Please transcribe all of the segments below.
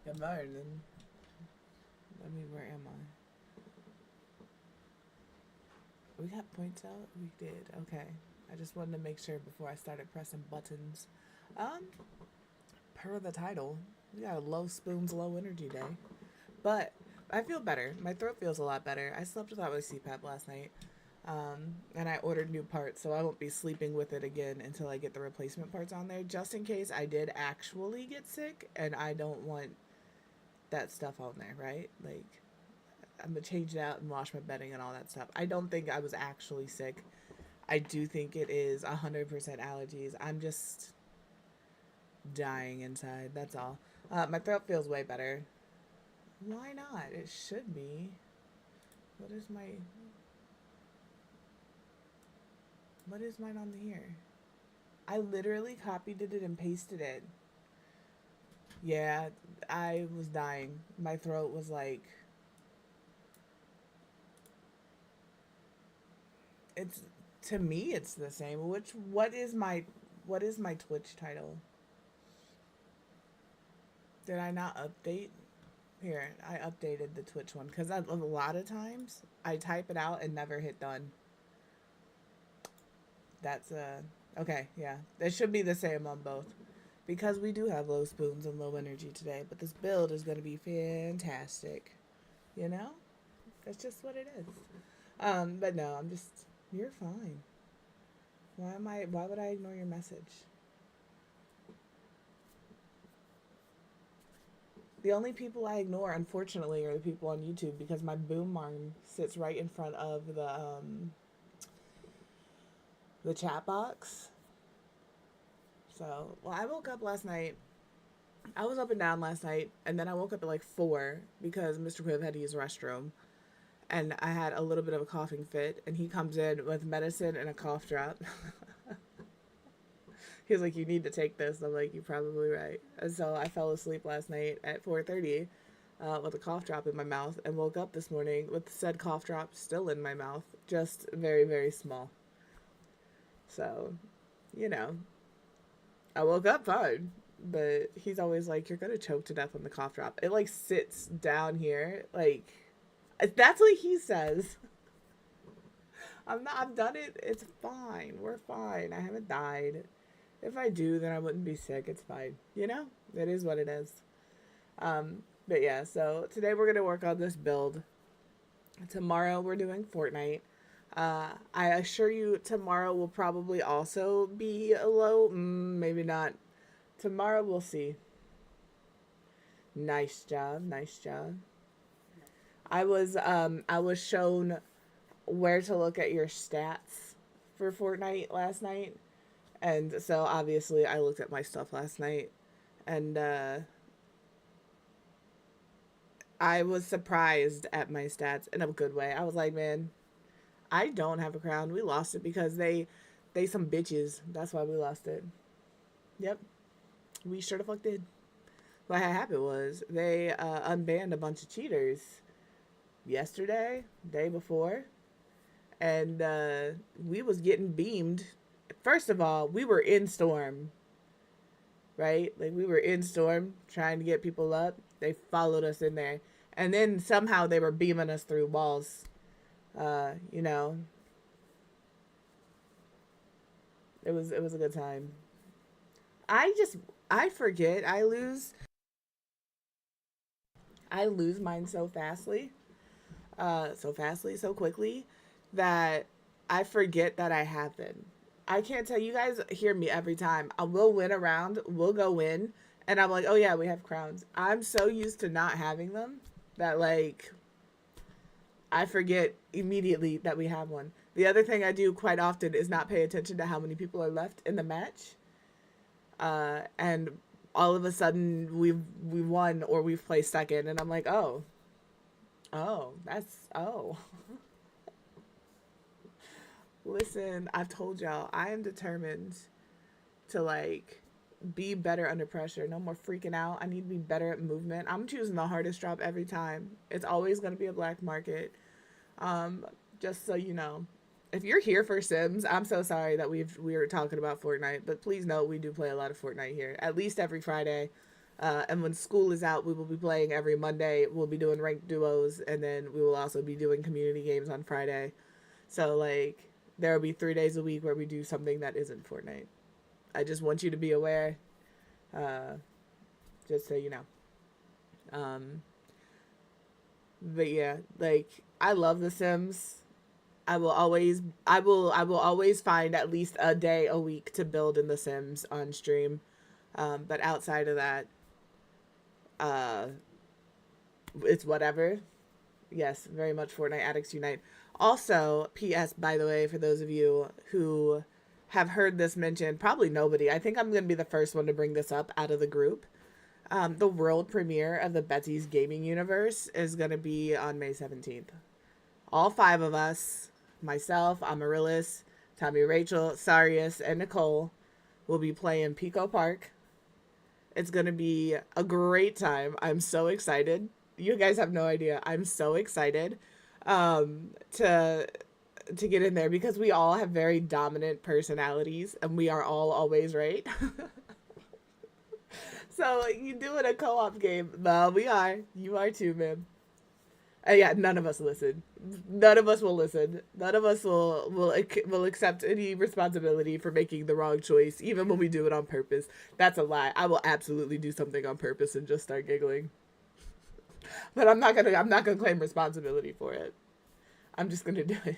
Good morning. I mean, where am I? We got points out? We did. Okay. I just wanted to make sure before I started pressing buttons. Um, per the title, we got a low spoons, low energy day. But I feel better. My throat feels a lot better. I slept without my CPAP last night. And I ordered new parts, so I won't be sleeping with it again until I get the replacement parts on there, just in case I did actually get sick and I don't want that stuff on there, right? Like, I'm gonna change it out and wash my bedding and all that stuff. I don't think I was actually sick. I do think it is 100% allergies. I'm just dying inside. That's all. My throat feels way better. Why not? It should be. What is my? What is mine on here? I literally copied it and pasted it. Yeah, I was dying. My throat was like, it's to me it's the same. What is my Twitch title? Did I not update? Here, I updated the Twitch one because a lot of times I type it out and never hit done. That's okay. Yeah, it should be the same on both because we do have low spoons and low energy today. But this build is going to be fantastic. You know, that's just what it is. But no, I'm just you're fine. Why am I? Why would I ignore your message? The only people I ignore, unfortunately, are the people on YouTube because my boom arm sits right in front of the chat box. So, well, I woke up last night. I was up and down last night, and then I woke up at like 4 because Mr. Quiv had to use the restroom, and I had a little bit of a coughing fit, and he comes in with medicine and a cough drop. He was like, "You need to take this." I'm like, "You're probably right." And so I fell asleep last night at 4:30 with a cough drop in my mouth, and woke up this morning with said cough drop still in my mouth, just very very small. So, you know, I woke up fine, but he's always like, "You're gonna choke to death on the cough drop." It like sits down here, like that's what he says. I'm not. I've done it. It's fine. We're fine. I haven't died. If I do, then I wouldn't be sick. It's fine. You know, it is what it is. But yeah. So today we're gonna work on this build. Tomorrow we're doing Fortnite. I assure you, tomorrow will probably also be a low. Maybe not. Tomorrow we'll see. Nice job. Nice job. I was shown where to look at your stats for Fortnite last night. And so obviously I looked at my stuff last night and I was surprised at my stats in a good way. I was like, man, I don't have a crown. We lost it because they some bitches. That's why we lost it. Yep. We sure the fuck did. What had happened was they unbanned a bunch of cheaters yesterday, day before, and we was getting beamed. First of all, we were in storm, right? Like we were in storm trying to get people up. They followed us in there, and then somehow they were beaming us through walls. You know, it was a good time. I just I forget. I lose mine so fastly, so quickly that I forget that I have them. I can't tell you guys hear me every time. I will win a round, we'll go in, and I'm like, oh yeah, we have crowns. I'm so used to not having them that like I forget immediately that we have one. The other thing I do quite often is not pay attention to how many people are left in the match. And all of a sudden we won or we've placed second and I'm like, oh. Listen, I've told y'all, I am determined to like be better under pressure. No more freaking out. I need to be better at movement. I'm choosing the hardest drop every time. It's always going to be a black market. Um, just so you know. If you're here for Sims, I'm so sorry that we were talking about Fortnite, but please note we do play a lot of Fortnite here. At least every Friday. And when school is out, we will be playing every Monday. We'll be doing ranked duos, and then we will also be doing community games on Friday. So, like, there will be 3 days a week where we do something that isn't Fortnite. I just want you to be aware, uh, just so you know. Um, but yeah, like, I love The Sims. I will always find at least a day a week to build in The Sims on stream. But outside of that, uh, it's whatever. Yes, very much Fortnite Addicts Unite. Also, P.S. by the way, for those of you who have heard this mentioned, probably nobody. I think I'm going to be the first one to bring this up out of the group. The world premiere of the Betsy's Gaming Universe is going to be on May 17th. All 5 of us, myself, Amaryllis, Tommy Rachel, Sarius, and Nicole, will be playing Pico Park. It's going to be a great time. I'm so excited. You guys have no idea. I'm so excited to get in there because we all have very dominant personalities and we are all always right. So you doing a co-op game? Well, we are. You are too, man. Yeah, none of us listen. None of us will listen. None of us will accept any responsibility for making the wrong choice, even when we do it on purpose. That's a lie. I will absolutely do something on purpose and just start giggling. But I'm not gonna claim responsibility for it. I'm just gonna do it.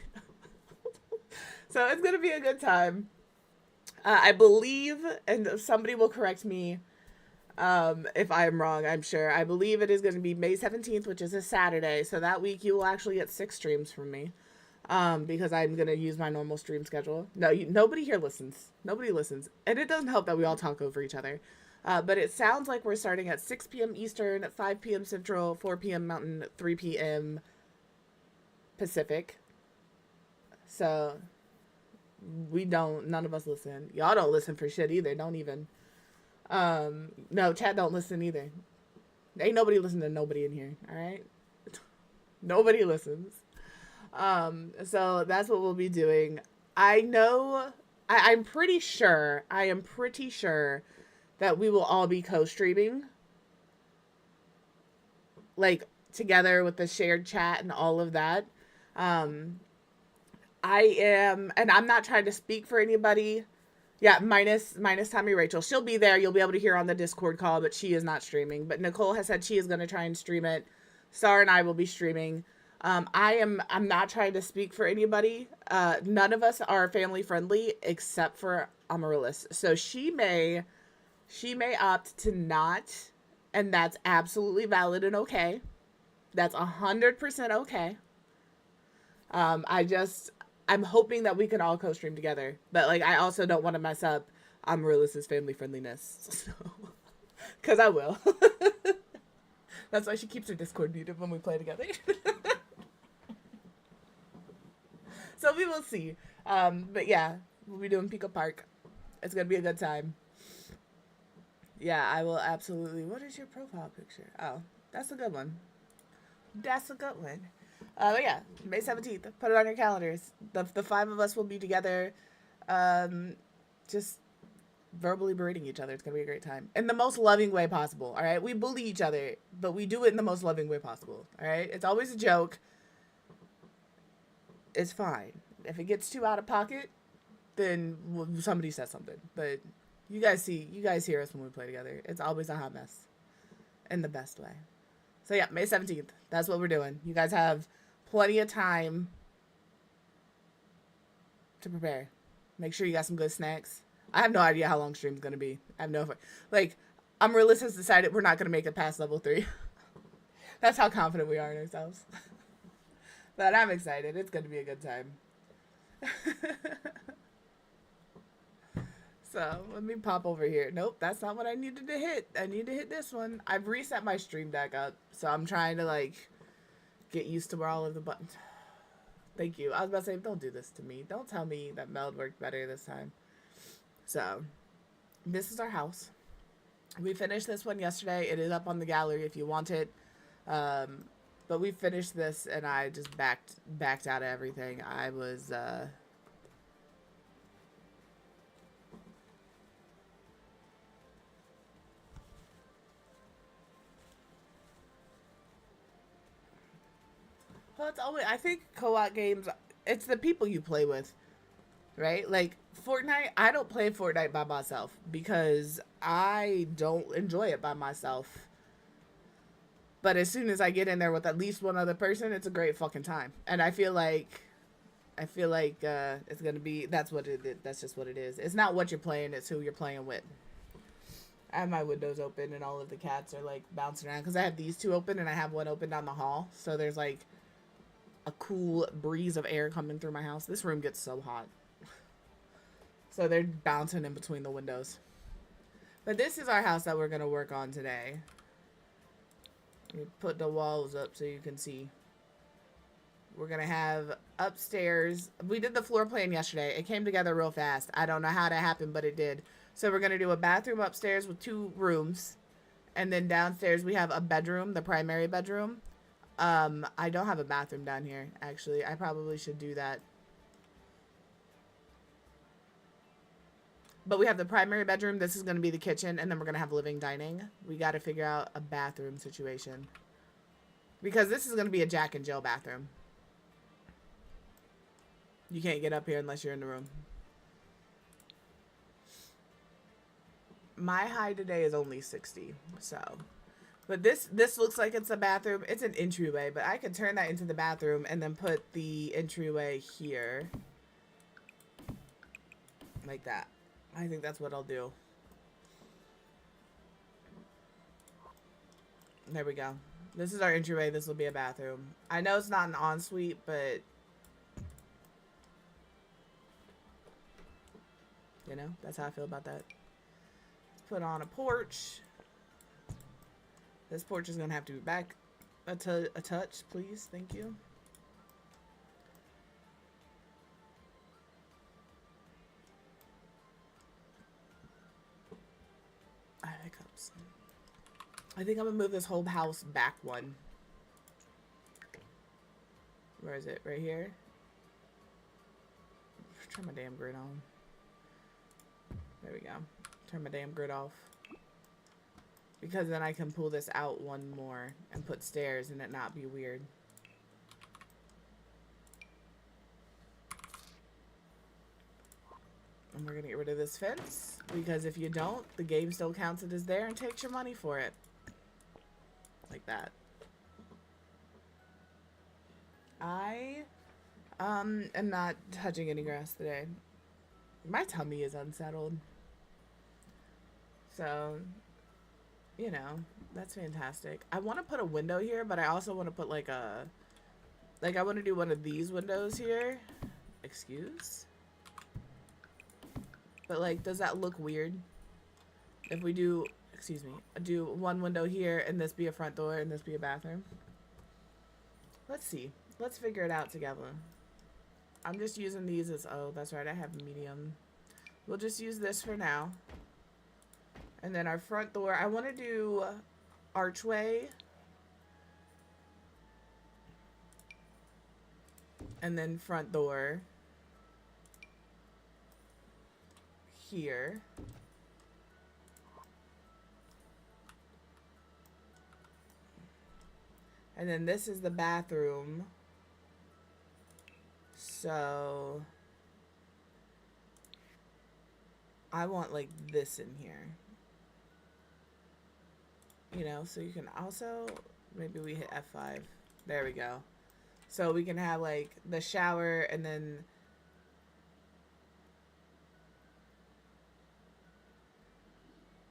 So it's gonna be a good time. I believe, and somebody will correct me if I'm wrong, I'm sure. I believe it is going to be May 17th, which is a Saturday. So that week you will actually get 6 streams from me. Because I'm going to use my normal stream schedule. No, nobody here listens. Nobody listens. And it doesn't help that we all talk over each other. But it sounds like we're starting at 6 p.m. Eastern, 5 p.m. Central, 4 p.m. Mountain, 3 p.m. Pacific. So none of us listen. Y'all don't listen for shit either. Don't even. No, chat don't listen either. Ain't nobody listen to nobody in here, all right? Nobody listens. So that's what we'll be doing. I know, I am pretty sure that we will all be co-streaming. Like, together with the shared chat and all of that. I am, and I'm not trying to speak for anybody. Yeah, minus Tommy Rachel. She'll be there. You'll be able to hear on the Discord call, but she is not streaming. But Nicole has said she is going to try and stream it. Star and I will be streaming. I'm not trying to speak for anybody. None of us are family friendly except for Amaryllis. So she may opt to not, and that's absolutely valid and okay. That's 100% okay. I'm hoping that we can all co-stream together. But, like, I also don't want to mess up Amaryllis' family friendliness. So, because I will. That's why she keeps her Discord muted when we play together. So we will see. But yeah, we'll be doing Pico Park. It's going to be a good time. Yeah, I will absolutely. What is your profile picture? Oh, that's a good one. That's a good one. But yeah, May 17th. Put it on your calendars. The 5 of us will be together, just verbally berating each other. It's going to be a great time. In the most loving way possible, all right? We bully each other, but we do it in the most loving way possible, all right? It's always a joke. It's fine. If it gets too out of pocket, then somebody says something. But you guys hear us when we play together. It's always a hot mess in the best way. So yeah, May 17th. That's what we're doing. You guys have plenty of time to prepare. Make sure you got some good snacks. I have no idea how long stream's going to be. I have no... Like, Amaryllis has decided we're not going to make it past level 3. That's how confident we are in ourselves. But I'm excited. It's going to be a good time. So, let me pop over here. Nope, that's not what I needed to hit. I need to hit this one. I've reset my stream deck up, so I'm trying to, like, get used to where all of the buttons... Thank you. I was about to say, don't do this to me. Don't tell me that meld worked better this time. So, this is our house. We finished this one yesterday. It is up on the gallery if you want it. But we finished this, and I just backed out of everything. I was, Well, it's always, I think co-op games, it's the people you play with, right? Like Fortnite, I don't play Fortnite by myself because I don't enjoy it by myself. But as soon as I get in there with at least one other person, it's a great fucking time. And I feel like it's gonna be, that's what it is. That's just what it is. It's not what you're playing, it's who you're playing with. I have my windows open and all of the cats are like bouncing around because I have these two open and I have one open down the hall. So there's like a cool breeze of air coming through my house. This room gets so hot. So they're bouncing in between the windows. But this is our house that we're going to work on today. We put the walls up so you can see. We're going to have upstairs. We did the floor plan yesterday. It came together real fast. I don't know how that happened, but it did. So we're going to do a bathroom upstairs with 2 rooms. And then downstairs we have a bedroom, the primary bedroom. I don't have a bathroom down here, actually. I probably should do that. But we have the primary bedroom. This is going to be the kitchen. And then we're going to have living, dining. We got to figure out a bathroom situation. Because this is going to be a Jack and Jill bathroom. You can't get up here unless you're in the room. My high today is only 60. So, but this looks like it's a bathroom. It's an entryway, but I could turn that into the bathroom and then put the entryway here. Like that. I think that's what I'll do. There we go. This is our entryway. This will be a bathroom. I know it's not an ensuite, but you know, that's how I feel about that. Let's put on a porch. This porch is going to have to be back a touch, please. Thank you. I have hiccups. I think I'm going to move this whole house back one. Where is it? Right here? Turn my damn grid on. There we go. Turn my damn grid off. Because then I can pull this out one more and put stairs and it not be weird. And we're going to get rid of this fence. Because if you don't, the game still counts it as there and takes your money for it. Like that. I am not touching any grass today. My tummy is unsettled. So, you know, that's fantastic. I want to put a window here, but I also want to put like a, I want to do one of these windows here. Excuse? But like, does that look weird? If we do, excuse me, do one window here and this be a front door and this be a bathroom? Let's see. Let's figure it out together. I'm just using these as, oh, that's right, I have medium. We'll just use this for now. And then our front door, I want to do archway. And then front door. Here. And then this is the bathroom. So I want like this in here. You know, so you can also, maybe we hit F5. There we go. So we can have like the shower and then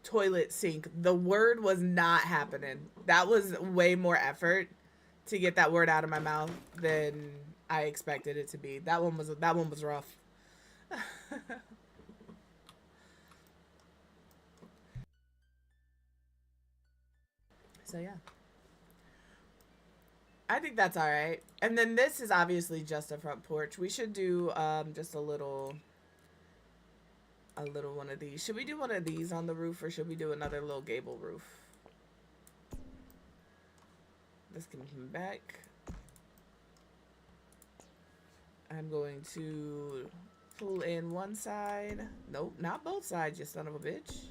toilet sink. The word was not happening. That was way more effort to get that word out of my mouth than I expected it to be. That one was rough. So yeah. I think that's all right. And then this is obviously just a front porch. We should do just a little one of these. Should we do one of these on the roof or should we do another little gable roof? This can come back. I'm going to pull in one side. Nope, not both sides, you son of a bitch.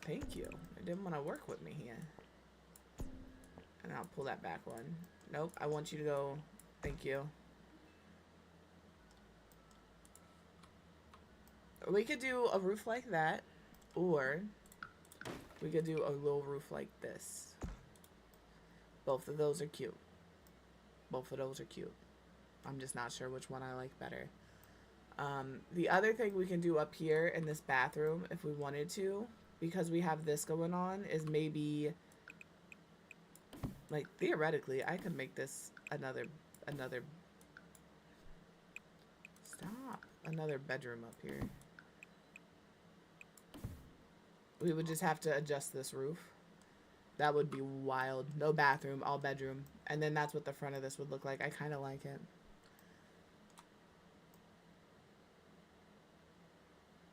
Thank you. I didn't want to work with me here. And I'll pull that back one. Nope, I want you to go. Thank you. We could do a roof like that, or we could do a little roof like this. Both of those are cute. Both of those are cute. I'm just not sure which one I like better. The other thing we can do up here in this bathroom, if we wanted to, because we have this going on, is maybe, like, theoretically, I could make this another bedroom up here. We would just have to adjust this roof. That would be wild. No bathroom, all bedroom. And then that's what the front of this would look like. I kind of like it.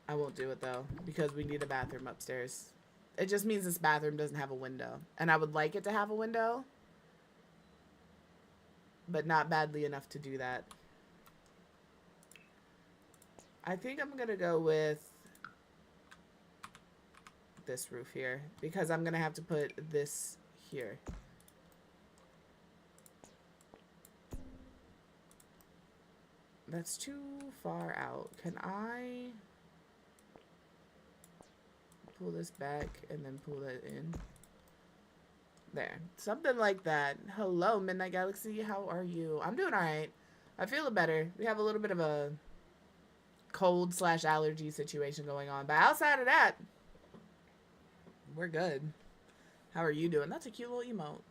I won't do it though, because we need a bathroom upstairs. It just means this bathroom doesn't have a window. And I would like it to have a window, but not badly enough to do that. I think I'm going to go with this roof here, because I'm going to have to put this here. That's too far out. Can I pull this back and then pull that in? There. Something like that. Hello, Midnight Galaxy. How are you? I'm doing alright. I feel better. We have a little bit of a cold/allergy situation going on. But outside of that, we're good. How are you doing? That's a cute little emote.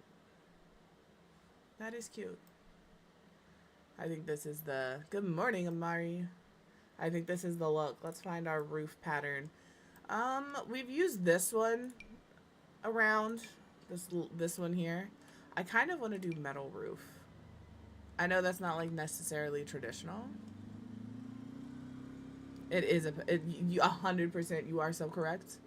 That is cute. I think this is the... Good morning, Amari. I think this is the look. Let's find our roof pattern. We've used this one around. This one here. I kind of want to do metal roof. I know that's not, like, necessarily traditional. It is 100%. You are so correct.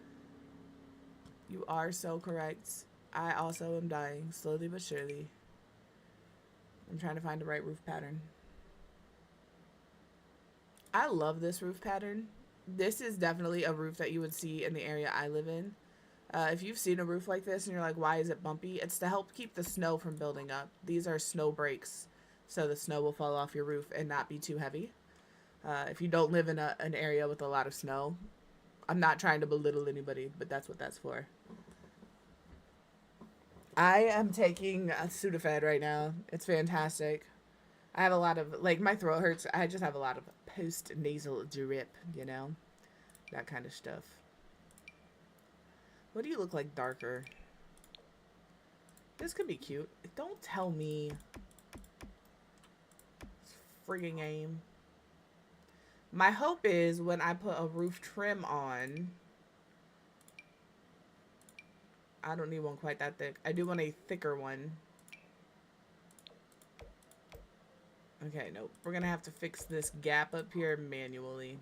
You are so correct. I also am dying, slowly but surely. I'm trying to find the right roof pattern. I love this roof pattern. This is definitely a roof that you would see in the area I live in. If you've seen a roof like this and you're like, why is it bumpy? It's to help keep the snow from building up. These are snow breaks, so the snow will fall off your roof and not be too heavy. If you don't live in an area with a lot of snow, I'm not trying to belittle anybody, but that's what that's for. I am taking a Sudafed right now. It's fantastic. I have a lot of, like, my throat hurts. I just have a lot of post-nasal drip, you know? That kind of stuff. What do you look like darker? This could be cute. Don't tell me. It's frigging aim. My hope is when I put a roof trim on, I don't need one quite that thick. I do want a thicker one. Okay, nope. We're gonna have to fix this gap up here manually.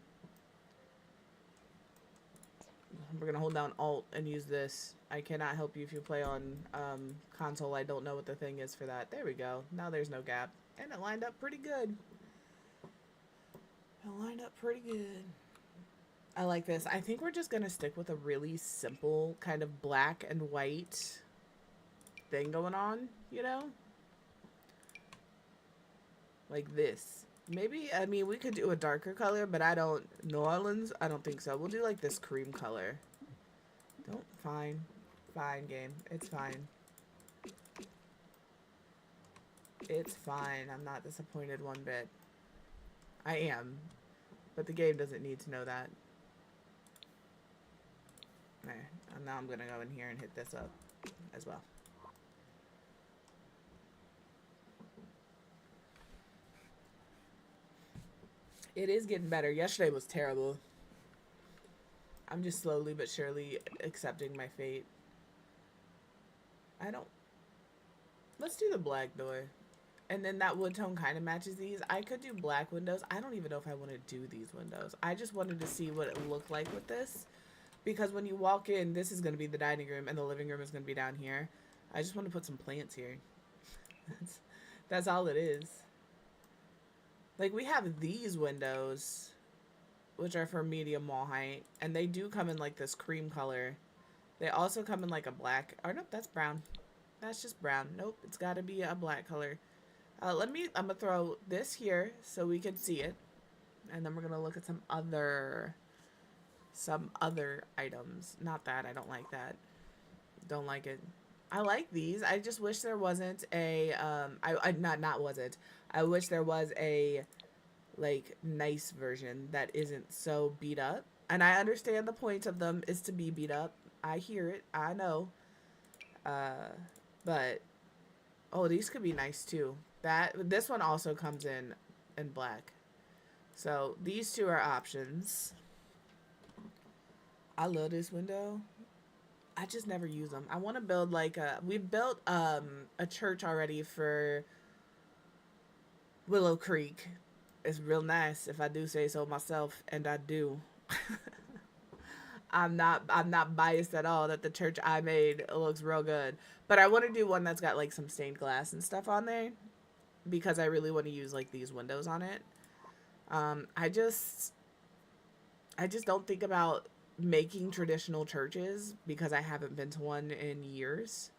We're gonna hold down Alt and use this. I cannot help you if you play on console. I don't know what the thing is for that. There we go. Now there's no gap. And it lined up pretty good. It lined up pretty good. I like this. I think we're just gonna stick with a really simple kind of black and white thing going on, you know? Like this. Maybe, I mean, we could do a darker color, but I don't... New Orleans? I don't think so. We'll do, like, this cream color. Fine. Fine, game. It's fine. It's fine. I'm not disappointed one bit. I am. But the game doesn't need to know that. There. And now I'm gonna go in here and hit this up as well. It is getting better. Yesterday was terrible. I'm just slowly but surely accepting my fate. Let's do the black door. And then that wood tone kind of matches these. I could do black windows. I don't even know if I want to do these windows. I just wanted to see what it looked like with this. Because when you walk in, this is going to be the dining room and the living room is going to be down here. I just want to put some plants here. That's all it is. Like, we have these windows, which are for medium wall height, and they do come in, like, this cream color. They also come in, like, a black. Oh, no, that's brown. That's just brown. Nope, it's got to be a black color. I'm gonna throw this here so we can see it. And then we're gonna look at some other items. Not that, I don't like that. Don't like it. I like these. I just wish there wasn't a, not wasn't. I wish there was a, like, nice version that isn't so beat up. And I understand the point of them is to be beat up. I hear it. I know. But, oh, these could be nice too. This one also comes in black. So these two are options. I love this window. I just never use them. I want to build like we've built a church already for Willow Creek. It's real nice if I do say so myself, and I do. I'm not biased at all that the church I made looks real good. But I want to do one that's got like some stained glass and stuff on there because I really want to use like these windows on it. I just don't think about making traditional churches because I haven't been to one in years.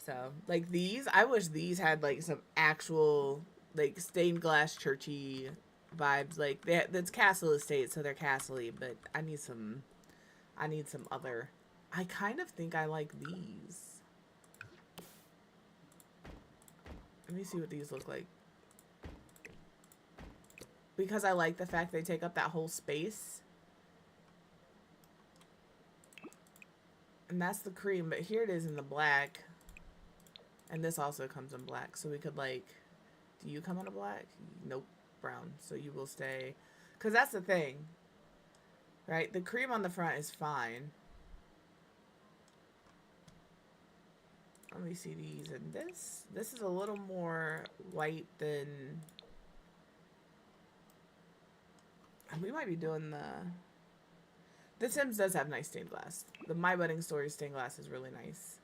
So, like these, I wish these had like some actual like stained glass churchy vibes. Like that's castle estate, so they're castle-y, but I need some other. I kind of think I like these. Let me see what these look like. Because I like the fact they take up that whole space. And that's the cream, but here it is in the black. And this also comes in black, so we could like, do you come in a black? Nope, brown. So you will stay, because that's the thing, right? The cream on the front is fine. Let me see these, and this is a little more white than, we might be doing the Sims does have nice stained glass. The My Wedding Story stained glass is really nice.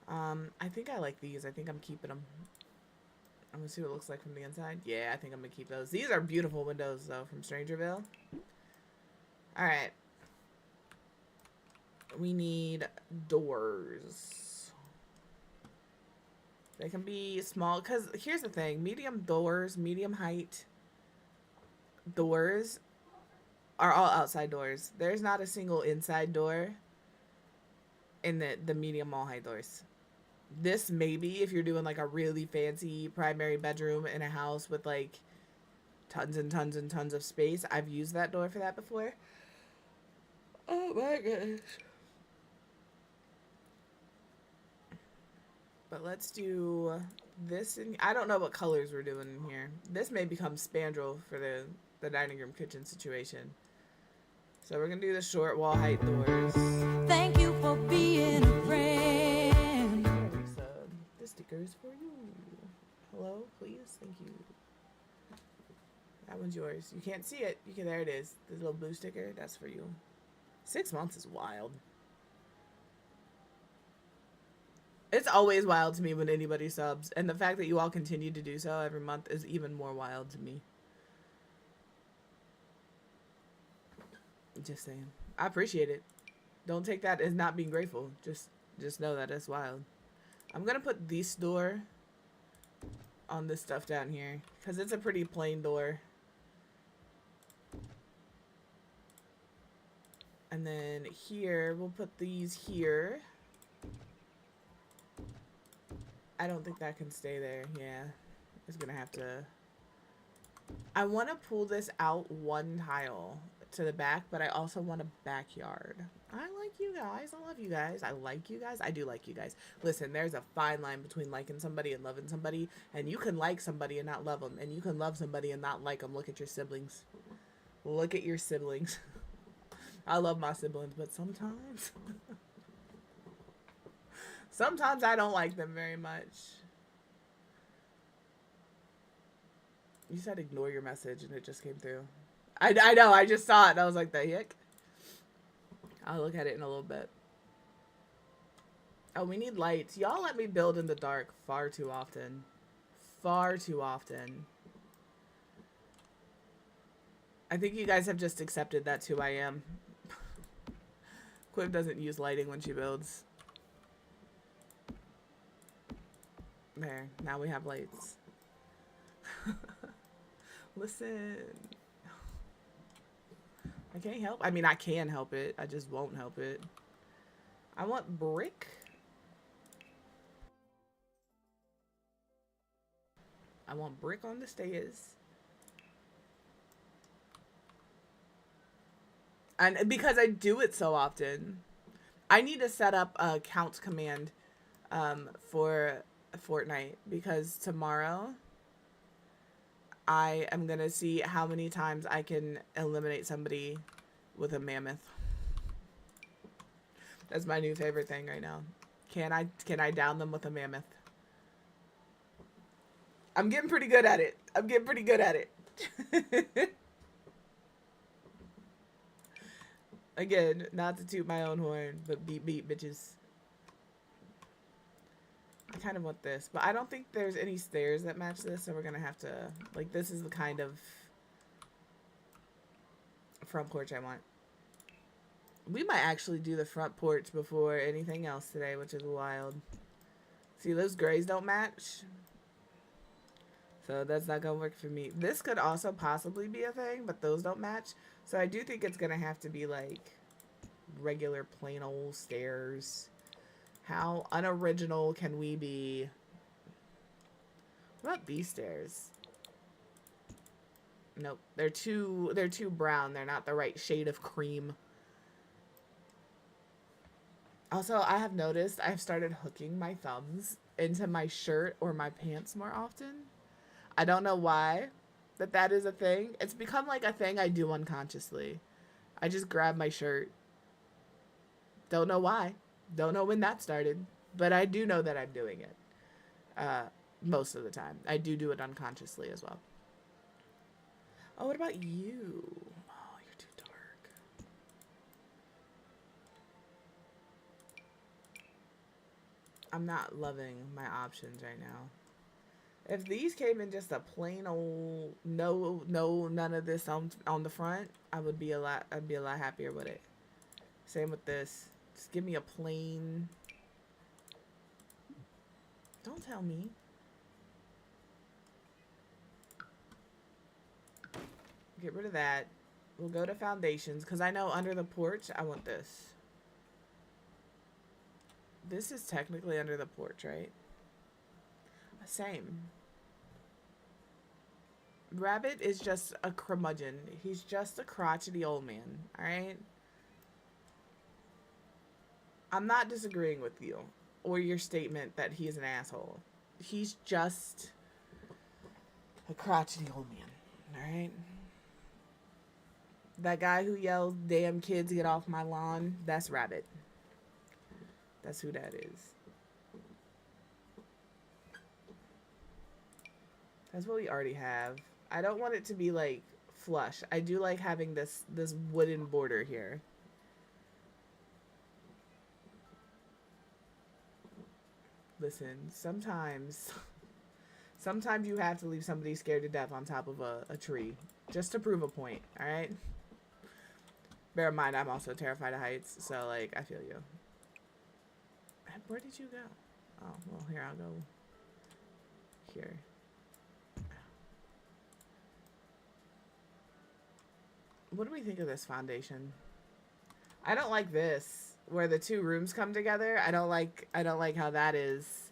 I think I like these. I think I'm keeping them. I'm gonna see what it looks like from the inside. Yeah, I think I'm gonna keep those. These are beautiful windows though from Strangerville. Alright. We need doors. They can be small, because here's the thing. Medium doors, medium height doors are all outside doors. There's not a single inside door in the medium all height doors. This maybe if you're doing like a really fancy primary bedroom in a house with like tons and tons and tons of space. I've used that door for that before. Oh my gosh. But let's do this. I don't know what colors we're doing in here. This may become spandrel for the dining room kitchen situation. So we're going to do the short wall height doors. Thank you for being a friend. The stickers for you. Hello, please. Thank you. That one's yours. You can't see it. There it is. The little blue sticker. That's for you. 6 months is wild. It's always wild to me when anybody subs. And the fact that you all continue to do so every month is even more wild to me. Just saying. I appreciate it. Don't take that as not being grateful. Just know that it's wild. I'm gonna put this door on this stuff down here because it's a pretty plain door. And then here, we'll put these here. I don't think that can stay there. Yeah, it's gonna have to. I want to pull this out one tile to the back, but I also want a backyard. I like you guys. I love you guys. I like you guys. I do like you guys. Listen, there's a fine line between liking somebody and loving somebody, and you can like somebody and not love them, and you can love somebody and not like them. Look at your siblings. Look at your siblings. I love my siblings, but sometimes sometimes I don't like them very much. You said ignore your message and it just came through. I know, I just saw it and I was like, the heck? I'll look at it in a little bit. Oh, we need lights. Y'all let me build in the dark far too often. Far too often. I think you guys have just accepted that's who I am. Quiv doesn't use lighting when she builds. There, now we have lights. Listen. I can't help. I mean, I can help it. I just won't help it. I want brick. I want brick on the stairs. And because I do it so often, I need to set up a count command for Fortnite, because tomorrow I am going to see how many times I can eliminate somebody with a mammoth. That's my new favorite thing right now. Can I down them with a mammoth? I'm getting pretty good at it. I'm getting pretty good at it. Again, not to toot my own horn, but beep beep, bitches. I kind of want this, but I don't think there's any stairs that match this, so we're gonna have to, like, this is the kind of front porch I want. We might actually do the front porch before anything else today, which is wild. See, those grays don't match, so that's not gonna work for me. This could also possibly be a thing, but those don't match. So I do think it's gonna have to be like regular plain old stairs. How unoriginal can we be? What about these stairs? Nope, they're too brown. They're not the right shade of cream. Also, I have noticed I've started hooking my thumbs into my shirt or my pants more often. I don't know why that is a thing. It's become like a thing I do unconsciously. I just grab my shirt. Don't know why. Don't know when that started. But I do know that I'm doing it. Most of the time. I do it unconsciously as well. Oh, what about you? Oh, you're too dark. I'm not loving my options right now. If these came in just a plain old none of this on the front, I'd be a lot happier with it. Same with this. Just give me a plain. Don't tell me. Get rid of that. We'll go to foundations, because I know under the porch I want this. This is technically under the porch, right? Same. Rabbit is just a curmudgeon. He's just a crotchety old man, alright? I'm not disagreeing with you or your statement that he is an asshole. He's just a crotchety old man, alright? That guy who yells, "Damn kids, get off my lawn," that's Rabbit. That's who that is. That's what we already have. I don't want it to be like flush. I do like having this wooden border here. Listen, sometimes you have to leave somebody scared to death on top of a tree just to prove a point, alright? Bear in mind, I'm also terrified of heights, so, like, I feel you. Where did you go? Oh, well, here, I'll go here. What do we think of this foundation? I don't like this, where the two rooms come together. I don't like how that is.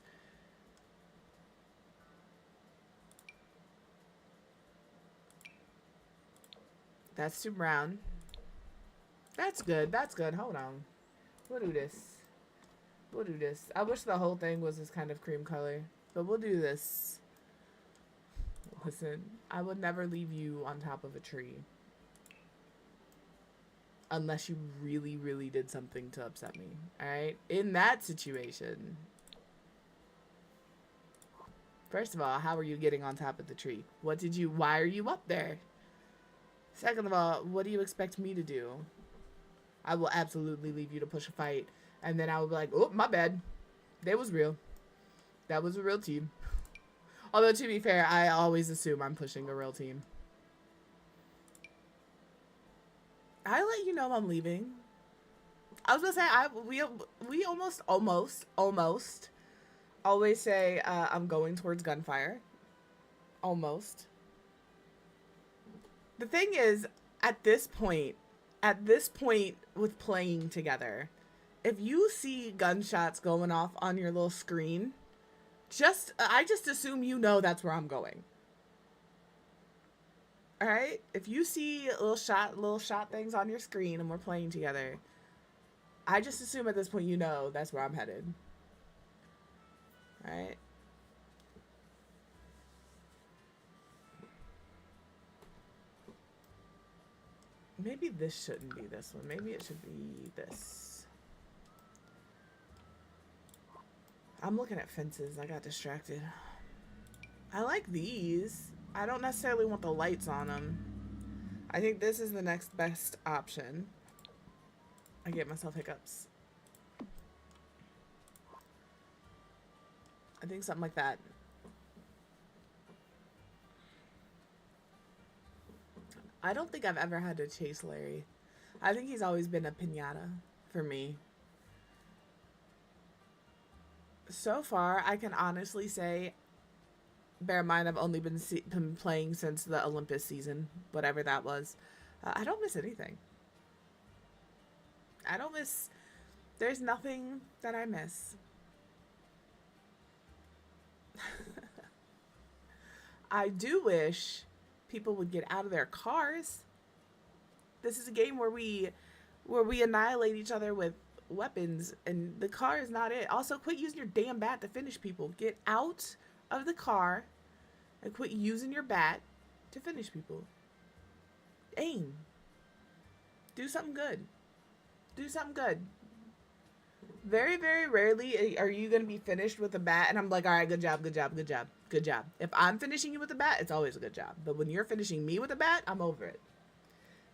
That's too brown. That's good. That's good. Hold on. We'll do this. We'll do this. I wish the whole thing was this kind of cream color, but we'll do this. Listen, I would never leave you on top of a tree. Unless you really, really did something to upset me. Alright? In that situation. First of all, how are you getting on top of the tree? Why are you up there? Second of all, what do you expect me to do? I will absolutely leave you to push a fight. And then I will be like, oh, my bad. That was real. That was a real team. Although, to be fair, I always assume I'm pushing a real team. I let you know I'm leaving. I was gonna say we almost Always say, I'm going towards gunfire. Almost. The thing is, at this point with playing together, if you see gunshots going off on your little screen, I just assume you know that's where I'm going. All right? If you see little shot things on your screen and we're playing together, I just assume at this point you know that's where I'm headed. All right? Maybe this shouldn't be this one. Maybe it should be this. I'm looking at fences. I got distracted. I like these. I don't necessarily want the lights on them. I think this is the next best option. I get myself hiccups. I think something like that. I don't think I've ever had to chase Larry. I think he's always been a piñata for me. So far, I can honestly say, bear in mind I've only been playing since the Olympus season, whatever that was. I don't miss anything. There's nothing that I miss. I do wish people would get out of their cars. This is a game where we annihilate each other with weapons, and the car is not it. Also, quit using your damn bat to finish people. Get out of the car and quit using your bat to finish people. Aim. Do something good. Do something good. Very, very rarely are you going to be finished with a bat and I'm like, all right, good job, good job, good job, good job. If I'm finishing you with a bat, it's always a good job. But when you're finishing me with a bat, I'm over it.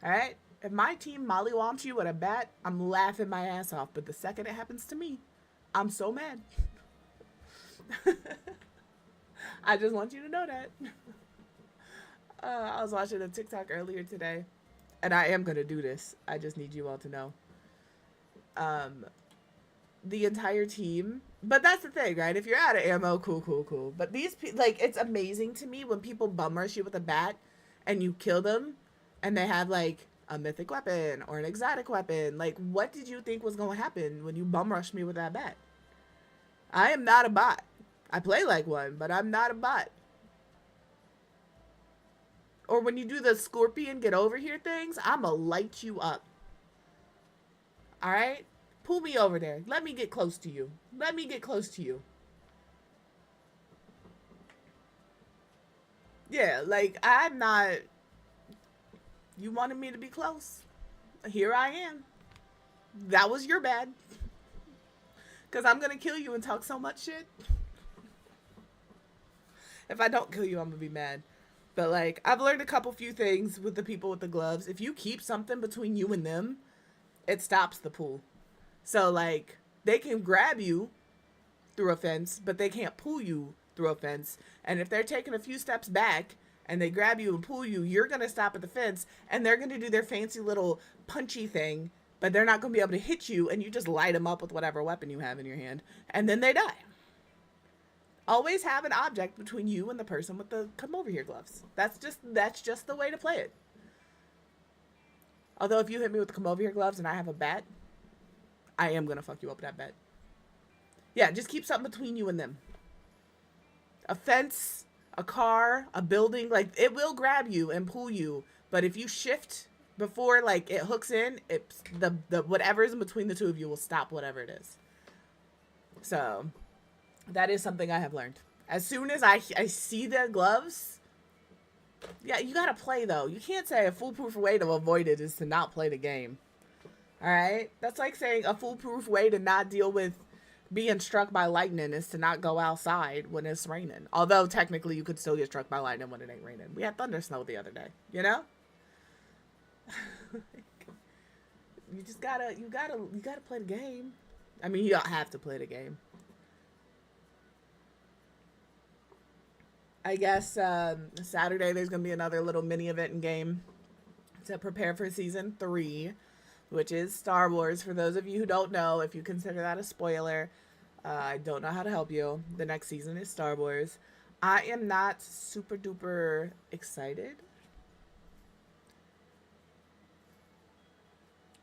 All right? If my team mollywomps you with a bat, I'm laughing my ass off. But the second it happens to me, I'm so mad. I just want you to know that. I was watching a TikTok earlier today, and I am going to do this. I just need you all to know. The entire team, but that's the thing, right? If you're out of ammo, cool. But these like, it's amazing to me when people bum rush you with a bat and you kill them and they have like a mythic weapon or an exotic weapon. Like, what did you think was going to happen when you bum rushed me with that bat? I am not a bot. I play like one, but I'm not a bot. Or when you do the scorpion get over here things, I'ma light you up. All right? Pull me over there. Let me get close to you. Let me get close to you. Yeah, like, I'm not... You wanted me to be close. Here I am. That was your bad. Because I'm going to kill you and talk so much shit. If I don't kill you, I'm going to be mad. But, like, I've learned a few things with the people with the gloves. If you keep something between you and them, it stops the pull. So, like, they can grab you through a fence, but they can't pull you through a fence. And if they're taking a few steps back and they grab you and pull you, you're going to stop at the fence and they're going to do their fancy little punchy thing, but they're not going to be able to hit you, and you just light them up with whatever weapon you have in your hand, and then they die. Always have an object between you and the person with the come over here gloves. That's just the way to play it. Although if you hit me with the come over here gloves and I have a bat, I am going to fuck you up with that bat. Yeah, just keep something between you and them. A fence, a car, a building, like, it will grab you and pull you, but if you shift before, like, it hooks in, it's the whatever's in between the two of you will stop whatever it is. So, that is something I have learned. As soon as I see the gloves, yeah, you gotta play, though. You can't say a foolproof way to avoid it is to not play the game. Alright? That's like saying a foolproof way to not deal with being struck by lightning is to not go outside when it's raining. Although, technically, you could still get struck by lightning when it ain't raining. We had thunder snow the other day. You know? You gotta play the game. I mean, you don't have to play the game. I guess Saturday there's going to be another little mini event in game to prepare for Season 3, which is Star Wars. For those of you who don't know, if you consider that a spoiler, I don't know how to help you. The next season is Star Wars. I am not super duper excited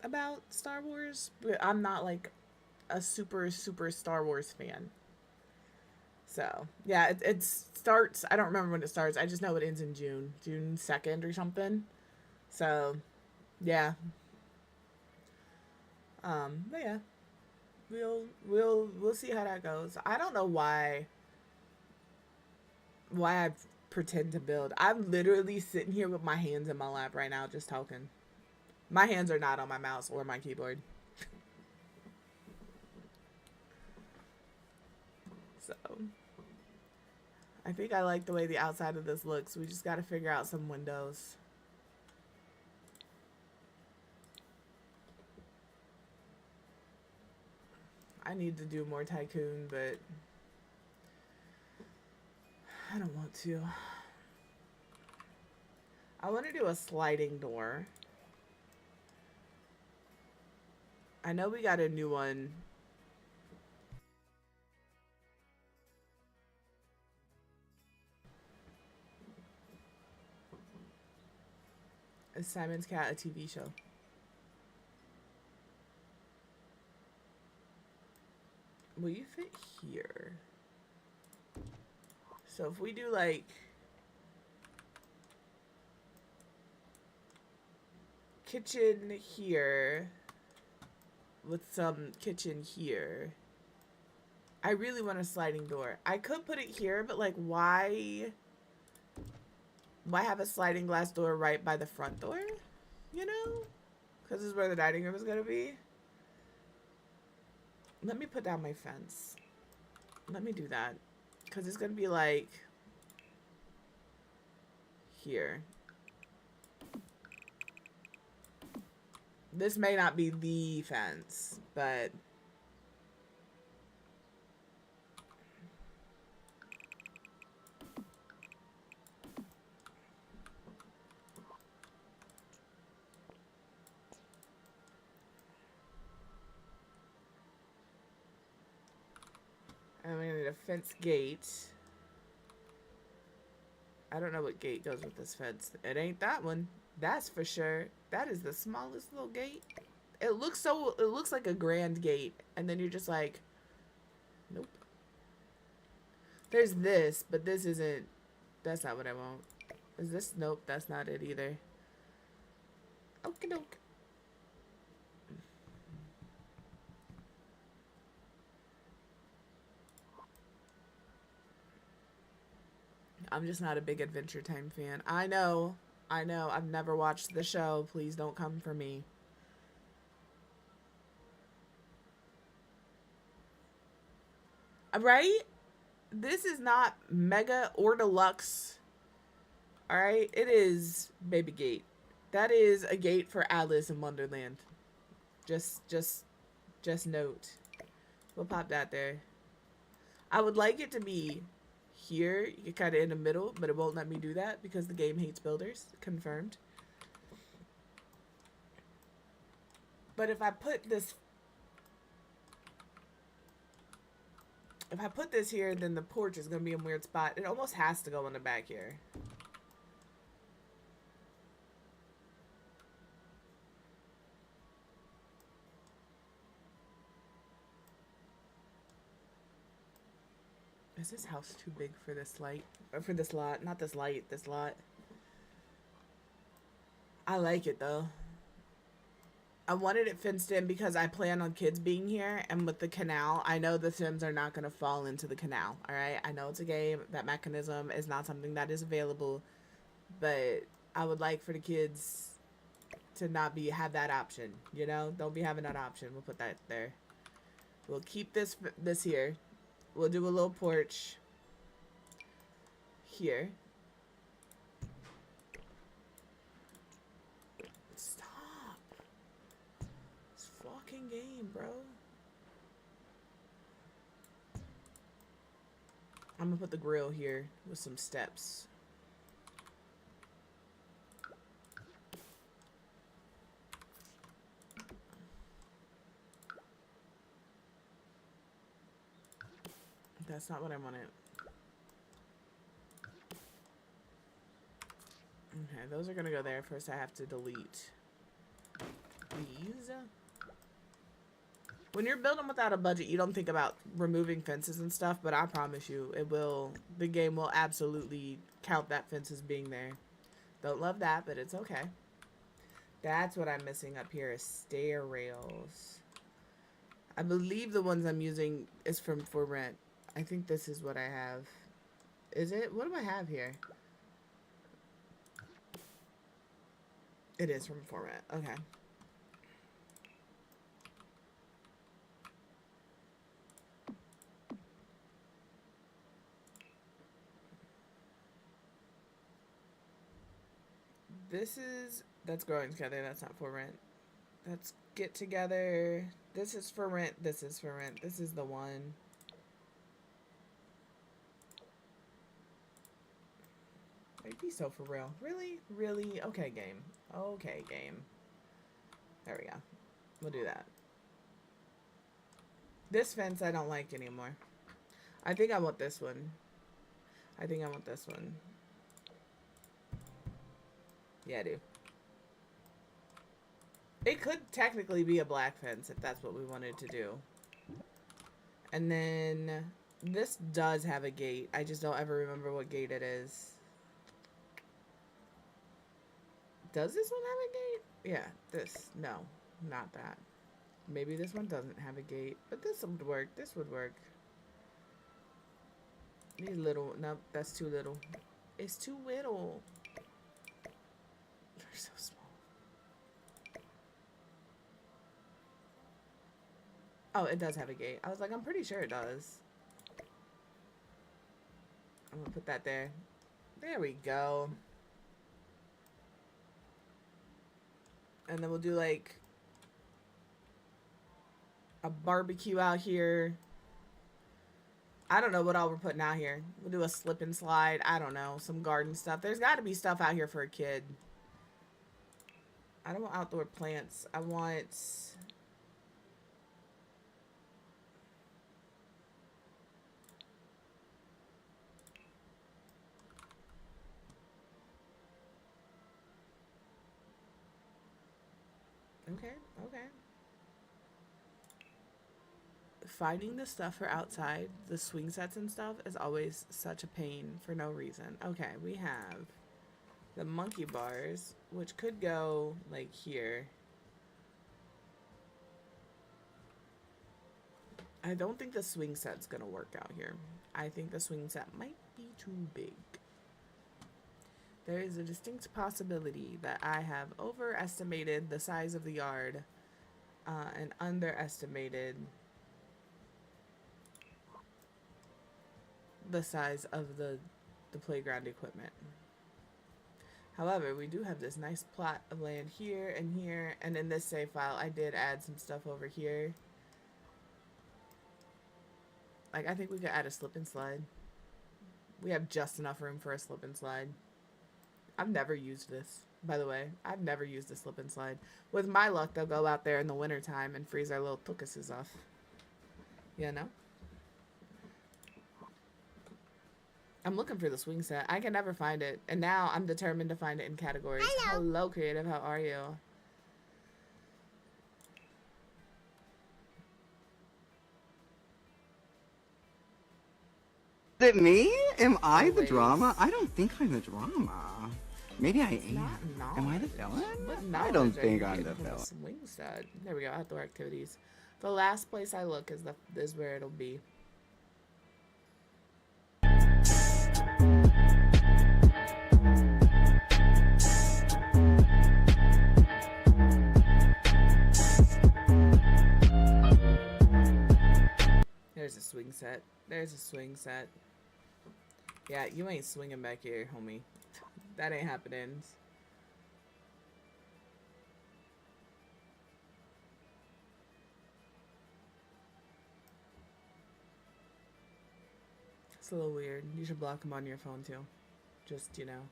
about Star Wars, but I'm not like a super Star Wars fan. So yeah, it starts. I don't remember when it starts. I just know it ends in June 2nd or something. So yeah, but yeah, we'll see how that goes. I don't know why I pretend to build. I'm literally sitting here with my hands in my lap right now, just talking. My hands are not on my mouse or my keyboard. So I think I like the way the outside of this looks. We just got to figure out some windows. I need to do more Tycoon, but I don't want to. I want to do a sliding door. I know we got a new one. Is Simon's Cat a TV show? Will you fit here? So if we do like kitchen here with some kitchen here. I really want a sliding door. I could put it here, but like why have a sliding glass door right by the front door? You know? Because this is where the dining room is going to be. Let me put down my fence. Let me do that. Because it's going to be like here. This may not be the fence, but and we need a fence gate. I don't know what gate goes with this fence. It ain't that one. That's for sure. That is the smallest little gate. It looks like a grand gate. And then you're just like, nope. There's this, but this isn't, that's not what I want. Is this? Nope, that's not it either. Okie doke. I'm just not a big Adventure Time fan. I know. I've never watched the show. Please don't come for me. Right? This is not mega or deluxe. Alright? It is Baby Gate. That is a gate for Alice in Wonderland. Just note. We'll pop that there. I would like it to be here. You're kind of in the middle, but it won't let me do that because the game hates builders. Confirmed. But if I put this here, then the porch is going to be a weird spot. It almost has to go in the back here. Is this house too big for this light? Or for this lot? Not this light, this lot. I like it though. I wanted it fenced in because I plan on kids being here, and with the canal, I know the Sims are not going to fall into the canal, alright? I know it's a game, that mechanism is not something that is available, but I would like for the kids to not have that option, you know? Don't be having that option. We'll put that there. We'll keep this here. We'll do a little porch here. Stop. This fucking game, bro. I'm gonna put the grill here with some steps. That's not what I wanted. Okay, those are gonna go there. First I have to delete these. When you're building without a budget, you don't think about removing fences and stuff, but I promise you, it will, the game will absolutely count that fence as being there. Don't love that, but it's okay. That's what I'm missing up here is stair rails. I believe the ones I'm using is from For Rent. I think this is what I have. Is it? What do I have here? It is from For Rent. Okay. This is, that's Growing Together. That's not For Rent. That's Get Together. This is For Rent. This is For Rent. This is the one. Like, be so for real. Really? Really? Okay, game. Okay, game. There we go. We'll do that. This fence I don't like anymore. I think I want this one. I think I want this one. Yeah, I do. It could technically be a black fence if that's what we wanted to do. And then this does have a gate. I just don't ever remember what gate it is. Does this one have a gate? Yeah, this. No, not that. Maybe this one doesn't have a gate, but this would work. This would work. These little, nope, that's too little. It's too little. They're so small. Oh, it does have a gate. I was like, I'm pretty sure it does. I'm gonna put that there. There we go. And then we'll do like a barbecue out here. I don't know what all we're putting out here. We'll do a slip and slide. I don't know. Some garden stuff. There's got to be stuff out here for a kid. I don't want outdoor plants. I want... Okay, okay. Finding the stuff for outside, the swing sets and stuff, is always such a pain for no reason. Okay, we have the monkey bars, which could go like here. I don't think the swing set's gonna work out here. I think the swing set might be too big. There is a distinct possibility that I have overestimated the size of the yard and underestimated the size of the playground equipment. However, we do have this nice plot of land here, and in this save file, I did add some stuff over here. Like, I think we could add a slip and slide. We have just enough room for a slip and slide. I've never used this, by the way. I've never used a slip and slide. With my luck, they'll go out there in the wintertime and freeze our little tukuses off. You know? I'm looking for the swing set. I can never find it. And now I'm determined to find it in categories. Hello, Creative. How are you? Is it me? Am I the Always. drama? I don't think I'm the drama. Maybe I am. Not Am I the villain? But I don't knowledge, think you I'm get the from villain. swing set. There we go. Outdoor activities. The last place I look is where it'll be. There's a swing set. There's a swing set. Yeah, you ain't swinging back here, homie. That ain't happening. It's a little weird. You should block him on your phone too. Just, you know.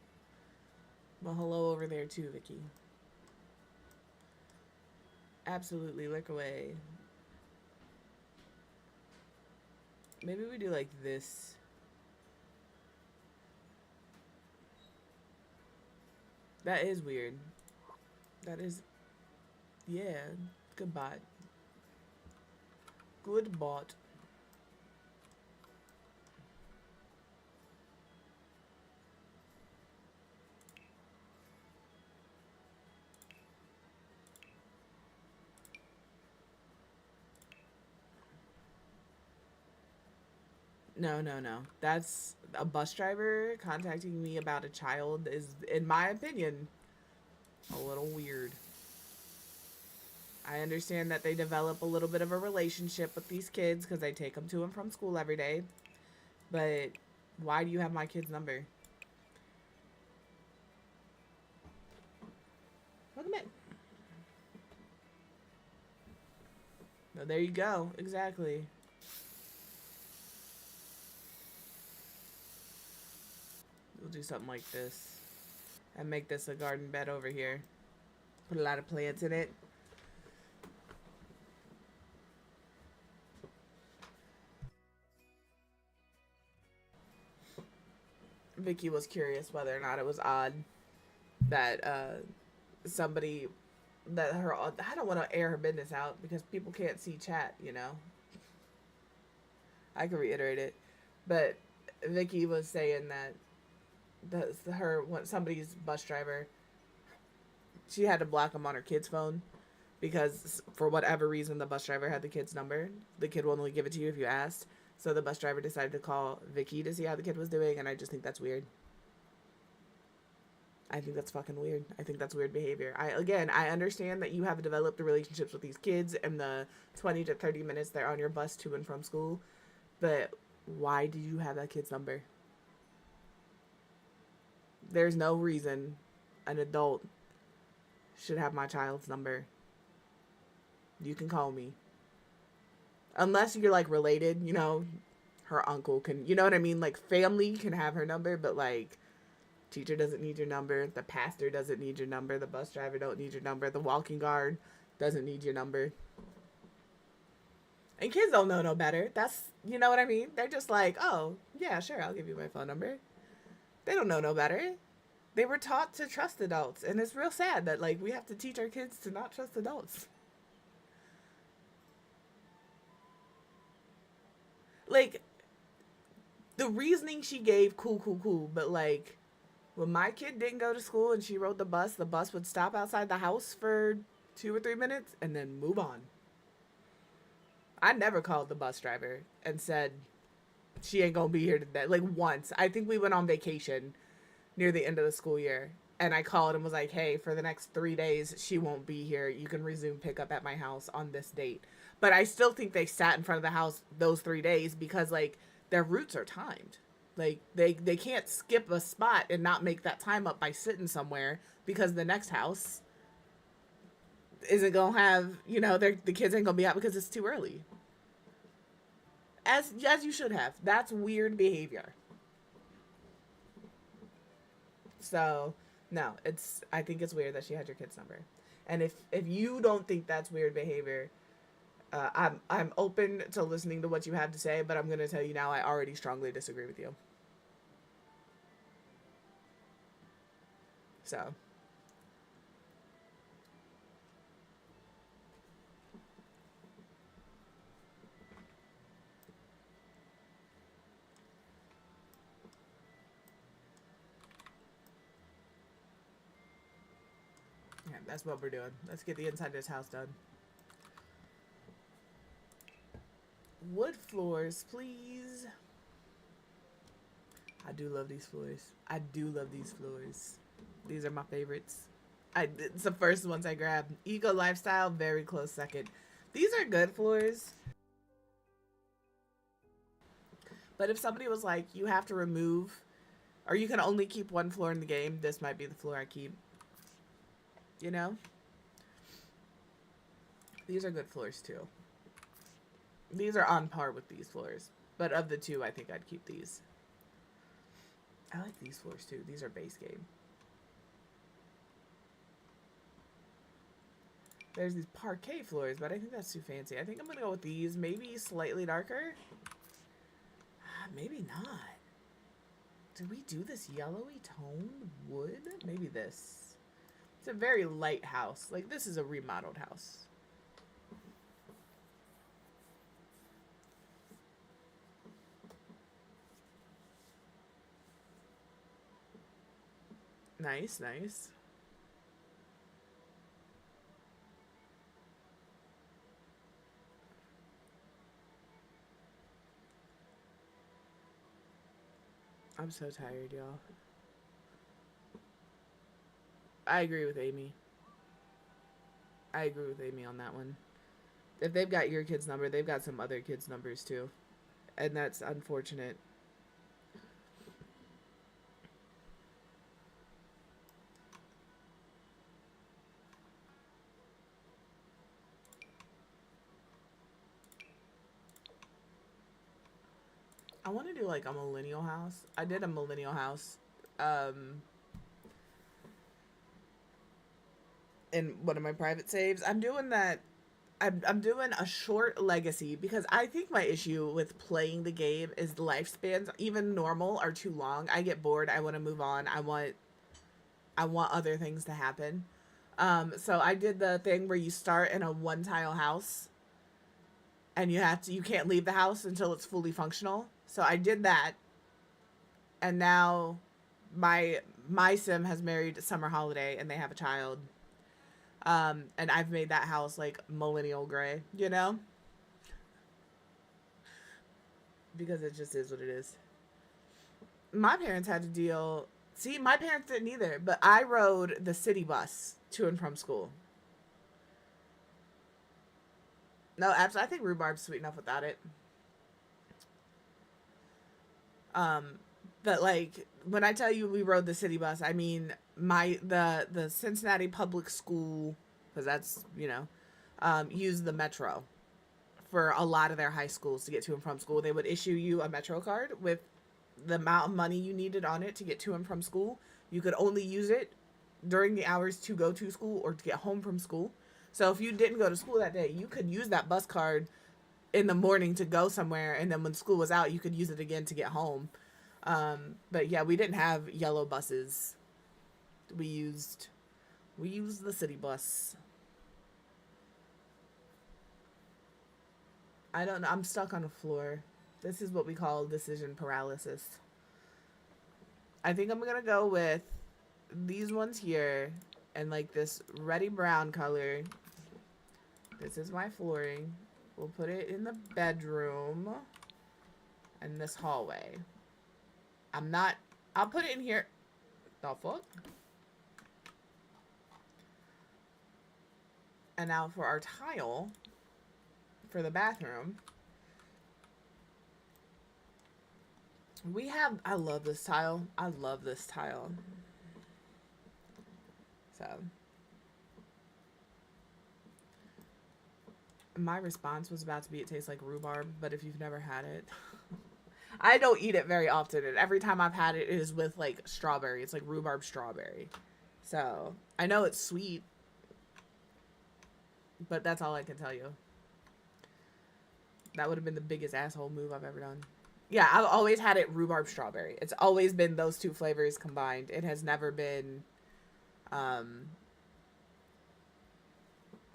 Well, hello over there too, Vicky. Absolutely, look away. Maybe we do like this. That is weird. That is, yeah. Good bot. Good bot. No, no, no. That's a bus driver contacting me about a child is, in my opinion, a little weird. I understand that they develop a little bit of a relationship with these kids because I take them to and from school every day. But why do you have my kid's number? Welcome in. No, there you go. Exactly. We'll do something like this. And make this a garden bed over here. Put a lot of plants in it. Vicky was curious whether or not it was odd that somebody that her, I don't want to air her business out because people can't see chat, you know. I can reiterate it, but Vicky was saying that somebody's bus driver, she had to block him on her kid's phone because for whatever reason the bus driver had the kid's number. The kid will only give it to you if you asked. So the bus driver decided to call Vicky to see how the kid was doing, and I just think that's weird. I think that's fucking weird. I think that's weird behavior. I understand that you have developed the relationships with these kids and the 20 to 30 minutes they're on your bus to and from school, but why do you have that kid's number? There's no reason an adult should have my child's number. You can call me. Unless you're like related, you know, her uncle can, you know what I mean? Like family can have her number, but like teacher doesn't need your number. The pastor doesn't need your number. The bus driver don't need your number. The walking guard doesn't need your number. And kids don't know no better. That's, you know what I mean? They're just like, oh, yeah, sure, I'll give you my phone number. They don't know no better. They were taught to trust adults. And it's real sad that, like, we have to teach our kids to not trust adults. Like, the reasoning she gave, cool. But, like, when my kid didn't go to school and she rode the bus would stop outside the house for 2 or 3 minutes and then move on. I never called the bus driver and said, she ain't gonna be here today. Like, once. I think we went on vacation near the end of the school year. And I called and was like, hey, for the next 3 days, she won't be here. You can resume pickup at my house on this date. But I still think they sat in front of the house those 3 days because, like, their routes are timed. Like, they can't skip a spot and not make that time up by sitting somewhere because the next house isn't going to have, you know, the kids ain't going to be out because it's too early. As you should have. That's weird behavior. So, no, I think it's weird that she had your kid's number. And if you don't think that's weird behavior, I'm open to listening to what you have to say, but I'm going to tell you now I already strongly disagree with you. So. Yeah, that's what we're doing. Let's get the inside of this house done. Wood floors, please. I do love these floors. I do love these floors. These are my favorites. It's the first ones I grabbed. Eco Lifestyle, very close second. These are good floors. But if somebody was like, you have to remove, or you can only keep one floor in the game, this might be the floor I keep. You know? These are good floors too. These are on par with these floors. But of the two, I think I'd keep these. I like these floors too. These are base game. There's these parquet floors, but I think that's too fancy. I think I'm going to go with these. Maybe slightly darker. maybe not. Did we do this yellowy toned wood? Maybe this. It's a very light house. Like, this is a remodeled house. Nice, nice. I'm so tired, y'all. I agree with Amy. I agree with Amy on that one. If they've got your kid's number, they've got some other kids' numbers too. And that's unfortunate. I want to do like a millennial house. I did a millennial house in one of my private saves. I'm doing that. I'm doing a short legacy because I think my issue with playing the game is the lifespans, even normal, are too long. I get bored. I want to move on. I want other things to happen. So I did the thing where you start in a one tile house and you can't leave the house until it's fully functional. So I did that. And now my sim has married Summer Holiday and they have a child. And I've made that house like millennial gray, you know? Because it just is what it is. My parents had to deal. See, my parents didn't either, but I rode the city bus to and from school. No, absolutely. I think rhubarb's sweet enough without it. But like when I tell you we rode the city bus, I mean the Cincinnati public school, because that's used the metro for a lot of their high schools to get to and from school. They would issue you a metro card with the amount of money you needed on it to get to and from school. You could only use it during the hours to go to school or to get home from school. So if you didn't go to school that day, you could use that bus card in the morning to go somewhere, and then when school was out, you could use it again to get home. But yeah, we didn't have yellow buses. We used the city bus. I don't know. I'm stuck on the floor. This is what we call decision paralysis. I think I'm gonna go with these ones here and like this reddy brown color. This is my flooring. We'll put it in the bedroom and this hallway. I'll put it in here. The fuck? And now for our tile for the bathroom. I love this tile. I love this tile. So my response was about to be it tastes like rhubarb, but if you've never had it, I don't eat it very often, and every time I've had it, it is with like strawberry. It's like rhubarb strawberry. So I know it's sweet, but that's all I can tell you. That would have been the biggest asshole move I've ever done. Yeah, I've always had it rhubarb strawberry. It's always been those two flavors combined. It has never been,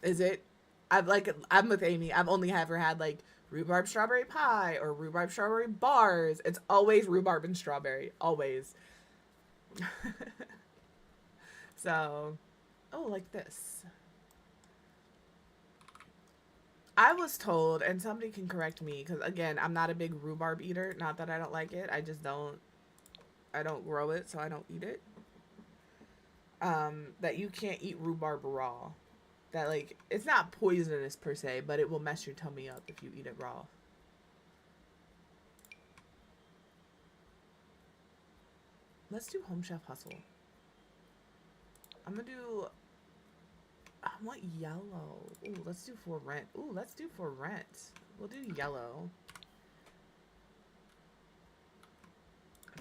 is it? I'm with Amy. I've only ever had like rhubarb strawberry pie or rhubarb strawberry bars. It's always rhubarb and strawberry. Always. So, oh, like this. I was told, and somebody can correct me, because again, I'm not a big rhubarb eater. Not that I don't like it. I just don't grow it, so I don't eat it. That you can't eat rhubarb raw. That like, it's not poisonous per se, but it will mess your tummy up if you eat it raw. Let's do Home Chef Hustle. I'm gonna do, I want yellow. Ooh, let's do for rent. Ooh, let's do for rent. We'll do yellow.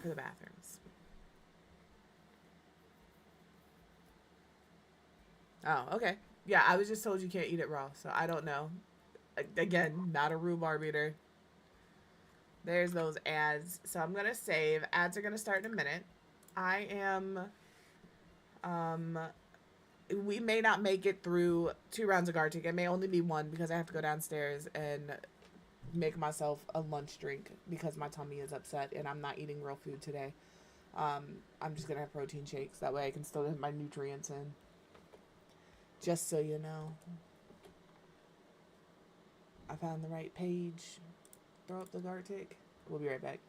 For the bathrooms. Oh, okay. Yeah, I was just told you can't eat it raw, so I don't know. Again, not a rhubarb eater. There's those ads. So I'm gonna save. Ads are gonna start in a minute. I am um we may not make it through 2 rounds of Gartic. It may only be one because I have to go downstairs and make myself a lunch drink because my tummy is upset and I'm not eating real food today. I'm just gonna have protein shakes. That way I can still get my nutrients in. Just so you know. I found the right page. Throw up the Gartic. We'll be right back.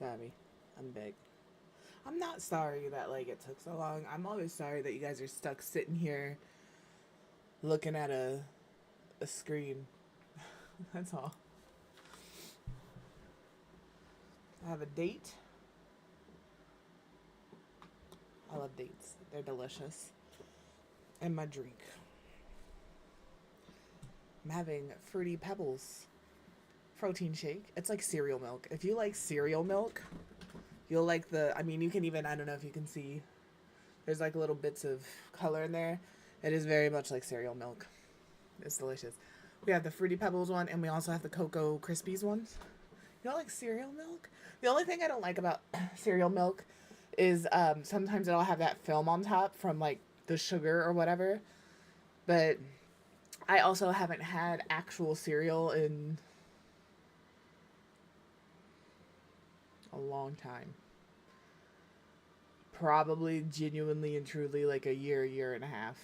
Fabby. I'm big. I'm not sorry that like it took so long. I'm always sorry that you guys are stuck sitting here looking at a screen. That's all. I have a date. I love dates. They're delicious. And my drink. I'm having Fruity Pebbles protein shake. It's like cereal milk. If you like cereal milk, you'll like the, I mean, you can even, I don't know if you can see, there's like little bits of color in there. It is very much like cereal milk. It's delicious. We have the Fruity Pebbles one, and we also have the Cocoa Krispies ones. You don't like cereal milk? The only thing I don't like about cereal milk is sometimes it'll have that film on top from like the sugar or whatever. But I also haven't had actual cereal in a long time. Probably genuinely and truly like a year and a half.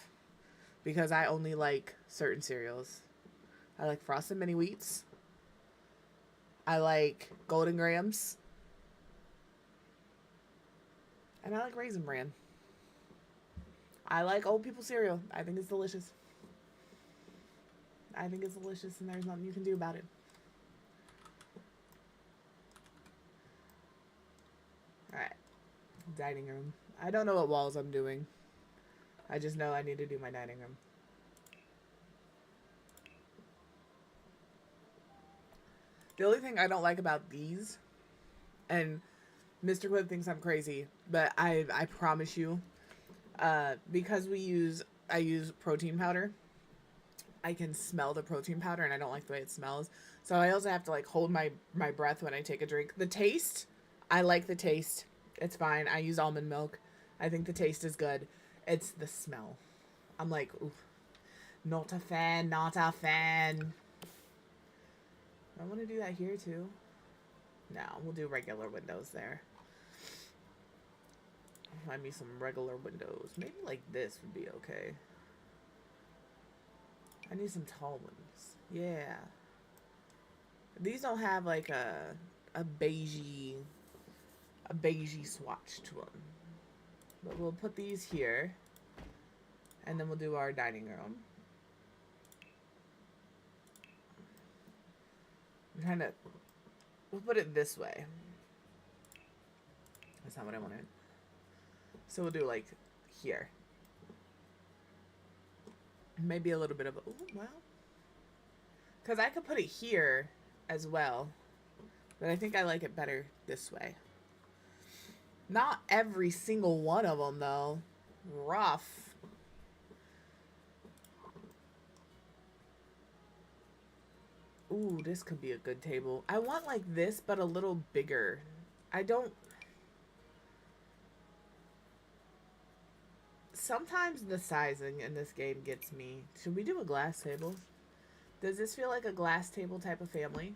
Because I only like certain cereals. I like Frosted Mini Wheats. I like Golden Grahams. And I like Raisin Bran. I like old people cereal. I think it's delicious. I think it's delicious, and there's nothing you can do about it. Alright. Dining room. I don't know what walls I'm doing. I just know I need to do my dining room. The only thing I don't like about these, and Mr. Quib thinks I'm crazy, but I promise you, because I use protein powder, I can smell the protein powder, and I don't like the way it smells. So I also have to like hold my breath when I take a drink. The taste, I like the taste. It's fine. I use almond milk. I think the taste is good. It's the smell. I'm like, ooh, not a fan, not a fan. I want to do that here too. No, we'll do regular windows there. Find me some regular windows. Maybe like this would be okay. I need some tall ones. Yeah. These don't have like a beigey swatch to them. But we'll put these here. And then we'll do our dining room. I'm trying to... We'll put it this way. That's not what I wanted. So we'll do like here. Maybe a little bit of... Ooh, well. Because I could put it here as well. But I think I like it better this way. Not every single one of them, though. Rough. Ooh, this could be a good table. I want like this, but a little bigger. I don't... Sometimes the sizing in this game gets me. Should we do a glass table? Does this feel like a glass table type of family?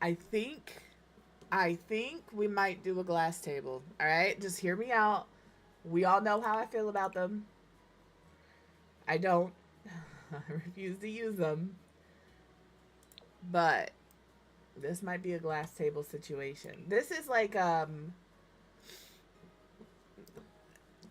I think we might do a glass table. Alright, just hear me out. We all know how I feel about them. I don't. I refuse to use them. But this might be a glass table situation. This is like, I'm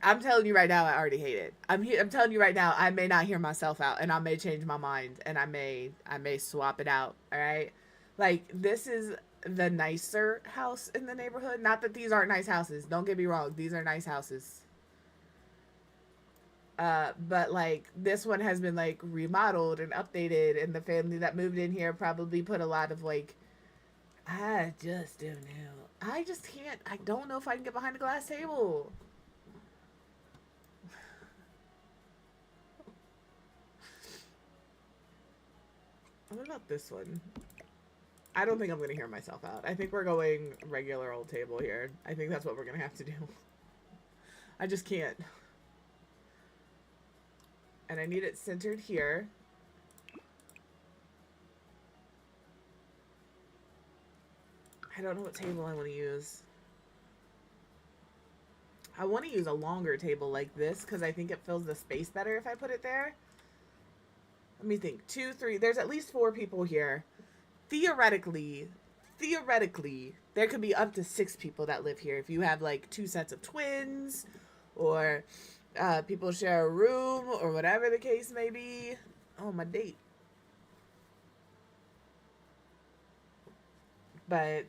telling you right now, I already hate it. I'm telling you right now, I may not hear myself out, and I may change my mind, and I may swap it out. All right, like this is the nicer house in the neighborhood. Not that these aren't nice houses. Don't get me wrong, these are nice houses. But like this one has been like remodeled and updated, and the family that moved in here probably put a lot of like, I just don't know. I just can't. I don't know if I can get behind a glass table. What about this one? I don't think I'm going to hear myself out. I think we're going regular old table here. I think that's what we're going to have to do. I just can't. And I need it centered here. I don't know what table I want to use. I want to use a longer table like this because I think it fills the space better if I put it there. Let me think. 2, 3. There's at least 4 people here. Theoretically, theoretically, there could be up to 6 people that live here. If you have like 2 sets of twins, or people share a room, or whatever the case may be. Oh, my date. But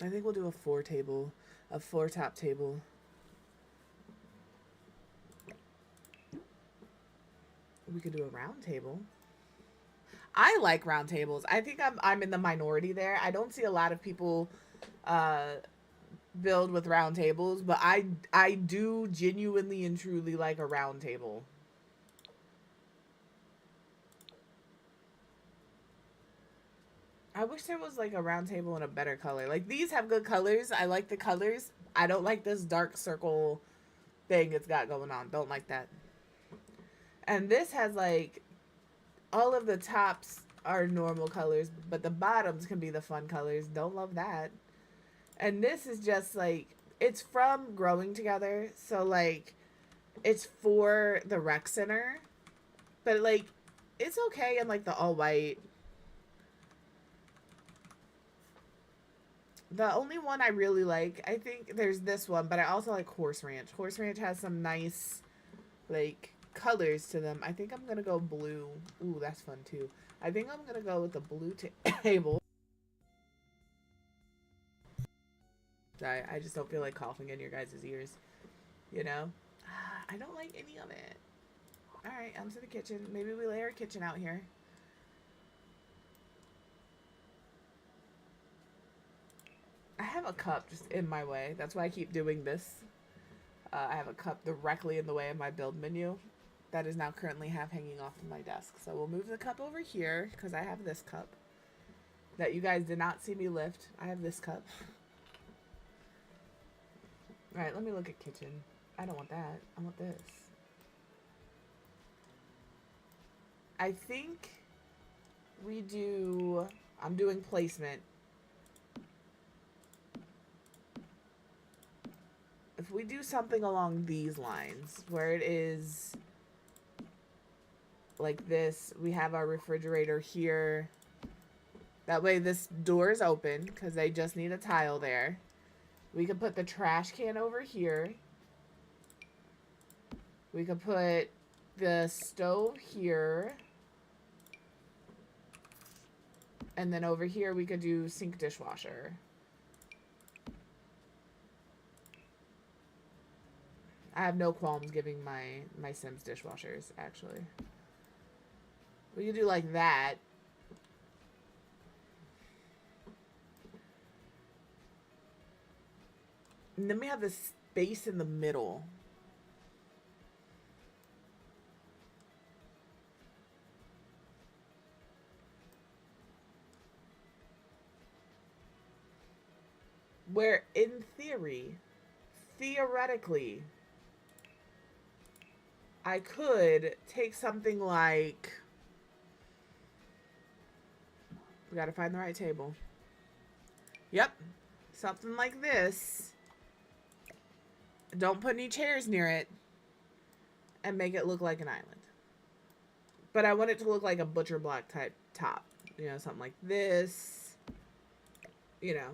I think we'll do a 4-top table. We could do a round table. I like round tables. I think I'm in the minority there. I don't see a lot of people build with round tables, but I do genuinely and truly like a round table. I wish there was like a round table in a better color. Like these have good colors. I like the colors. I don't like this dark circle thing it's got going on. Don't like that. And this has like all of the tops are normal colors, but the bottoms can be the fun colors. Don't love that. And this is just like, it's from Growing Together. So like it's for the rec center, but like it's okay in like the all white. The only one I really like, I think there's this one, but I also like Horse Ranch. Horse Ranch has some nice like colors to them. I think I'm gonna go blue. Ooh, that's fun too. I think I'm gonna go with the blue table. Sorry, I just don't feel like coughing in your guys' ears. You know? I don't like any of it. Alright, I'm to the kitchen. Maybe we lay our kitchen out here. I have a cup just in my way. That's why I keep doing this. I have a cup directly in the way of my build menu. That is now currently half hanging off of my desk. So we'll move the cup over here because I have this cup that you guys did not see me lift. I have this cup. Alright, let me look at kitchen. I don't want that. I want this. I think we do... I'm doing placement. If we do something along these lines, where it is like this, we have our refrigerator here. That way this door is open, because they just need a tile there. We could put the trash can over here. We could put the stove here. And then over here we could do sink dishwasher. I have no qualms giving my Sims dishwashers, actually. We could do like that. And then we have this space in the middle. Where, in theory, theoretically, I could take something like... We gotta find the right table. Yep. Something like this. Don't put any chairs near it. And make it look like an island. But I want it to look like a butcher block type top. You know, something like this. You know.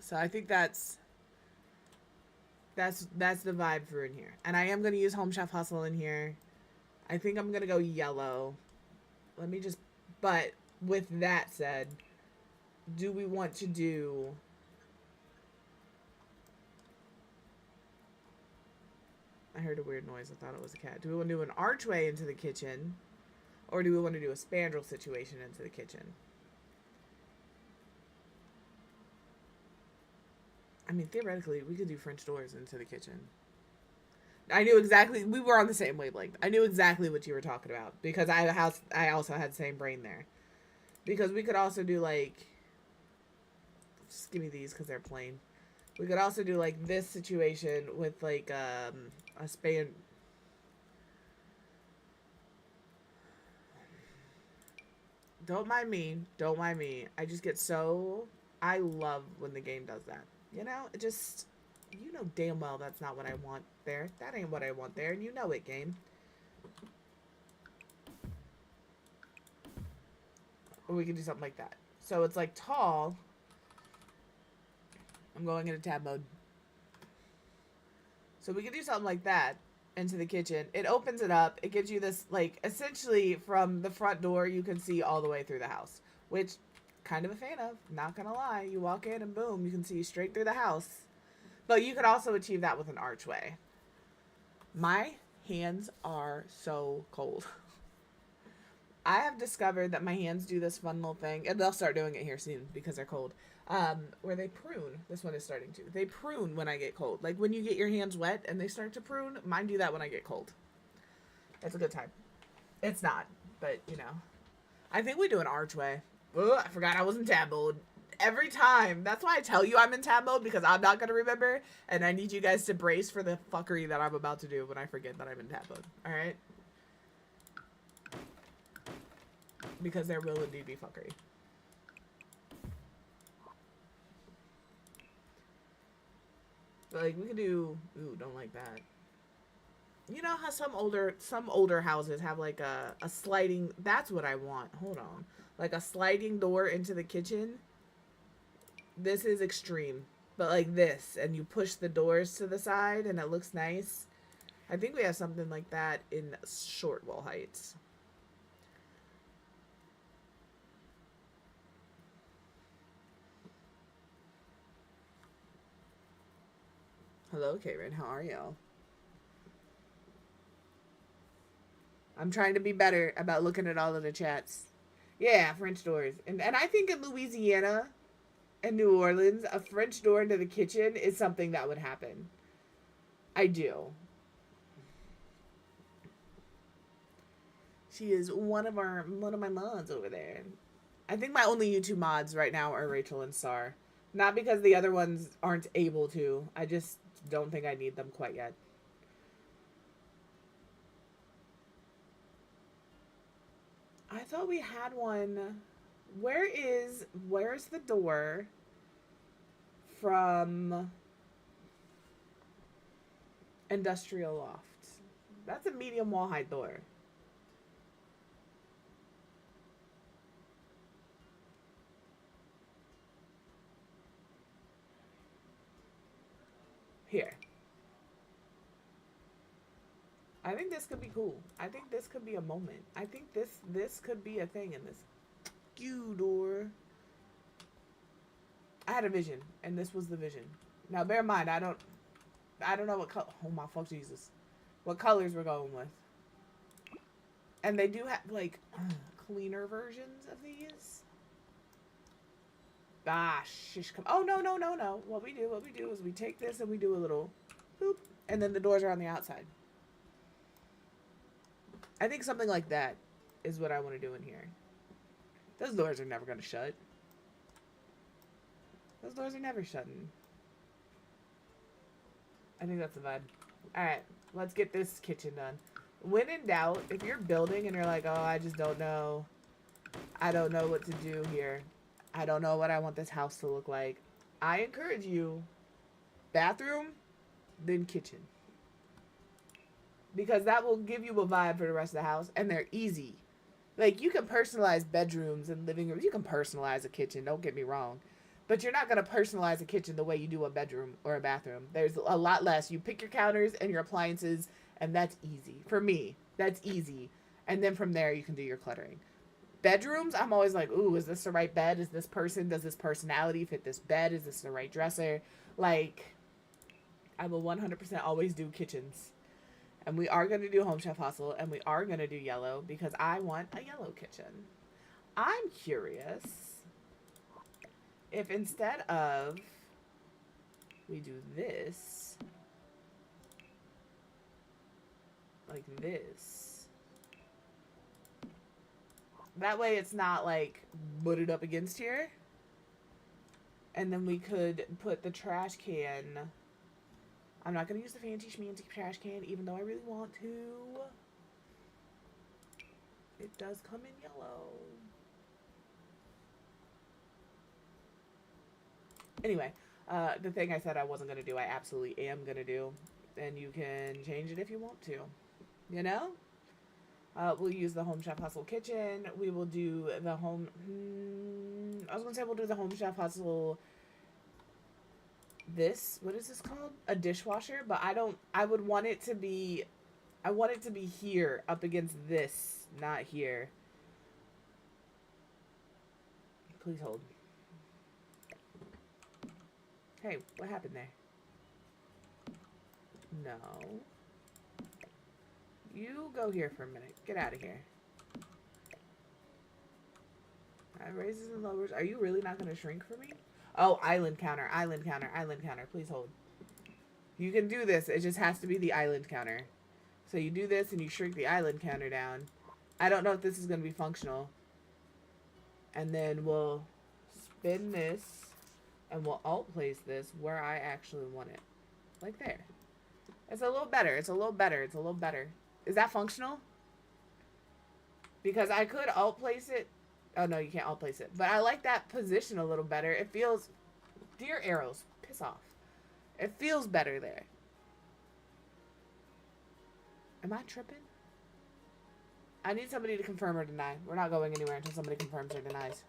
So I think that's the vibe for in here. And I am going to use Home Chef Hustle in here. I think I'm going to go yellow. Let me just... But with that said, do we want to do... I heard a weird noise. I thought it was a cat. Do we want to do an archway into the kitchen? Or do we want to do a spandrel situation into the kitchen? I mean, theoretically, we could do French doors into the kitchen. I knew exactly... We were on the same wavelength. I knew exactly what you were talking about. Because I also had the same brain there. Because we could also do, like... Just give me these because they're plain. We could also do, like, this situation with, like, a span... Don't mind me. Don't mind me. I just get so... I love when the game does that. You know, it just, you know damn well that's not what I want there. That ain't what I want there, and you know it, game. Or we could do something like that. So it's like tall. I'm going into tab mode. So we could do something like that into the kitchen. It opens it up. It gives you this, like, essentially from the front door, you can see all the way through the house, which kind of a fan of, not gonna lie. You walk in and boom, you can see straight through the house. But you could also achieve that with an archway. My hands are so cold. I have discovered that my hands do this fun little thing, and they'll start doing it here soon because they're cold, where they prune. This one is starting to. They prune when I get cold. Like when you get your hands wet and they start to prune, mine do that when I get cold. It's a good time. It's not, but you know. I think we do an archway. Ugh, I forgot I was in tab mode. Every time. That's why I tell you I'm in tab mode, because I'm not going to remember, and I need you guys to brace for the fuckery that I'm about to do when I forget that I'm in tab mode. Alright? Because there will indeed be fuckery. But like we could do, ooh, don't like that. You know how some older houses have like a sliding, that's what I want. Hold on. Like a sliding door into the kitchen. This is extreme. But like this, and you push the doors to the side and it looks nice. I think we have something like that in short wall heights. Hello, Karen. How are y'all? I'm trying to be better about looking at all of the chats. Yeah, French doors. And I think in Louisiana and New Orleans, a French door into the kitchen is something that would happen. I do. She is one of my mods over there. I think my only YouTube mods right now are Rachel and Star. Not because the other ones aren't able to. I just don't think I need them quite yet. I thought we had one. Where's the door from Industrial Loft? That's a medium wall height door. Here. I think this could be cool. I think this could be a moment. I think this could be a thing in this door. I had a vision, and this was the vision. Now, bear in mind, I don't know what color. Oh my fuck Jesus, what colors we're going with. And they do have like cleaner versions of these. Shish, come. Oh no. What we do is we take this and we do a little boop, and then the doors are on the outside. I think something like that is what I want to do in here. Those doors are never going to shut. Those doors are never shutting. I think that's the vibe. Alright, let's get this kitchen done. When in doubt, if you're building and you're like, oh, I just don't know. I don't know what to do here. I don't know what I want this house to look like. I encourage you, bathroom, then kitchen. Because that will give you a vibe for the rest of the house. And they're easy. Like, you can personalize bedrooms and living rooms. You can personalize a kitchen, don't get me wrong. But you're not going to personalize a kitchen the way you do a bedroom or a bathroom. There's a lot less. You pick your counters and your appliances, and that's easy. For me, that's easy. And then from there, you can do your cluttering. Bedrooms, I'm always like, ooh, is this the right bed? Is this person, does this personality fit this bed? Is this the right dresser? Like, I will 100% always do kitchens. And we are going to do Home Chef Hustle, and we are going to do yellow, because I want a yellow kitchen. I'm curious if instead of we do this, like this, that way it's not like butted up against here. And then we could put the trash can. I'm not going to use the fancy schmancy trash can, even though I really want to. It does come in yellow. Anyway, the thing I said I wasn't going to do, I absolutely am going to do. And you can change it if you want to. You know? We'll use the Home Chef Hustle kitchen. We will do the home. I was gonna say we'll do the Home Chef Hustle. This, what is this called? A dishwasher, but I don't. I would want it to be. I want it to be here, up against this, not here. Please hold. Hey, what happened there? No. You go here for a minute. Get out of here. Raises and lowers. Are you really not going to shrink for me? Oh, island counter, island counter, island counter. Please hold. You can do this. It just has to be the island counter. So you do this and you shrink the island counter down. I don't know if this is going to be functional. And then we'll spin this and we'll alt place this where I actually want it. Like there. It's a little better. It's a little better. It's a little better. Is that functional? Because I could alt place it. Oh, no, you can't alt place it. But I like that position a little better. It feels... Dear arrows, piss off. It feels better there. Am I tripping? I need somebody to confirm or deny. We're not going anywhere until somebody confirms or denies.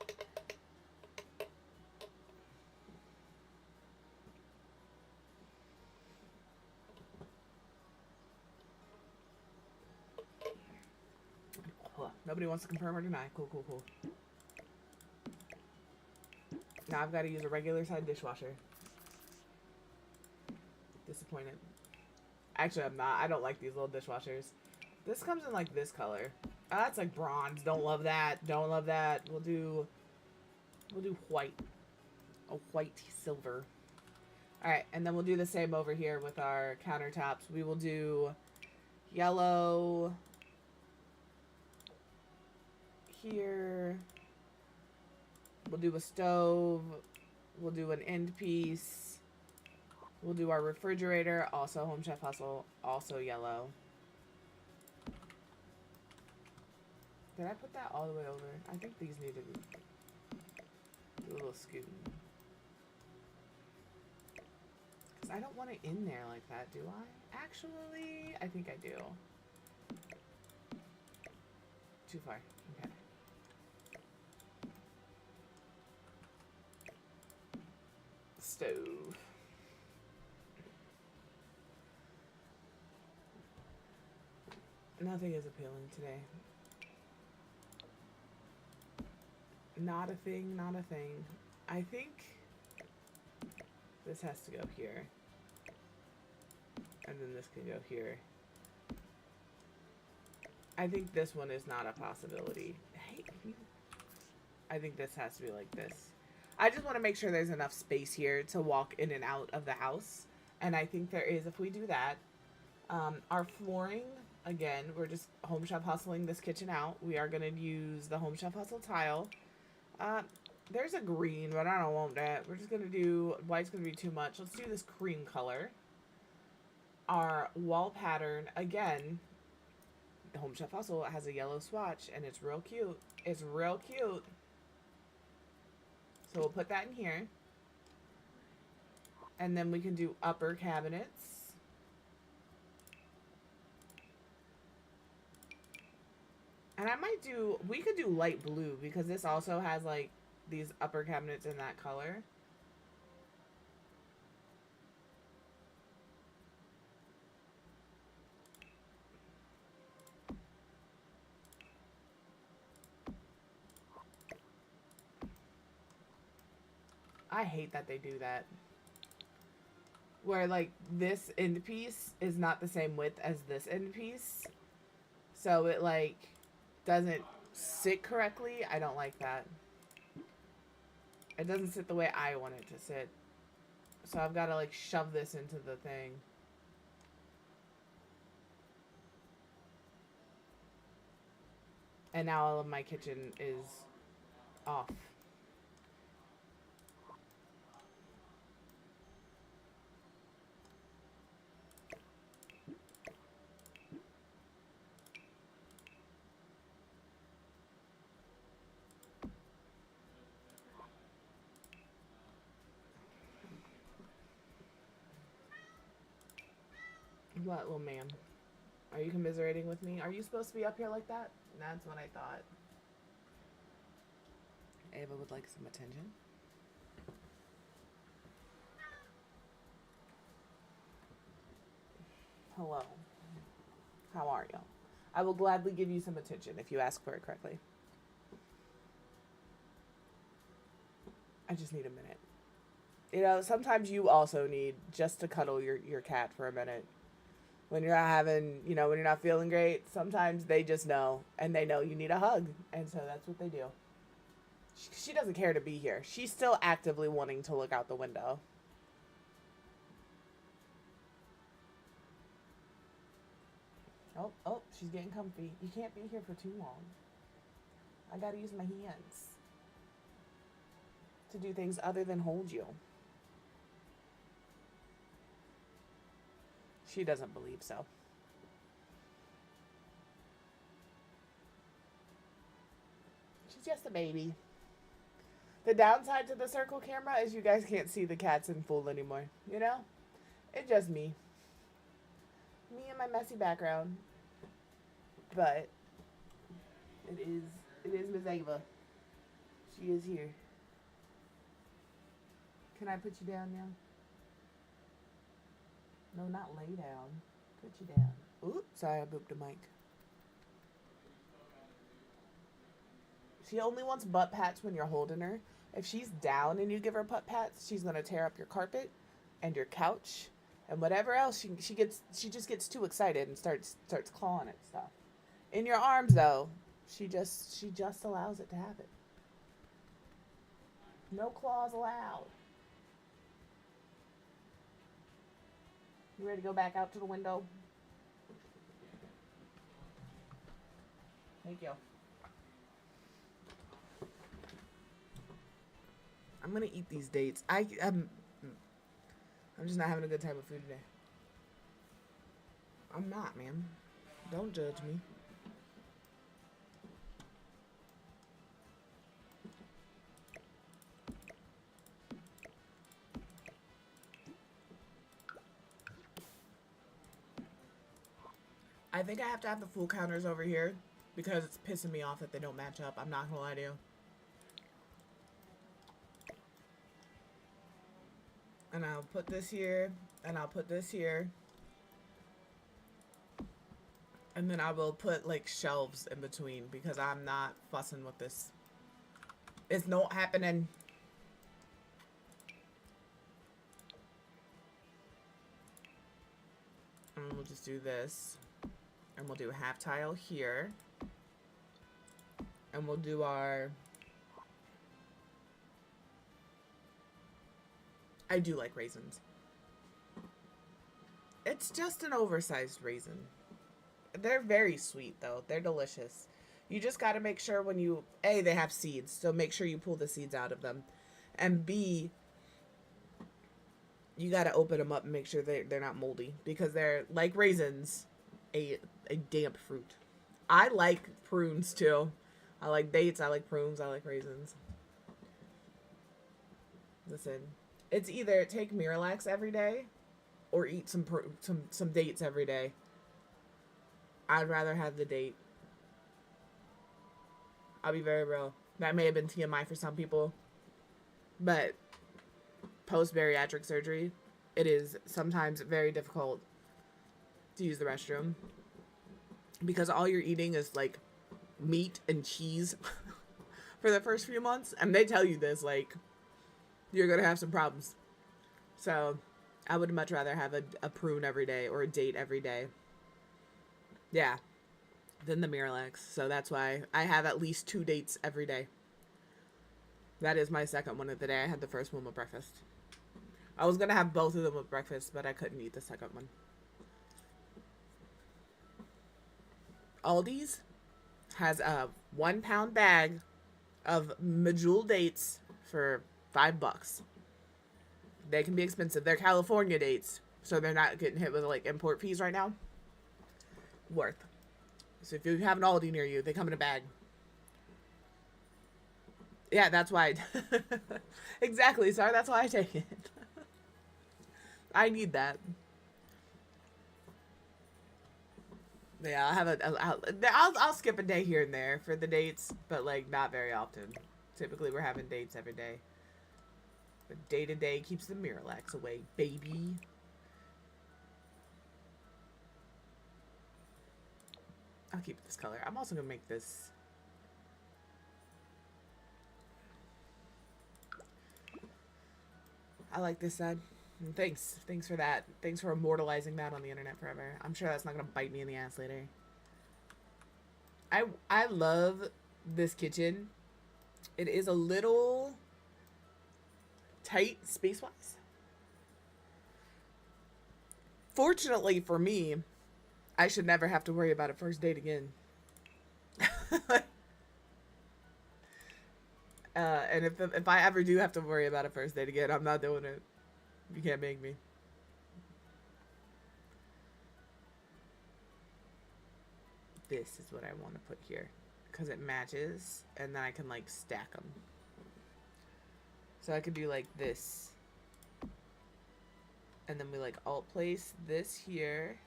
Nobody wants to confirm or deny. Cool, cool, cool. Now I've got to use a regular side dishwasher. Disappointed. Actually, I'm not. I don't like these little dishwashers. This comes in like this color. Oh, that's like bronze. Don't love that. Don't love that. We'll do white. A white silver. Alright, and then we'll do the same over here with our countertops. We will do yellow here. We'll do a stove. We'll do an end piece. We'll do our refrigerator. Also Home Chef Hustle. Also yellow. Did I put that all the way over? I think these need to do a little scooting. Because I don't want it in there like that, do I? Actually, I think I do. Too far. Okay. Stove. Nothing is appealing today. Not a thing, not a thing. I think this has to go here. And then this can go here. I think this one is not a possibility. Hey, I think this has to be like this. I just want to make sure there's enough space here to walk in and out of the house. And I think there is if we do that. Our flooring, again, we're just Home Chef hustling this kitchen out. We are going to use the Home Chef Hustle tile. There's a green, but I don't want that. We're just going to do, white's going to be too much. Let's do this cream color. Our wall pattern, again, the Home Chef Hustle has a yellow swatch, and it's real cute. It's real cute. So we'll put that in here. And then we can do upper cabinets. And I might do, we could do light blue because this also has like these upper cabinets in that color. I hate that they do that. Where like this end piece is not the same width as this end piece. So it like doesn't sit correctly. I don't like that. It doesn't sit the way I want it to sit. So I've got to like shove this into the thing. And now all of my kitchen is off. What, little man? Are you commiserating with me? Are you supposed to be up here like that? That's what I thought. Ava would like some attention. Hello. How are you? I will gladly give you some attention if you ask for it correctly. I just need a minute. You know, sometimes you also need just to cuddle your cat for a minute. When you're not having, you know, when you're not feeling great, sometimes they just know, and they know you need a hug, and so that's what they do. She doesn't care to be here. She's still actively wanting to look out the window. Oh, she's getting comfy. You can't be here for too long. I gotta use my hands to do things other than hold you. She doesn't believe so. She's just a baby. The downside to the circle camera is you guys can't see the cats in full anymore. You know? It's just me. Me and my messy background. But it is Miss Ava. She is here. Can I put you down now? No, not lay down. Put you down. Oops, sorry, I booped the mic. She only wants butt pats when you're holding her. If she's down and you give her butt pats, she's gonna tear up your carpet and your couch and whatever else. She just gets too excited and starts clawing at stuff. In your arms though, she just allows it to happen. No claws allowed. You ready to go back out to the window? Thank you. I'm gonna eat these dates. I'm just not having a good time with food today. I'm not, man. Don't judge me. I think I have to have the full counters over here because it's pissing me off that they don't match up. I'm not gonna lie to you. And I'll put this here, and I'll put this here. And then I will put like shelves in between because I'm not fussing with this. It's not happening. And we'll just do this. And we'll do a half tile here. And we'll do our... I do like raisins. It's just an oversized raisin. They're very sweet though. They're delicious. You just got to make sure when you... A, they have seeds. So make sure you pull the seeds out of them. And B, you got to open them up and make sure they're not moldy. Because they're, like raisins, a damp fruit. I like prunes too. I like dates, I like prunes, I like raisins. Listen, it's either take Miralax every day or eat some dates every day. I'd rather have the date. I'll be very real. That may have been TMI for some people, but post-bariatric surgery, it is sometimes very difficult to use the restroom because all you're eating is like meat and cheese for the first few months, and they tell you this, like, you're gonna have some problems. So I would much rather have a prune every day or a date every day, yeah, than the Miralax. So that's why I have at least 2 dates every day. That is my second one of the day. I had the first one with breakfast. I was gonna have both of them with breakfast, but I couldn't eat the second one. Aldi's has a 1 pound bag of Medjool dates for $5. They can be expensive. They're California dates, so they're not getting hit with like import fees right now. Worth. So if you have an Aldi near you, they come in a bag. Yeah, that's why. Exactly, sorry, that's why I take it. I need that. Yeah, I'll skip a day here and there for the dates, but like not very often. Typically, we're having dates every day. But day to day keeps the Miralax away, baby. I'll keep this color. I'm also gonna make this. I like this side. And thanks for that. Thanks for immortalizing that on the internet forever. I'm sure that's not gonna bite me in the ass later. I love this kitchen. It is a little tight space-wise. Fortunately for me, I should never have to worry about a first date again. And if I ever do have to worry about a first date again, I'm not doing it. You can't make me. This is what I want to put here because it matches, and then I can like stack them. So I could do like this, and then we like alt place this here.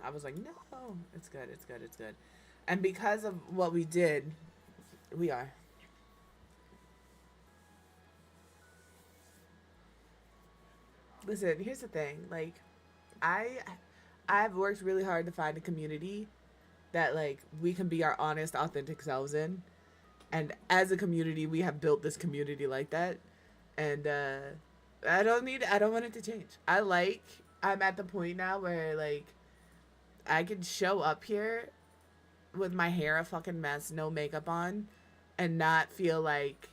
I was like, no, it's good, it's good, it's good. And because of what we did, we are. Listen, here's the thing. Like, I've worked really hard to find a community that like we can be our honest, authentic selves in. And as a community, we have built this community like that. And I don't want it to change. I'm at the point now where like I can show up here with my hair a fucking mess, no makeup on, and not feel like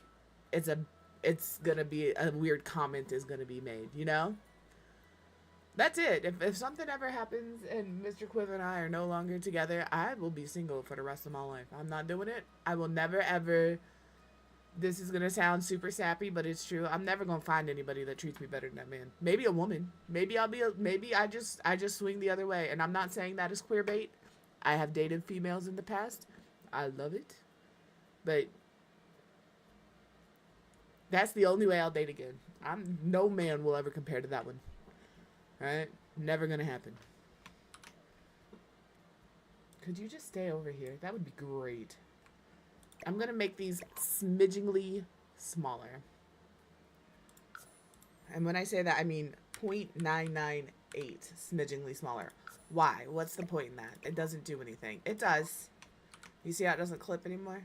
it's gonna be a weird comment is gonna be made, you know? That's it. If something ever happens and Mr. Quiv and I are no longer together, I will be single for the rest of my life. I'm not doing it. I will never ever. This is gonna sound super sappy, but it's true. I'm never gonna find anybody that treats me better than that man. Maybe a woman. Maybe maybe I just swing the other way. And I'm not saying that is queer bait. I have dated females in the past. I love it. But that's the only way I'll date again. No man will ever compare to that one. Alright? Never gonna happen. Could you just stay over here? That would be great. I'm gonna make these smidgingly smaller. And when I say that, I mean 0.998 smidgingly smaller. Why? What's the point in that? It doesn't do anything. It does. You see how it doesn't clip anymore?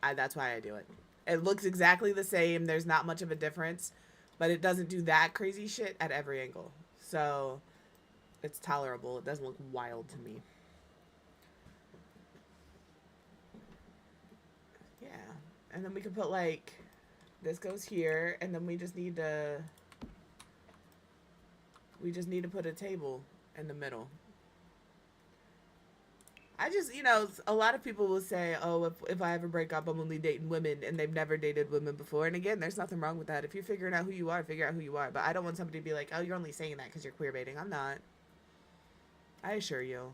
That's why I do it. It looks exactly the same. There's not much of a difference. But it doesn't do that crazy shit at every angle. So, it's tolerable. It doesn't look wild to me. Yeah. And then we could put, like, this goes here. And then we just need to put a table in the middle. I just, you know, a lot of people will say, oh, if I ever break up, I'm only dating women, and they've never dated women before. And again, there's nothing wrong with that. If you're figuring out who you are, figure out who you are. But I don't want somebody to be like, oh, you're only saying that because you're queer baiting. I'm not. I assure you.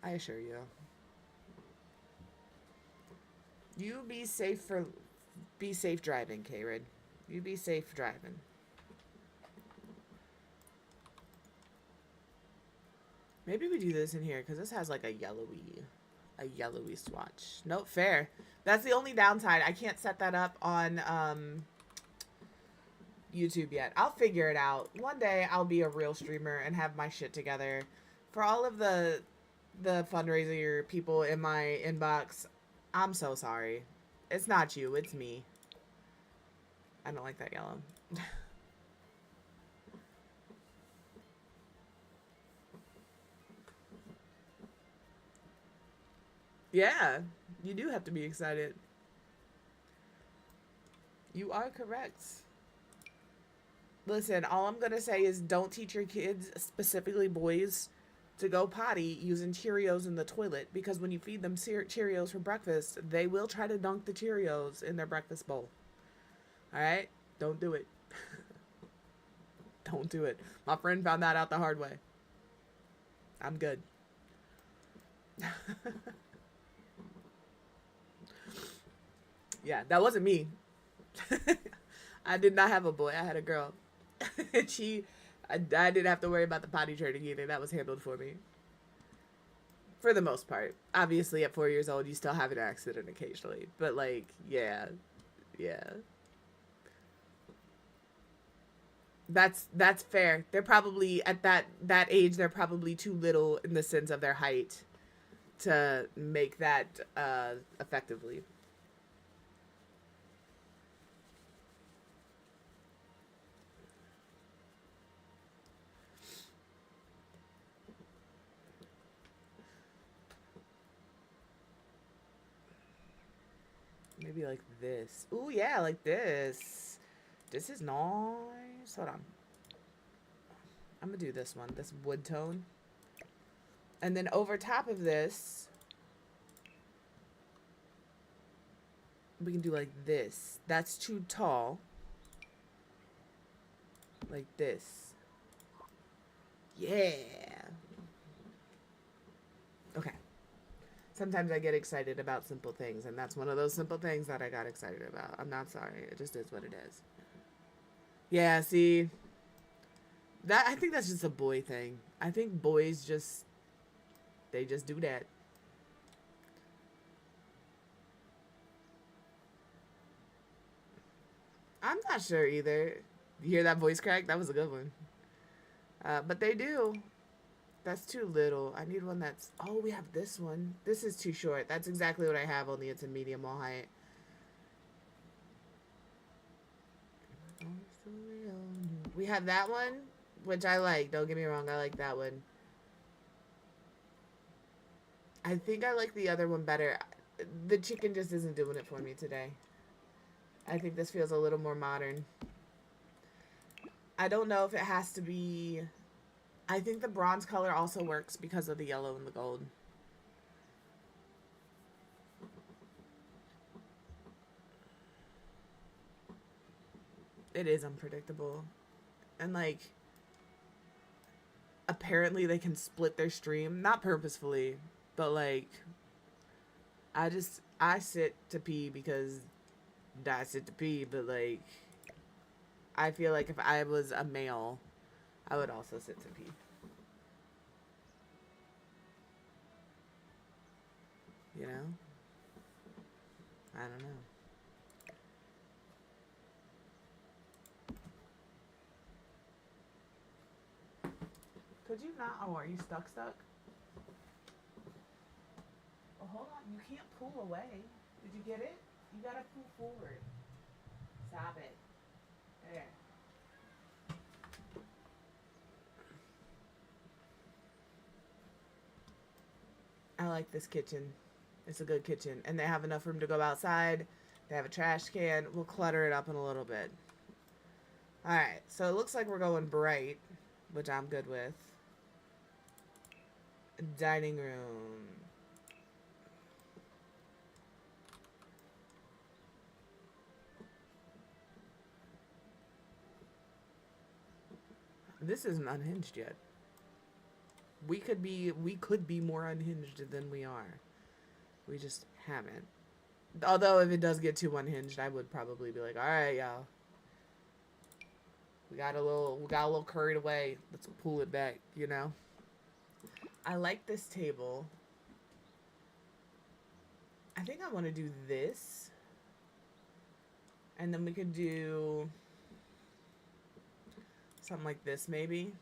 I assure you. You be safe driving, K-Rid. You be safe driving. Maybe we do this in here because this has like a yellowy swatch. Nope, fair. That's the only downside. I can't set that up on YouTube yet. I'll figure it out. One day I'll be a real streamer and have my shit together. For all of the fundraiser people in my inbox, I'm so sorry. It's not you, it's me. I don't like that yellow. Yeah, you do have to be excited. You are correct. Listen, all I'm going to say is don't teach your kids, specifically boys, to go potty using Cheerios in the toilet. Because when you feed them Cheerios for breakfast, they will try to dunk the Cheerios in their breakfast bowl. Alright? Don't do it. Don't do it. My friend found that out the hard way. I'm good. Yeah, that wasn't me. I did not have a boy. I had a girl. And I didn't have to worry about the potty training either. That was handled for me. For the most part. Obviously, at 4 years old, you still have an accident occasionally. But, like, yeah. Yeah. That's fair. They're probably, at that age, they're probably too little in the sense of their height to make that effectively. Maybe like this. Ooh, yeah, like this. This is nice. Hold on. I'm gonna do this one, this wood tone. And then over top of this, we can do like this. That's too tall. Like this. Yeah. Okay. Sometimes I get excited about simple things, and that's one of those simple things that I got excited about. I'm not sorry. It just is what it is. Yeah, see, I think that's just a boy thing. I think boys they just do that. I'm not sure either. You hear that voice crack? That was a good one. But they do. That's too little. I need one that's... Oh, we have this one. This is too short. That's exactly what I have, only it's a medium all height. We have that one, which I like. Don't get me wrong. I like that one. I think I like the other one better. The chicken just isn't doing it for me today. I think this feels a little more modern. I don't know if it has to be... I think the bronze color also works because of the yellow and the gold. It is unpredictable. And, like, apparently they can split their stream. Not purposefully, but, like, I sit to pee because I sit to pee, but, like, I feel like if I was a male, I would also sit to pee. You know? I don't know. Could you not? Oh, are you stuck? Oh, hold on. You can't pull away. Did you get it? You gotta pull forward. Stop it. There. I like this kitchen. It's a good kitchen. And they have enough room to go outside. They have a trash can. We'll clutter it up in a little bit. Alright, so it looks like we're going bright, which I'm good with. Dining room. This isn't unhinged yet. We could be more unhinged than we are. We just haven't. Although if it does get too unhinged, I would probably be like, all right, y'all. We got a little carried away. Let's pull it back, you know? I like this table. I think I want to do this. And then we could do something like this, maybe.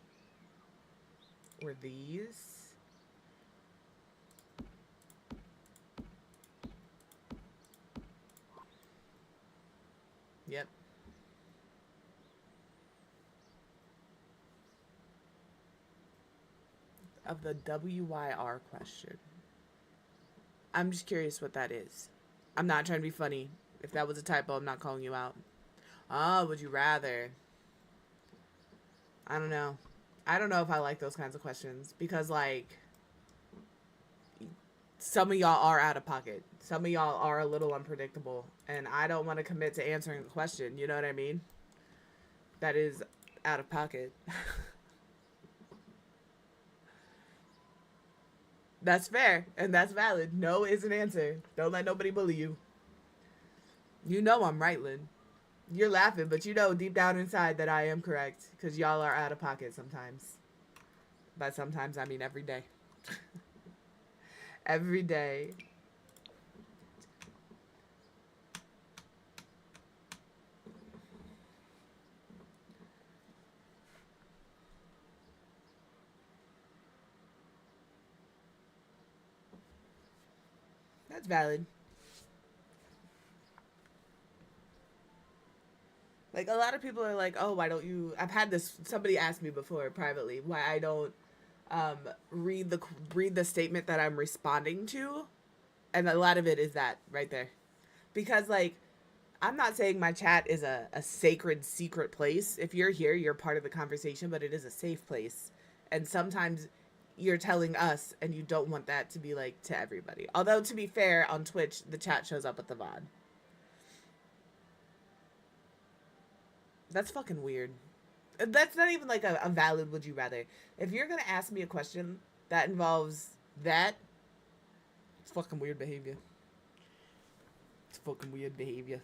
Or these. Yep. Of the WYR question. I'm just curious what that is. I'm not trying to be funny. If that was a typo, I'm not calling you out. Oh, would you rather? I don't know. I don't know if I like those kinds of questions because, like, some of y'all are out of pocket. Some of y'all are a little unpredictable, and I don't want to commit to answering the question. You know what I mean? That is out of pocket. That's fair, and that's valid. No is an answer. Don't let nobody bully you. You know I'm right, Lynn. You're laughing, but you know deep down inside that I am correct because y'all are out of pocket sometimes. By sometimes, I mean every day. Every day. That's valid. Like, a lot of people are like, oh, why don't you? I've had this. Somebody asked me before privately why I don't um, read the statement that I'm responding to, and a lot of it is that right there, because like I'm not saying my chat is a sacred secret place. If you're here, you're part of the conversation, but it is a safe place, and sometimes you're telling us, and you don't want that to be like to everybody. Although to be fair, on Twitch, the chat shows up at the VOD. That's fucking weird. That's not even like a valid would you rather. If you're gonna ask me a question that involves that, it's fucking weird behavior. It's fucking weird behavior.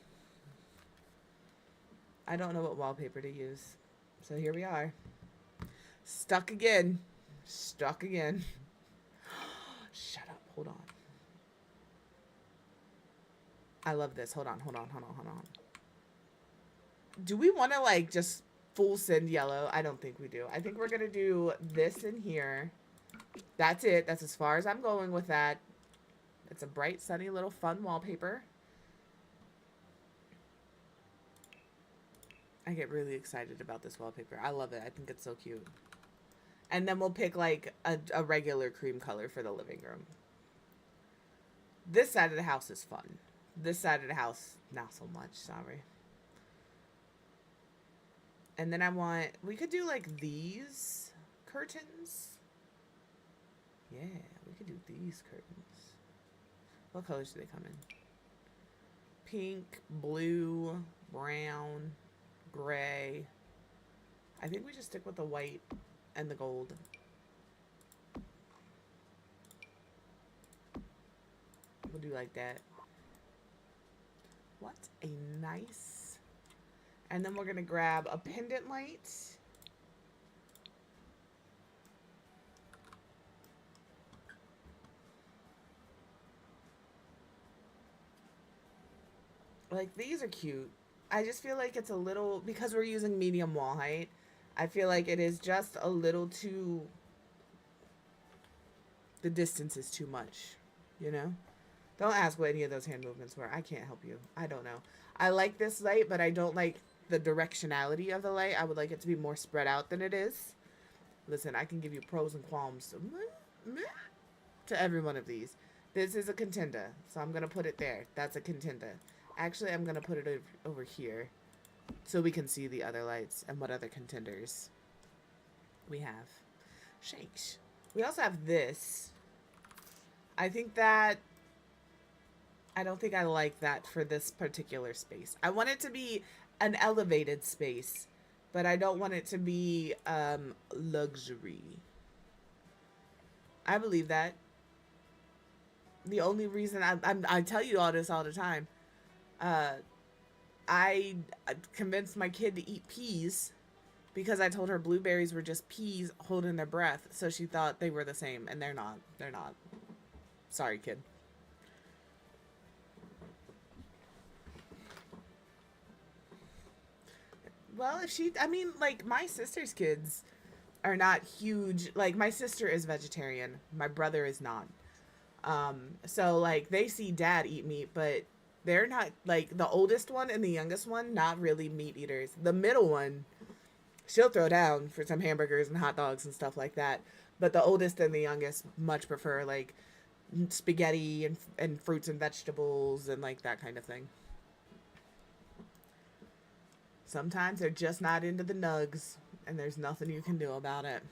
I don't know what wallpaper to use. So here we are. Stuck again. Stuck again. Shut up. Hold on. I love this. Hold on. Do we want to like just full send yellow? I don't think we do. I think we're going to do this in here. That's it. That's as far as I'm going with that. It's a bright, sunny, little fun wallpaper. I get really excited about this wallpaper. I love it. I think it's so cute. And then we'll pick like a regular cream color for the living room. This side of the house is fun. This side of the house, not so much. Sorry. And then we could do like these curtains. Yeah, we could do these curtains. What colors do they come in? Pink, blue, brown, gray. I think we just stick with the white and the gold. We'll do like that. What a nice. And then we're going to grab a pendant light. Like, these are cute. I just feel like it's a little, because we're using medium wall height, I feel like it is just a little too, the distance is too much, you know? Don't ask what any of those hand movements were. I can't help you. I don't know. I like this light, but I don't like the directionality of the light. I would like it to be more spread out than it is. Listen, I can give you pros and qualms to every one of these. This is a contender, so I'm going to put it there. That's a contender. Actually, I'm going to put it over here so we can see the other lights and what other contenders we have. Shakes. We also have this. I don't think I like that for this particular space. I want it to be an elevated space, but I don't want it to be luxury. I believe that. The only reason I tell you all this all the time. I convinced my kid to eat peas because I told her blueberries were just peas holding their breath, so she thought they were the same, and they're not. They're not. Sorry, kid. Well, like, my sister's kids are not huge. Like, my sister is vegetarian. My brother is not. So, like, they see dad eat meat, but they're not, like, the oldest one and the youngest one, not really meat eaters. The middle one, she'll throw down for some hamburgers and hot dogs and stuff like that. But the oldest and the youngest much prefer, like, spaghetti and fruits and vegetables and, like, that kind of thing. Sometimes they're just not into the nugs, and there's nothing you can do about it.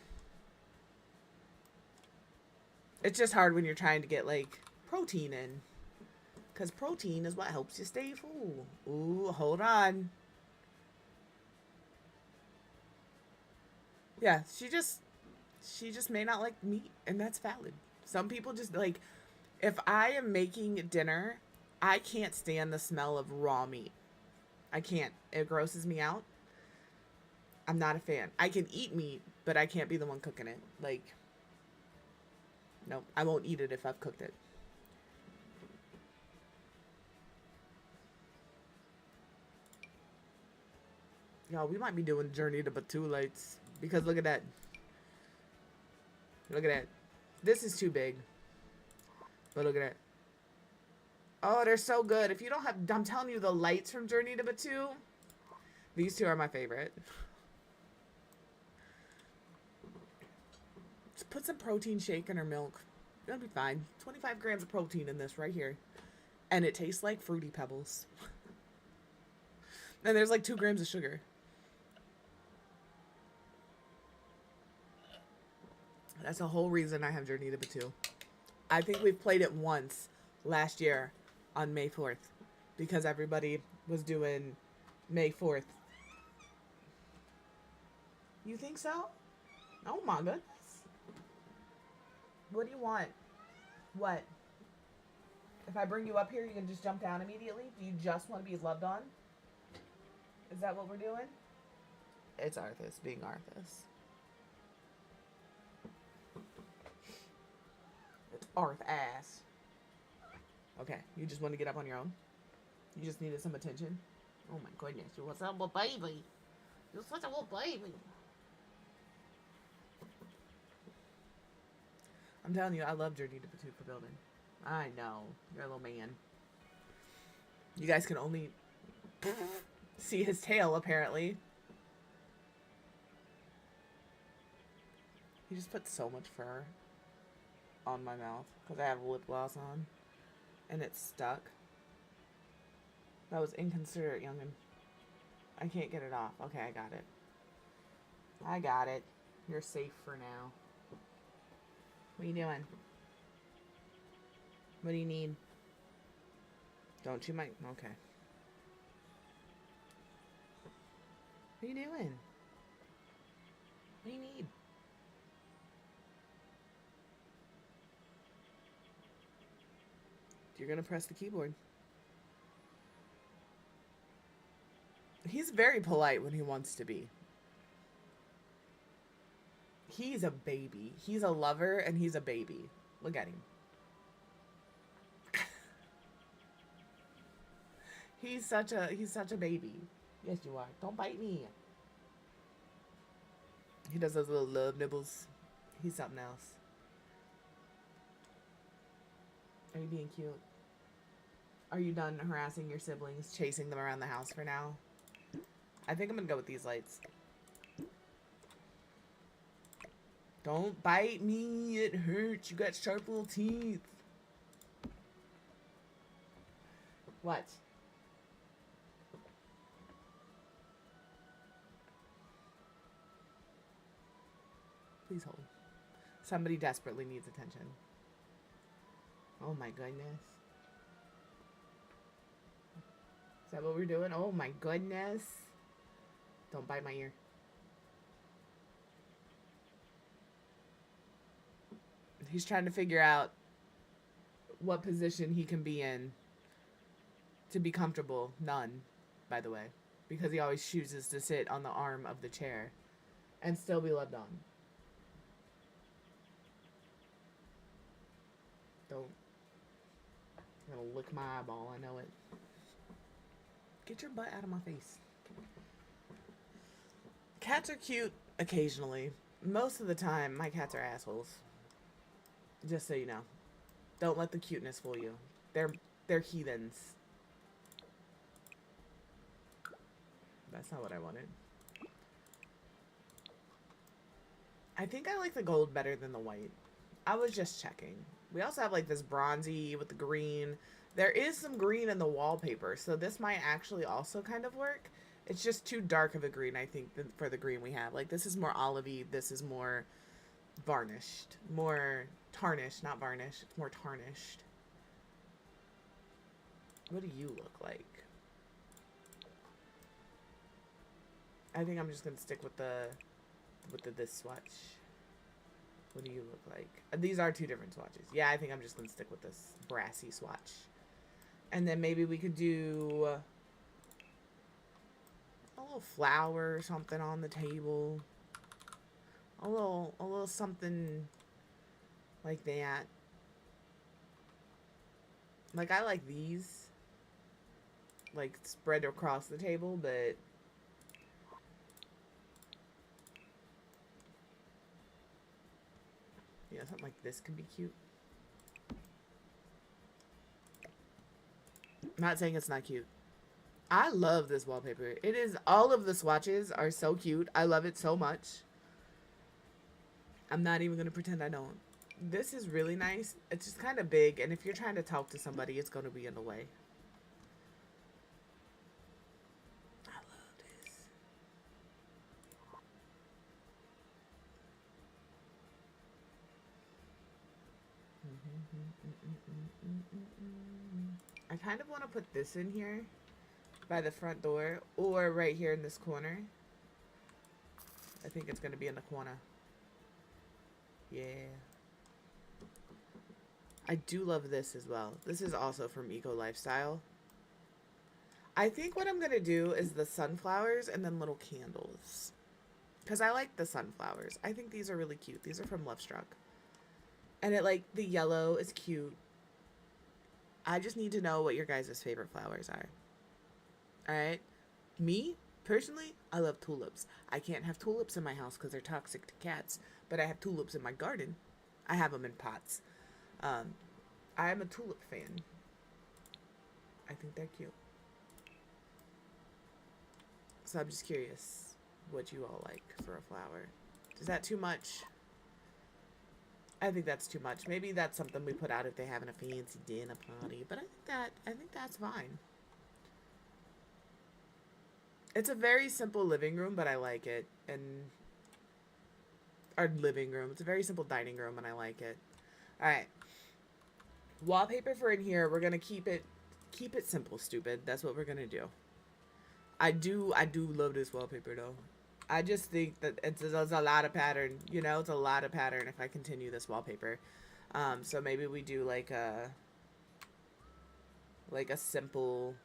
It's just hard when you're trying to get, like, protein in. Because protein is what helps you stay full. Ooh, hold on. Yeah, she just may not like meat, and that's valid. Some people just, like, if I am making dinner I can't stand the smell of raw meat. I can't. It grosses me out. I'm not a fan. I can eat meat, but I can't be the one cooking it. Like, nope, I won't eat it if I've cooked it. Y'all, we might be doing Journey to Batulites because look at that. Look at that. This is too big. But look at that. Oh, they're so good. If you don't have, I'm telling you, the lights from Journey to Batu, these two are my favorite. Just put some protein shake in her milk. It'll be fine. 25 grams of protein in this right here. And it tastes like Fruity Pebbles. And there's like 2 grams of sugar. That's the whole reason I have Journey to Batu. I think we've played it once last year on May 4th because everybody was doing May 4th. You think so? Oh my goodness. What do you want? What? If I bring you up here, you can just jump down immediately? Do you just want to be loved on? Is that what we're doing? It's Arthas being Arthas. It's Arth ass. Okay, you just want to get up on your own? You just needed some attention? Oh my goodness, you're such a little baby. You're such a little baby. I'm telling you, I love Journey to Batu for building. I know. You're a little man. You guys can only see his tail, apparently. He just put so much fur on my mouth because I have lip gloss on. And it's stuck. That was inconsiderate, youngin. I can't get it off. Okay, I got it. I got it. You're safe for now. What are you doing? What do you need? Don't you mind? Okay. What are you doing? What do you need? You're gonna press the keyboard. He's very polite when he wants to be. He's a baby. He's a lover and he's a baby. Look at him. He's such a baby. Yes, you are. Don't bite me. He does those little love nibbles. He's something else. Are you being cute? Are you done harassing your siblings, chasing them around the house for now? I think I'm gonna go with these lights. Don't bite me, it hurts. You got sharp little teeth. What? Please hold. Somebody desperately needs attention. Oh my goodness. Is that what we're doing? Oh my goodness. Don't bite my ear. He's trying to figure out what position he can be in to be comfortable. None, by the way. Because he always chooses to sit on the arm of the chair and still be loved on. Don't. I'm gonna lick my eyeball, I know it. Get your butt out of my face. Cats are cute occasionally. Most of the time, my cats are assholes. Just so you know. Don't let the cuteness fool you. They're heathens. That's not what I wanted. I think I like the gold better than the white. I was just checking. We also have like this bronzy with the green. There is some green in the wallpaper, so this might actually also kind of work. It's just too dark of a green, I think, for the green we have. Like, this is more olivey. This is more varnished. More tarnished, not varnished. It's more tarnished. What do you look like? I think I'm just going to stick with this swatch. What do you look like? These are two different swatches. Yeah, I think I'm just going to stick with this brassy swatch. And then maybe we could do a little flower or something on the table. A little something like that. Like, I like these, like, spread across the table, but yeah, something like this could be cute. I'm not saying it's not cute. I love this wallpaper. It is, all of the swatches are so cute. I love it so much. I'm not even going to pretend I don't. This is really nice. It's just kind of big, and if you're trying to talk to somebody, it's going to be in the way. I love this. I kind of want to put this in here by the front door or right here in this corner. I think it's going to be in the corner. Yeah. I do love this as well. This is also from Eco Lifestyle. I think what I'm going to do is the sunflowers and then little candles. Because I like the sunflowers. I think these are really cute. These are from Lovestruck. And it, like, the yellow is cute. I just need to know what your guys' favorite flowers are. Alright? Me, personally, I love tulips. I can't have tulips in my house because they're toxic to cats. But I have tulips in my garden. I have them in pots. I am a tulip fan. I think they're cute. So I'm just curious what you all like for a flower. Is that too much? I think that's too much. Maybe that's something we put out if they're having a fancy dinner party. But I think that's fine. It's a very simple living room, but I like it. And our living room. It's a very simple dining room, and I like it. All right. Wallpaper for in here. We're gonna keep it simple, stupid. That's what we're gonna do. I do love this wallpaper though. I just think that it's a lot of pattern. You know, it's a lot of pattern if I continue this wallpaper. So maybe we do like a simple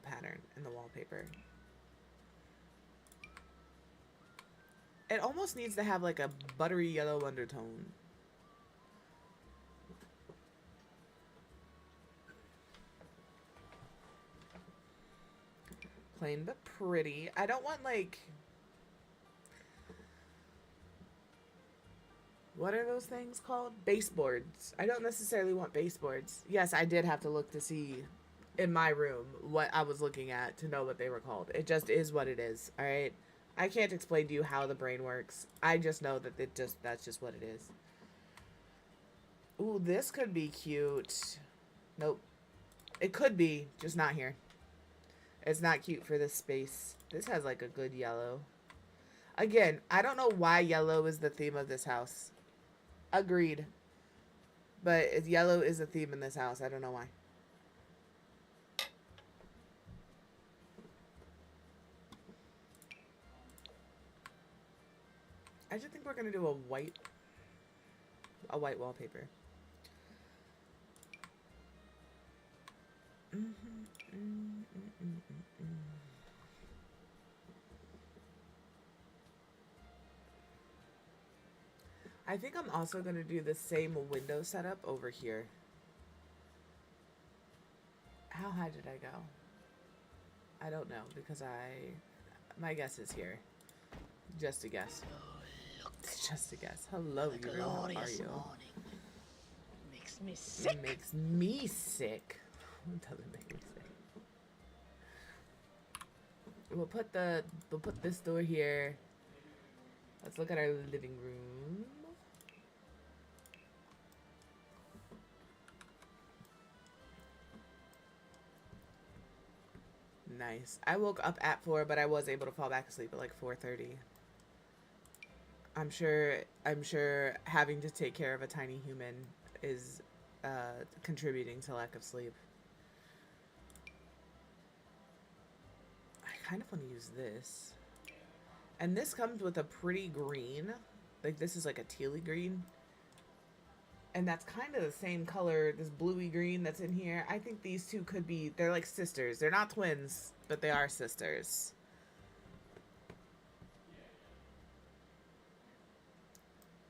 pattern in the wallpaper. It almost needs to have like a buttery yellow undertone. Plain but pretty. I don't want like, what are those things called? Baseboards. I don't necessarily want baseboards. Yes, I did have to look to see in my room what I was looking at to know what they were called. It just is what it is. All right. I can't explain to you how the brain works. I just know that that's just what it is. Ooh, this could be cute. Nope. It could be, just not here. It's not cute for this space. This has like a good yellow. Again, I don't know why yellow is the theme of this house. Agreed. But yellow is a theme in this house. I don't know why. I just think we're gonna do a white wallpaper. I think I'm also going to do the same window setup over here. How high did I go? I don't know because my guess is here. Just a guess. It's just a guess. Hello, you. How are you? Makes me sick. It makes me sick. It doesn't make me sick. We'll put this door here. Let's look at our living room. Nice. I woke up at 4, but I was able to fall back asleep at like 4:30. I'm sure having to take care of a tiny human is contributing to lack of sleep. I kind of want to use this. And this comes with a pretty green. Like this is like a tealy green. And that's kind of the same color, this bluey green that's in here. I think these two could be, they're like sisters. They're not twins, but they are sisters.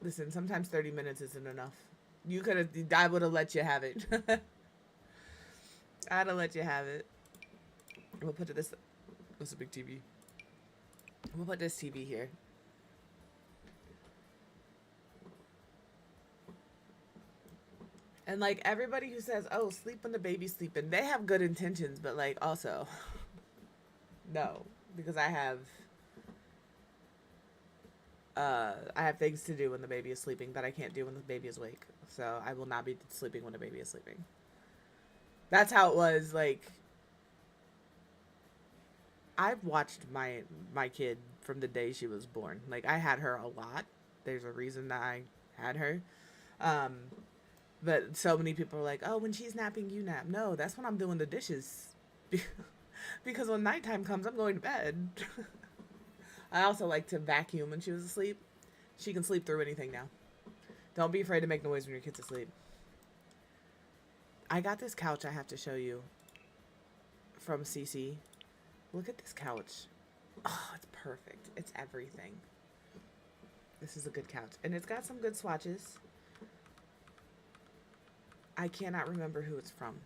Listen, sometimes 30 minutes isn't enough. You could have, I would have let you have it. I'd have let you have it. We'll put this, that's a big TV. We'll put this TV here. And like everybody who says, oh, sleep when the baby's sleeping, they have good intentions, but like also, no, because I have things to do when the baby is sleeping that I can't do when the baby is awake. So I will not be sleeping when the baby is sleeping. That's how it was. Like, I've watched my kid from the day she was born. Like, I had her a lot. There's a reason that I had her. But so many people are like, oh, when she's napping, you nap. No, that's when I'm doing the dishes. Because when nighttime comes, I'm going to bed. I also like to vacuum when she was asleep. She can sleep through anything now. Don't be afraid to make noise when your kid's asleep. I got this couch I have to show you from CC. Look at this couch. Oh, it's perfect. It's everything. This is a good couch. And it's got some good swatches. I cannot remember who it's from.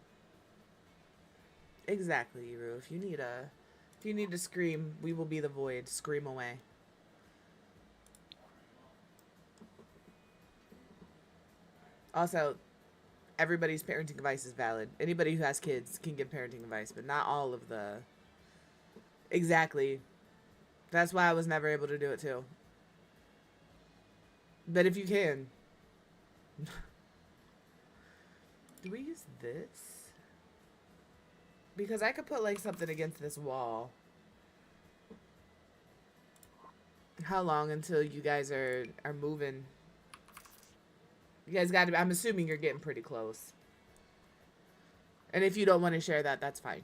Exactly, Yuru. If you need to scream, we will be the void. Scream away. Also, everybody's parenting advice is valid. Anybody who has kids can give parenting advice, but not all of the... Exactly. That's why I was never able to do it too. But if you can... Do we use this? Because I could put like something against this wall. How long until you guys are moving? You guys got to, I'm assuming you're getting pretty close. And if you don't want to share that, that's fine.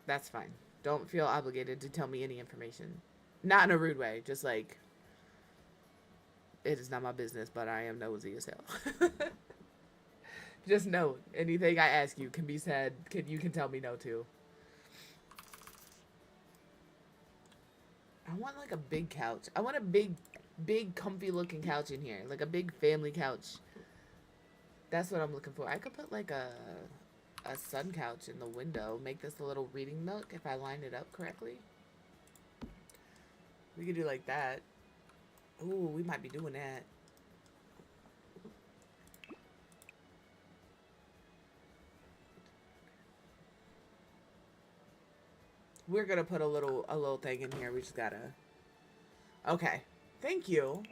That's fine. Don't feel obligated to tell me any information. Not in a rude way. Just like, it is not my business, but I am nosy as hell. Just know, anything I ask you can be said, you can tell me no to. I want like a big couch. I want a big comfy looking couch in here. Like a big family couch. That's what I'm looking for. I could put like a sun couch in the window. Make this a little reading nook if I line it up correctly. We could do like that. Ooh, we might be doing that. We're gonna put a little thing in here. We just gotta... Okay. Thank you.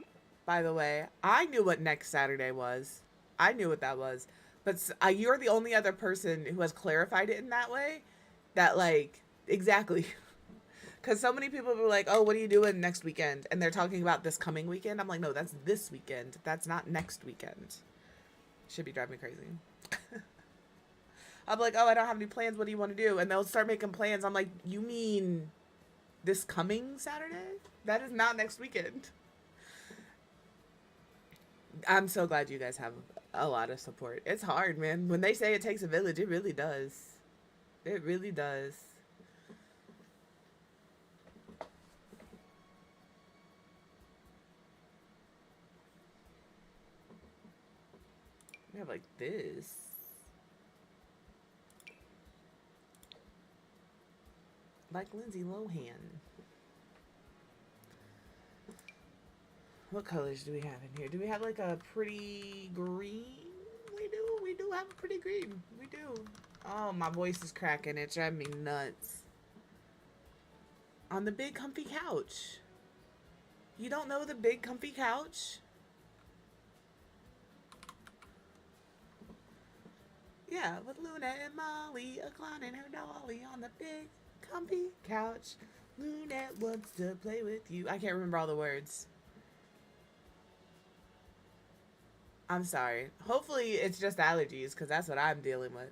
By the way, I knew what next Saturday was. I knew what that was. But you're the only other person who has clarified it in that way. That, like, exactly. Because so many people were like, oh, what are you doing next weekend? And they're talking about this coming weekend. I'm like, no, that's this weekend. That's not next weekend. Should be driving me crazy. I'm like, oh, I don't have any plans. What do you want to do? And they'll start making plans. I'm like, you mean this coming Saturday? That is not next weekend. I'm so glad you guys have a lot of support. It's hard, man. When they say it takes a village, it really does. It really does. We have like this. Like Lindsay Lohan. What colors do we have in here? Do we have like a pretty green? We do have a pretty green. We do. Oh, my voice is cracking. It's driving me nuts. On the big comfy couch. You don't know the big comfy couch? Yeah, with Luna and Molly, a clown and her dolly on the big comfy couch. Lunette wants to play with you. I can't remember all the words. I'm sorry. Hopefully it's just allergies, because that's what I'm dealing with.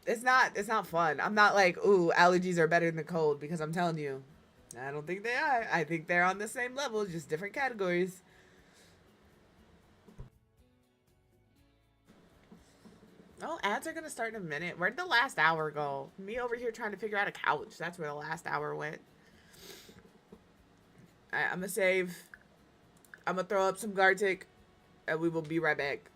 It's not fun. I'm not like, ooh, allergies are better than cold, because I'm telling you, I don't think they are. I think they're on the same level, just different categories. Oh, ads are gonna start in a minute. Where'd the last hour go? Me over here trying to figure out a couch. That's where the last hour went. Alright, I'm gonna save. I'm gonna throw up some Gartic, and we will be right back.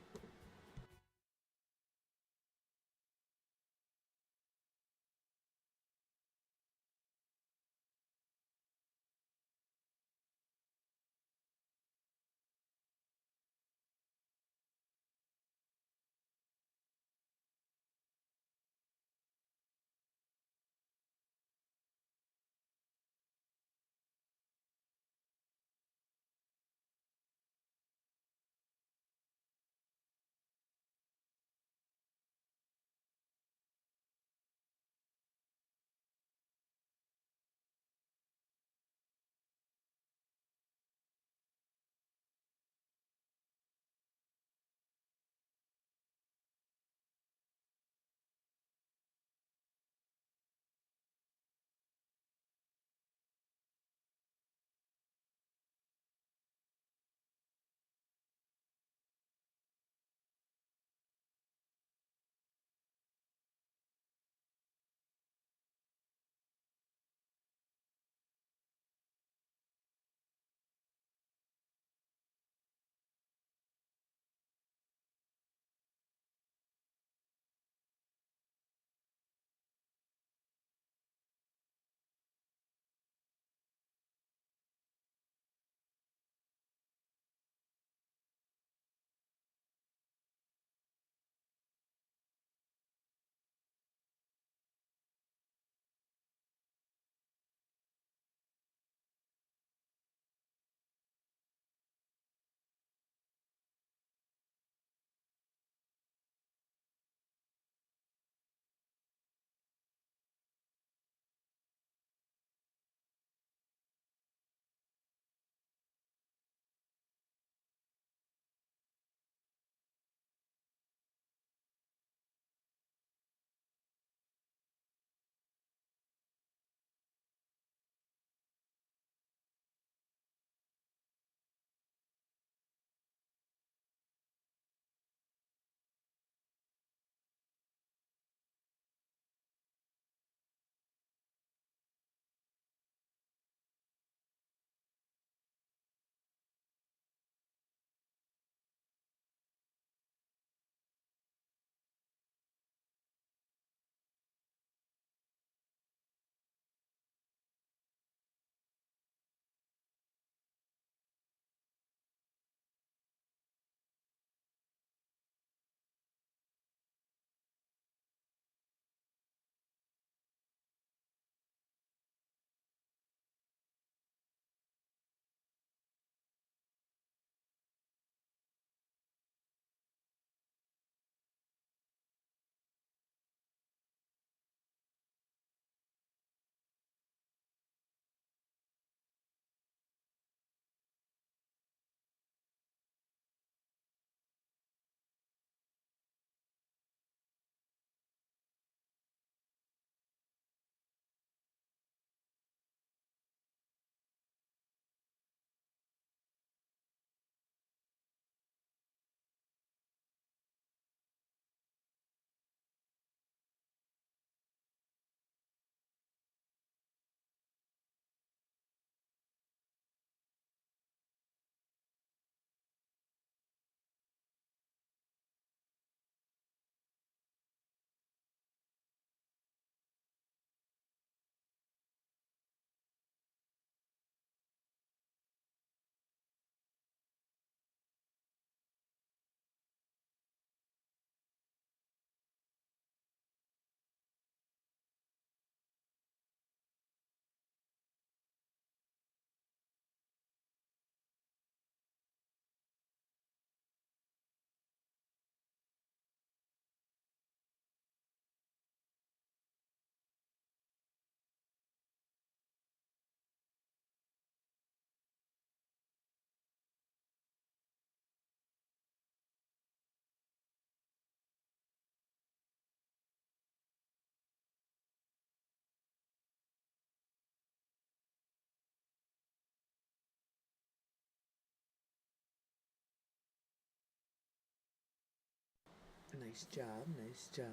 Nice job, nice job.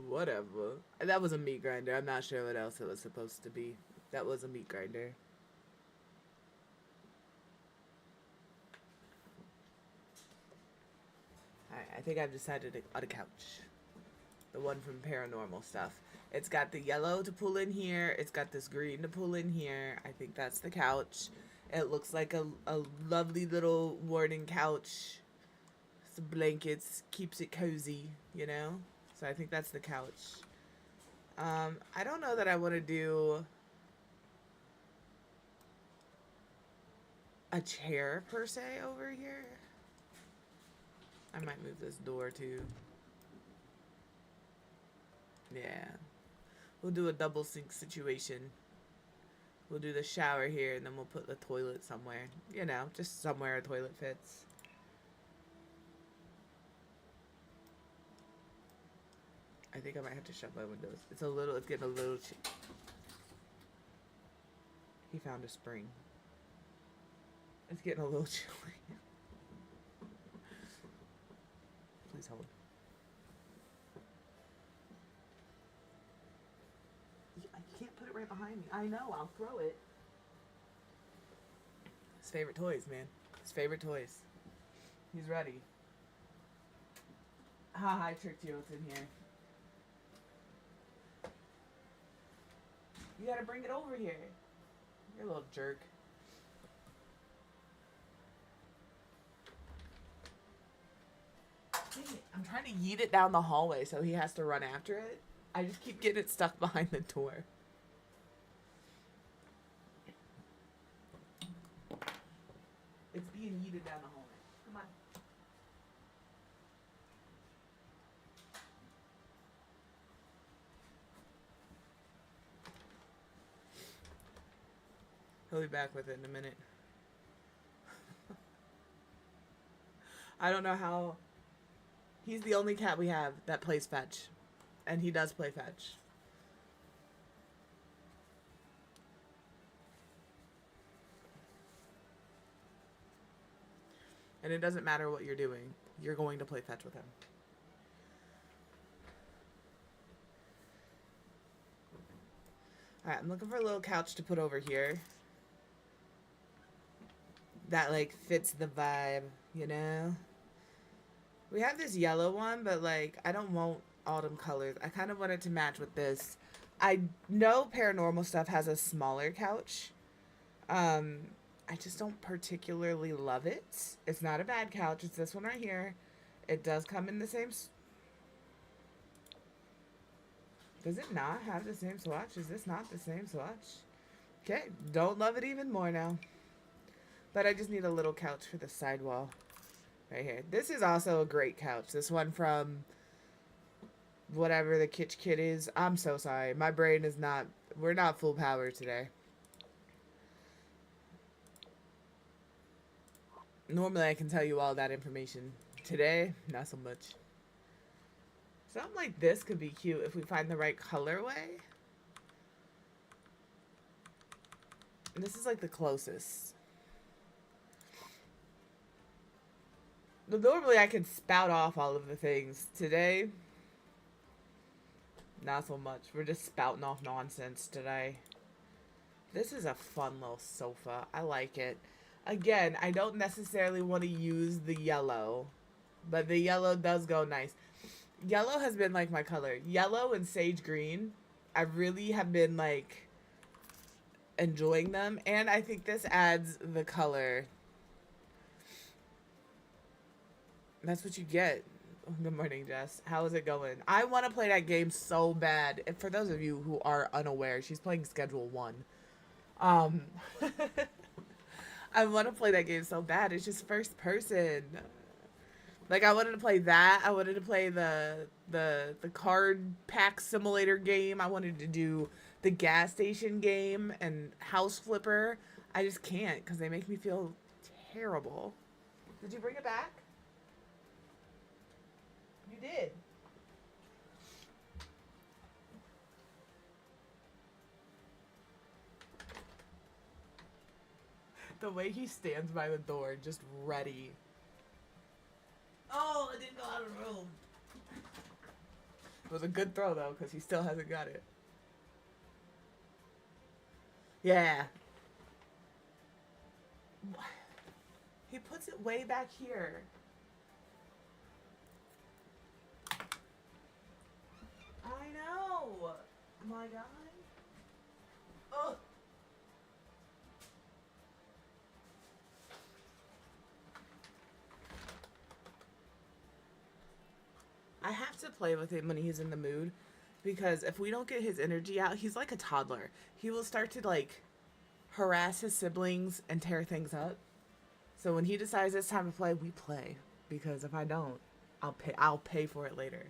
Whatever. That was a meat grinder. I'm not sure what else it was supposed to be. That was a meat grinder. Alright, I think I've decided on a couch. The one from Paranormal Stuff. It's got the yellow to pull in here. It's got this green to pull in here. I think that's the couch. It looks like a lovely little warning couch. Some blankets. Keeps it cozy, you know? So I think that's the couch. I don't know that I want to do a chair per se over here. I might move this door too. Yeah. We'll do a double sink situation. We'll do the shower here and then we'll put the toilet somewhere. You know, just somewhere a toilet fits. I think I might have to shut my windows. It's getting a little He found a spring. It's getting a little chilly. Please hold. I can't put it right behind me. I know, I'll throw it. His favorite toys, man. His favorite toys. He's ready. Haha, I tricked you. It's in here. You gotta bring it over here. You're a little jerk. Dang it. I'm trying to yeet it down the hallway so he has to run after it. I just keep getting it stuck behind the door. It's being yeeted down the hallway. Come on. He'll be back with it in a minute. I don't know how. He's the only cat we have that plays fetch. And he does play fetch. And it doesn't matter what you're doing. You're going to play fetch with him. Alright, I'm looking for a little couch to put over here. That, like, fits the vibe, you know? We have this yellow one, but, like, I don't want autumn colors. I kind of want it to match with this. I know Paranormal Stuff has a smaller couch. I just don't particularly love it. It's not a bad couch. It's this one right here. It does come in the same... Does it not have the same swatch? Is this not the same swatch? Okay, don't love it even more now. But I just need a little couch for the sidewall. Right here. This is also a great couch. This one from whatever the Kitsch Kit is. I'm so sorry. My brain is not... We're not full power today. Normally I can tell you all that information. Today, not so much. Something like this could be cute if we find the right colorway. And this is like the closest. But normally I can spout off all of the things. Today, not so much. We're just spouting off nonsense today. This is a fun little sofa. I like it. Again, I don't necessarily want to use the yellow, but the yellow does go nice. Yellow has been like my color. Yellow and sage green, I really have been like enjoying them, and I think this adds the color. That's what you get. Good morning, Jess. How is it going? I want to play that game so bad. And for those of you who are unaware, she's playing Schedule 1. I want to play that game so bad. It's just first person. Like, I wanted to play that. I wanted to play the card pack simulator game. I wanted to do the gas station game and House Flipper. I just can't because they make me feel terrible. Did you bring it back? You did. The way he stands by the door, just ready. Oh, it didn't go out of room. It was a good throw, though, because he still hasn't got it. Yeah. He puts it way back here. I know. My God. Oh. I have to play with him when he's in the mood, because if we don't get his energy out, he's like a toddler. He will start to like harass his siblings and tear things up. So when he decides it's time to play, we play, because if I don't, I'll pay for it later.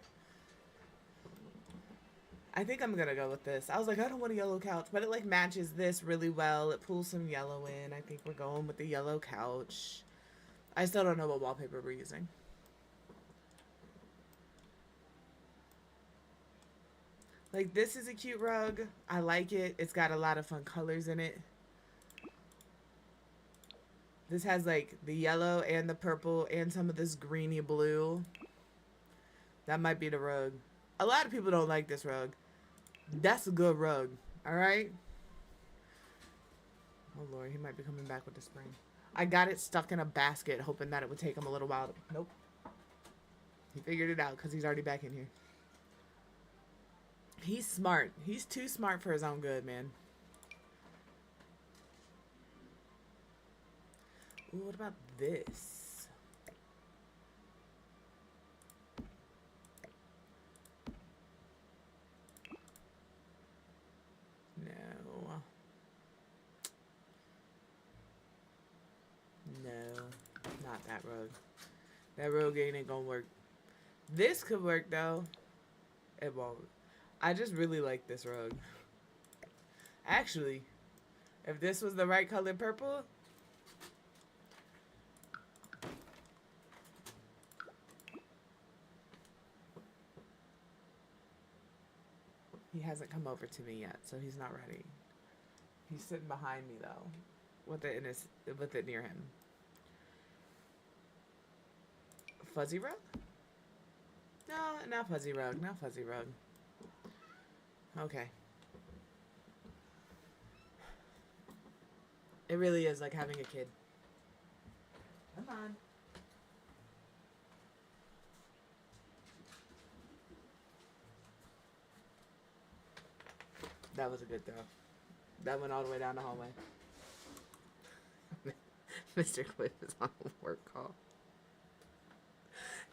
I think I'm gonna go with this. I was like, I don't want a yellow couch, but it like matches this really well. It pulls some yellow in. I think we're going with the yellow couch. I still don't know what wallpaper we're using. Like, this is a cute rug. I like it. It's got a lot of fun colors in it. This has like the yellow and the purple and some of this greeny blue. That might be the rug. A lot of people don't like this rug. That's a good rug. Alright? Oh Lord, he might be coming back with the spring. I got it stuck in a basket hoping that it would take him a little while. Nope. He figured it out because he's already back in here. He's smart. He's too smart for his own good, man. Ooh, what about this? No. No. Not that rug. That rug ain't gonna work. This could work, though. It won't. I just really like this rug. Actually, if this was the right color purple... He hasn't come over to me yet, so he's not ready. He's sitting behind me though, with it near him. Fuzzy rug? No, not fuzzy rug. Not fuzzy rug. Okay. It really is like having a kid. Come on. That was a good throw. That went all the way down the hallway. Mr. Cliff is on a work call.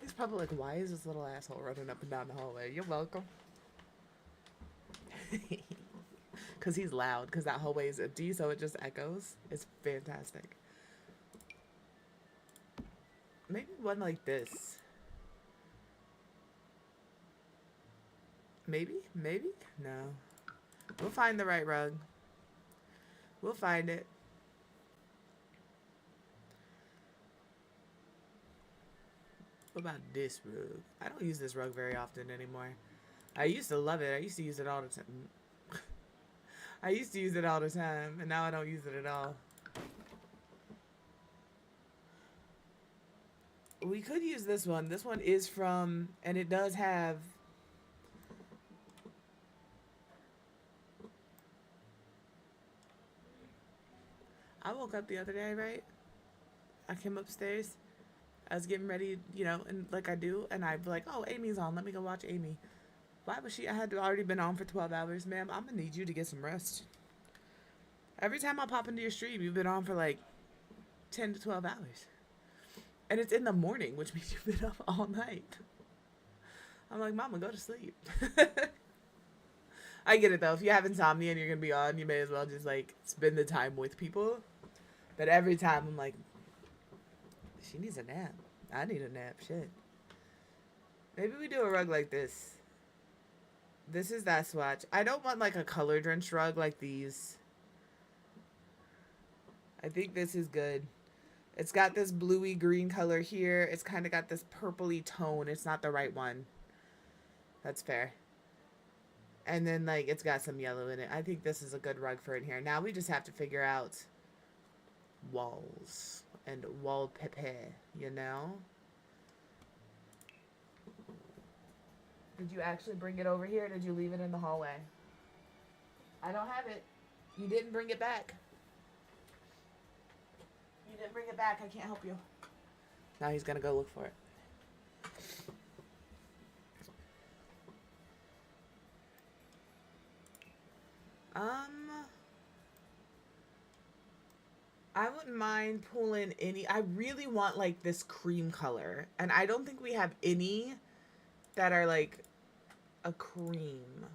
He's probably like, why is this little asshole running up and down the hallway? You're welcome. Because he's loud. Because that hallway is empty, so it just echoes. It's fantastic. Maybe one like this. Maybe? Maybe? No. We'll find the right rug. We'll find it. What about this rug? I don't use this rug very often anymore. I used to love it. I used to use it all the time. I used to use it all the time, and now I don't use it at all. We could use this one. This one is from, and it does have... I woke up the other day, right? I came upstairs. I was getting ready, you know, and like I do, and I'd be like, oh, Amy's on. Let me go watch Amy. Why was she? I had already been on for 12 hours. Ma'am, I'm going to need you to get some rest. Every time I pop into your stream, you've been on for like 10 to 12 hours. And it's in the morning, which means you've been up all night. I'm like, Mama, go to sleep. I get it, though. If you have insomnia and you're going to be on, you may as well just, like, spend the time with people. But every time, I'm like, she needs a nap. I need a nap. Shit. Maybe we do a rug like this. This is that swatch. I don't want, like, a color-drenched rug like these. I think this is good. It's got this bluey green color here. It's kind of got this purpley tone. It's not the right one. That's fair. And then, like, it's got some yellow in it. I think this is a good rug for in here. Now we just have to figure out walls and wallpaper, you know? Did you actually bring it over here or did you leave it in the hallway? I don't have it. You didn't bring it back. You didn't bring it back. I can't help you. Now he's gonna go look for it. I wouldn't mind pulling any. I really want like this cream color, and I don't think we have any that are like a cream.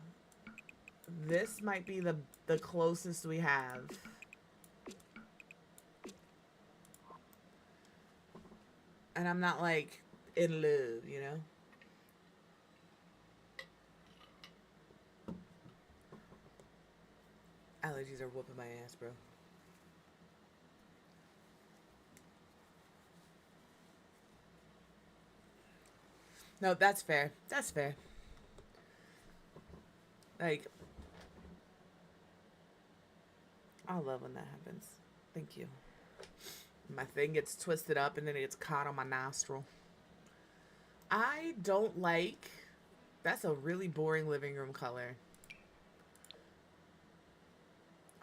This might be the closest we have. And I'm not like in love, you know? Allergies are whooping my ass, bro. No, that's fair. That's fair. Like, I love when that happens. Thank you. My thing gets twisted up and then it gets caught on my nostril. I don't like... That's a really boring living room color.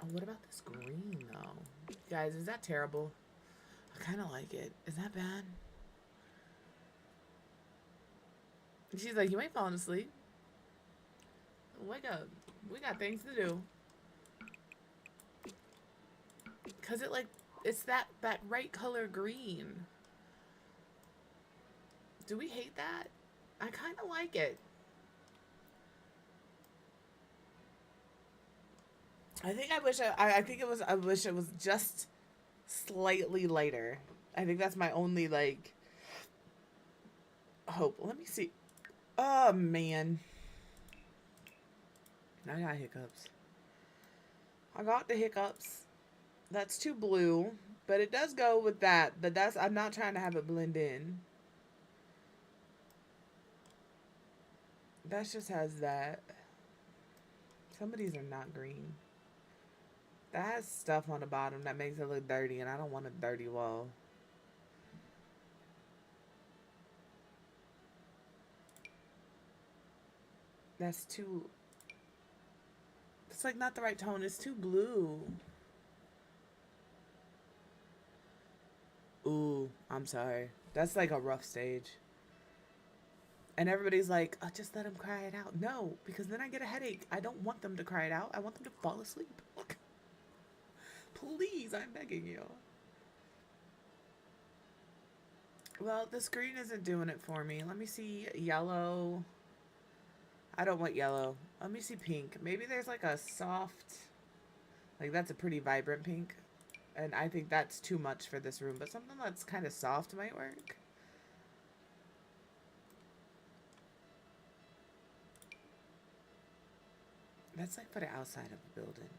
Oh, what about this green, though? Guys, is that terrible? I kind of like it. Is that bad? She's like, you ain't falling asleep. Wake up. We got things to do. Because it, like, it's that right color green. Do we hate that? I kind of like it. I think I wish I wish it was just slightly lighter. I think that's my only, like, hope. Let me see. Oh, man. I got hiccups. I got the hiccups. That's too blue, but it does go with that. But that's, I'm not trying to have it blend in. That just has that. Some of these are not green. That has stuff on the bottom that makes it look dirty, and I don't want a dirty wall. That's too... It's like not the right tone. It's too blue. Ooh, I'm sorry. That's like a rough stage. And everybody's like, oh, just let them cry it out. No, because then I get a headache. I don't want them to cry it out. I want them to fall asleep. Please, I'm begging you. Well, the screen isn't doing it for me. Let me see yellow. I don't want yellow. Let me see pink. Maybe there's like a soft, like that's a pretty vibrant pink. And I think that's too much for this room. But something that's kind of soft might work. That's like for the outside of the building.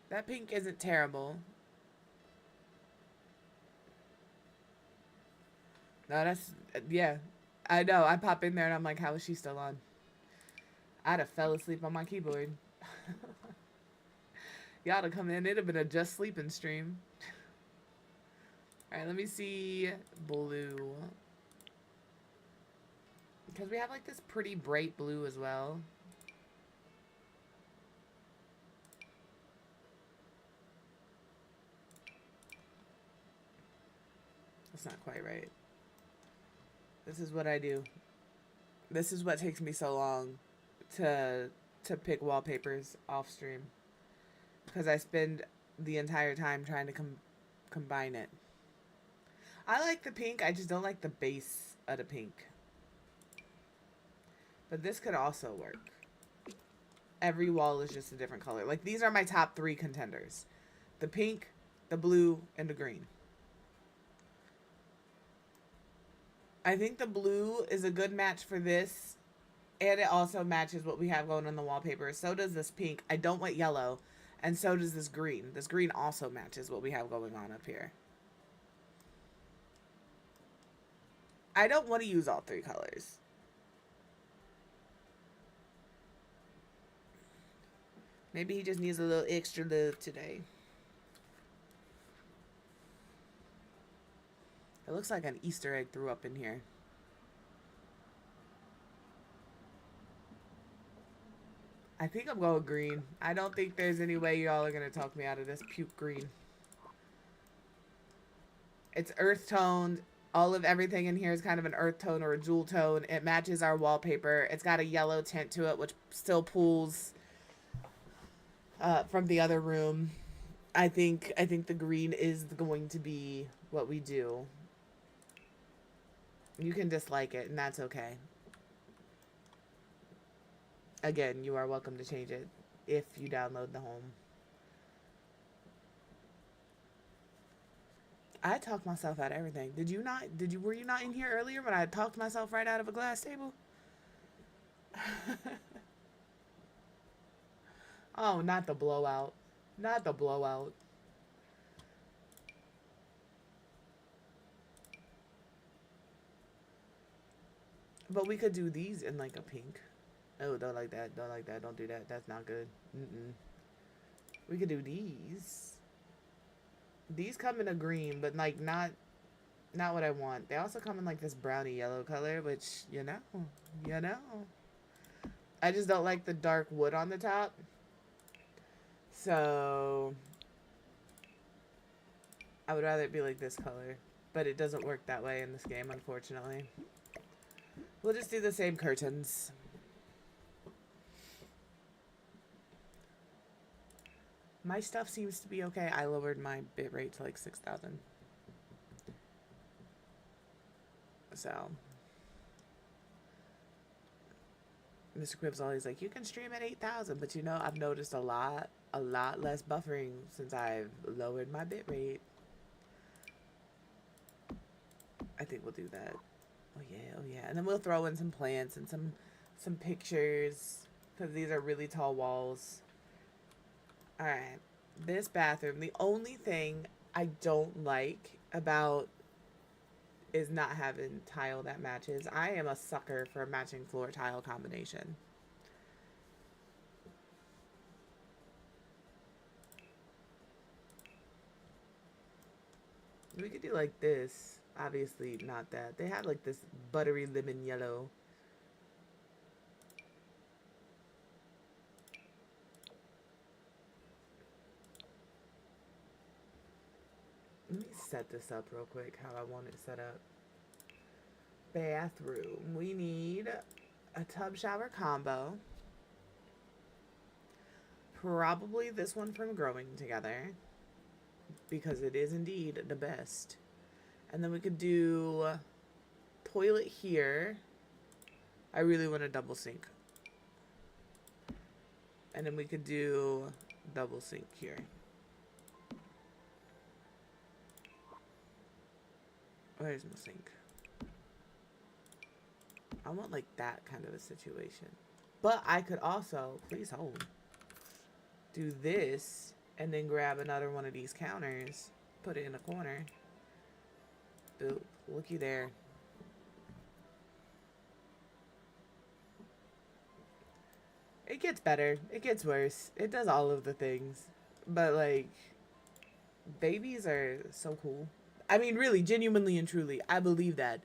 That pink isn't terrible. No, that's, yeah. I know, I pop in there and I'm like, how is she still on? I'd have fell asleep on my keyboard. Y'all to come in, it'd have been a just sleeping stream. Alright, let me see blue. Because we have like this pretty bright blue as well. That's not quite right. This is what I do. This is what takes me so long to pick wallpapers off stream. Because I spend the entire time trying to combine it. I like the pink, I just don't like the base of the pink. But this could also work. Every wall is just a different color. Like, these are my top 3 contenders. The pink, the blue, and the green. I think the blue is a good match for this. And it also matches what we have going on the wallpaper. So does this pink. I don't want yellow. And so does this green. This green also matches what we have going on up here. I don't want to use all 3 colors. Maybe he just needs a little extra love today. It looks like an Easter egg threw up in here. I think I'm going green. I don't think there's any way y'all are going to talk me out of this. Puke green. It's earth toned. All of everything in here is kind of an earth tone or a jewel tone. It matches our wallpaper. It's got a yellow tint to it, which still pulls from the other room. I think the green is going to be what we do. You can dislike it, and that's okay. Again, you are welcome to change it if you download the home. I talked myself out of everything. Did you not? Were you not in here earlier when I talked myself right out of a glass table? Oh, not the blowout. Not the blowout. But we could do these in like a pink. Oh, don't like that. Don't like that. Don't do that. That's not good. We could do these. These come in a green, but like not what I want. They also come in like this brownie yellow color, which, you know. I just don't like the dark wood on the top. So I would rather it be like this color, but it doesn't work that way in this game, unfortunately. We'll just do the same curtains. My stuff seems to be okay. I lowered my bitrate to like 6,000. So Mr. Quib's always like, you can stream at 8,000, but you know, I've noticed a lot less buffering since I've lowered my bitrate. I think we'll do that. Oh yeah. And then we'll throw in some plants and some pictures, because these are really tall walls. Alright, this bathroom, the only thing I don't like about is not having tile that matches. I am a sucker for a matching floor tile combination. We could do like this. Obviously not that. They have like this buttery lemon yellow. Let me set this up real quick how I want it set up. Bathroom. We need a tub shower combo. Probably this one from Growing Together, because it is indeed the best. And then we could do toilet here. I really want a double sink. And then we could do double sink here. Where's my sink? I want like that kind of a situation. But I could also, please hold, do this and then grab another one of these counters, put it in a corner. Boop, looky there. It gets better. It gets worse. It does all of the things. But like, babies are so cool. I mean, really, genuinely and truly, I believe that.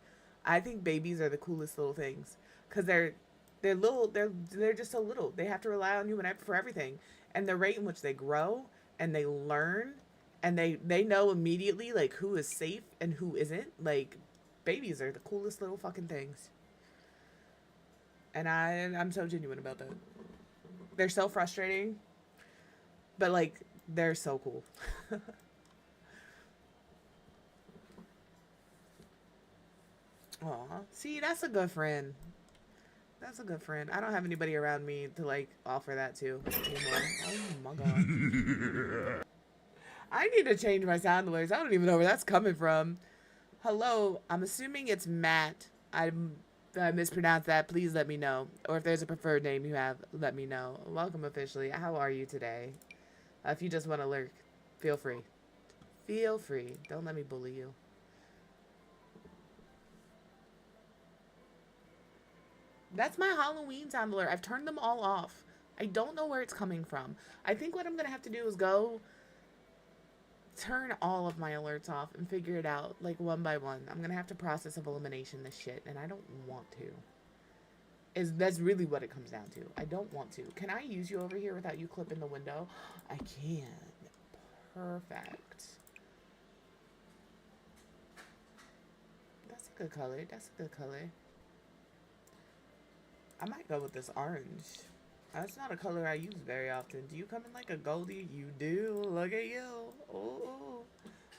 I think babies are the coolest little things, because they're little. They're just so little. They have to rely on you for everything, and the rate in which they grow and they learn, and they know immediately like who is safe and who isn't. Like, babies are the coolest little fucking things, and I'm so genuine about that. They're so frustrating, but like they're so cool. Aw, see, that's a good friend. That's a good friend. I don't have anybody around me to like offer that to anymore. Oh my god. I need to change my sound alerts. I don't even know where that's coming from. Hello, I'm assuming it's Matt. I mispronounced that. Please let me know. Or if there's a preferred name you have, let me know. Welcome officially. How are you today? If you just want to lurk, feel free. Feel free. Don't let me bully you. That's my Halloween sound alert. I've turned them all off. I don't know where it's coming from. I think what I'm going to have to do is go turn all of my alerts off and figure it out, like, one by one. I'm going to have to process of elimination this shit, and I don't want to. That's really what it comes down to. I don't want to. Can I use you over here without you clipping the window? I can. Perfect. That's a good color. That's a good color. I might go with this orange. That's not a color I use very often. Do you come in like a goldie? You do. Look at you. Oh.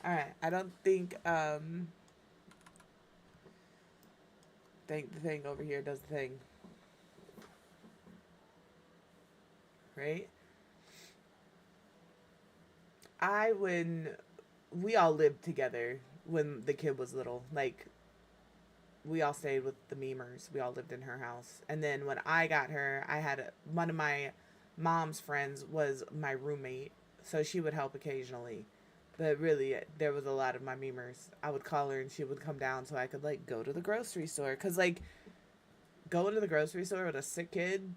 Alright. I don't think, the thing over here does the thing. Right? We all lived together when the kid was little. Like, we all stayed with the memers. We all lived in her house. And then when I got her, I had one of my mom's friends was my roommate. So she would help occasionally. But really, there was a lot of my memers. I would call her and she would come down so I could, like, go to the grocery store. Because, like, going to the grocery store with a sick kid,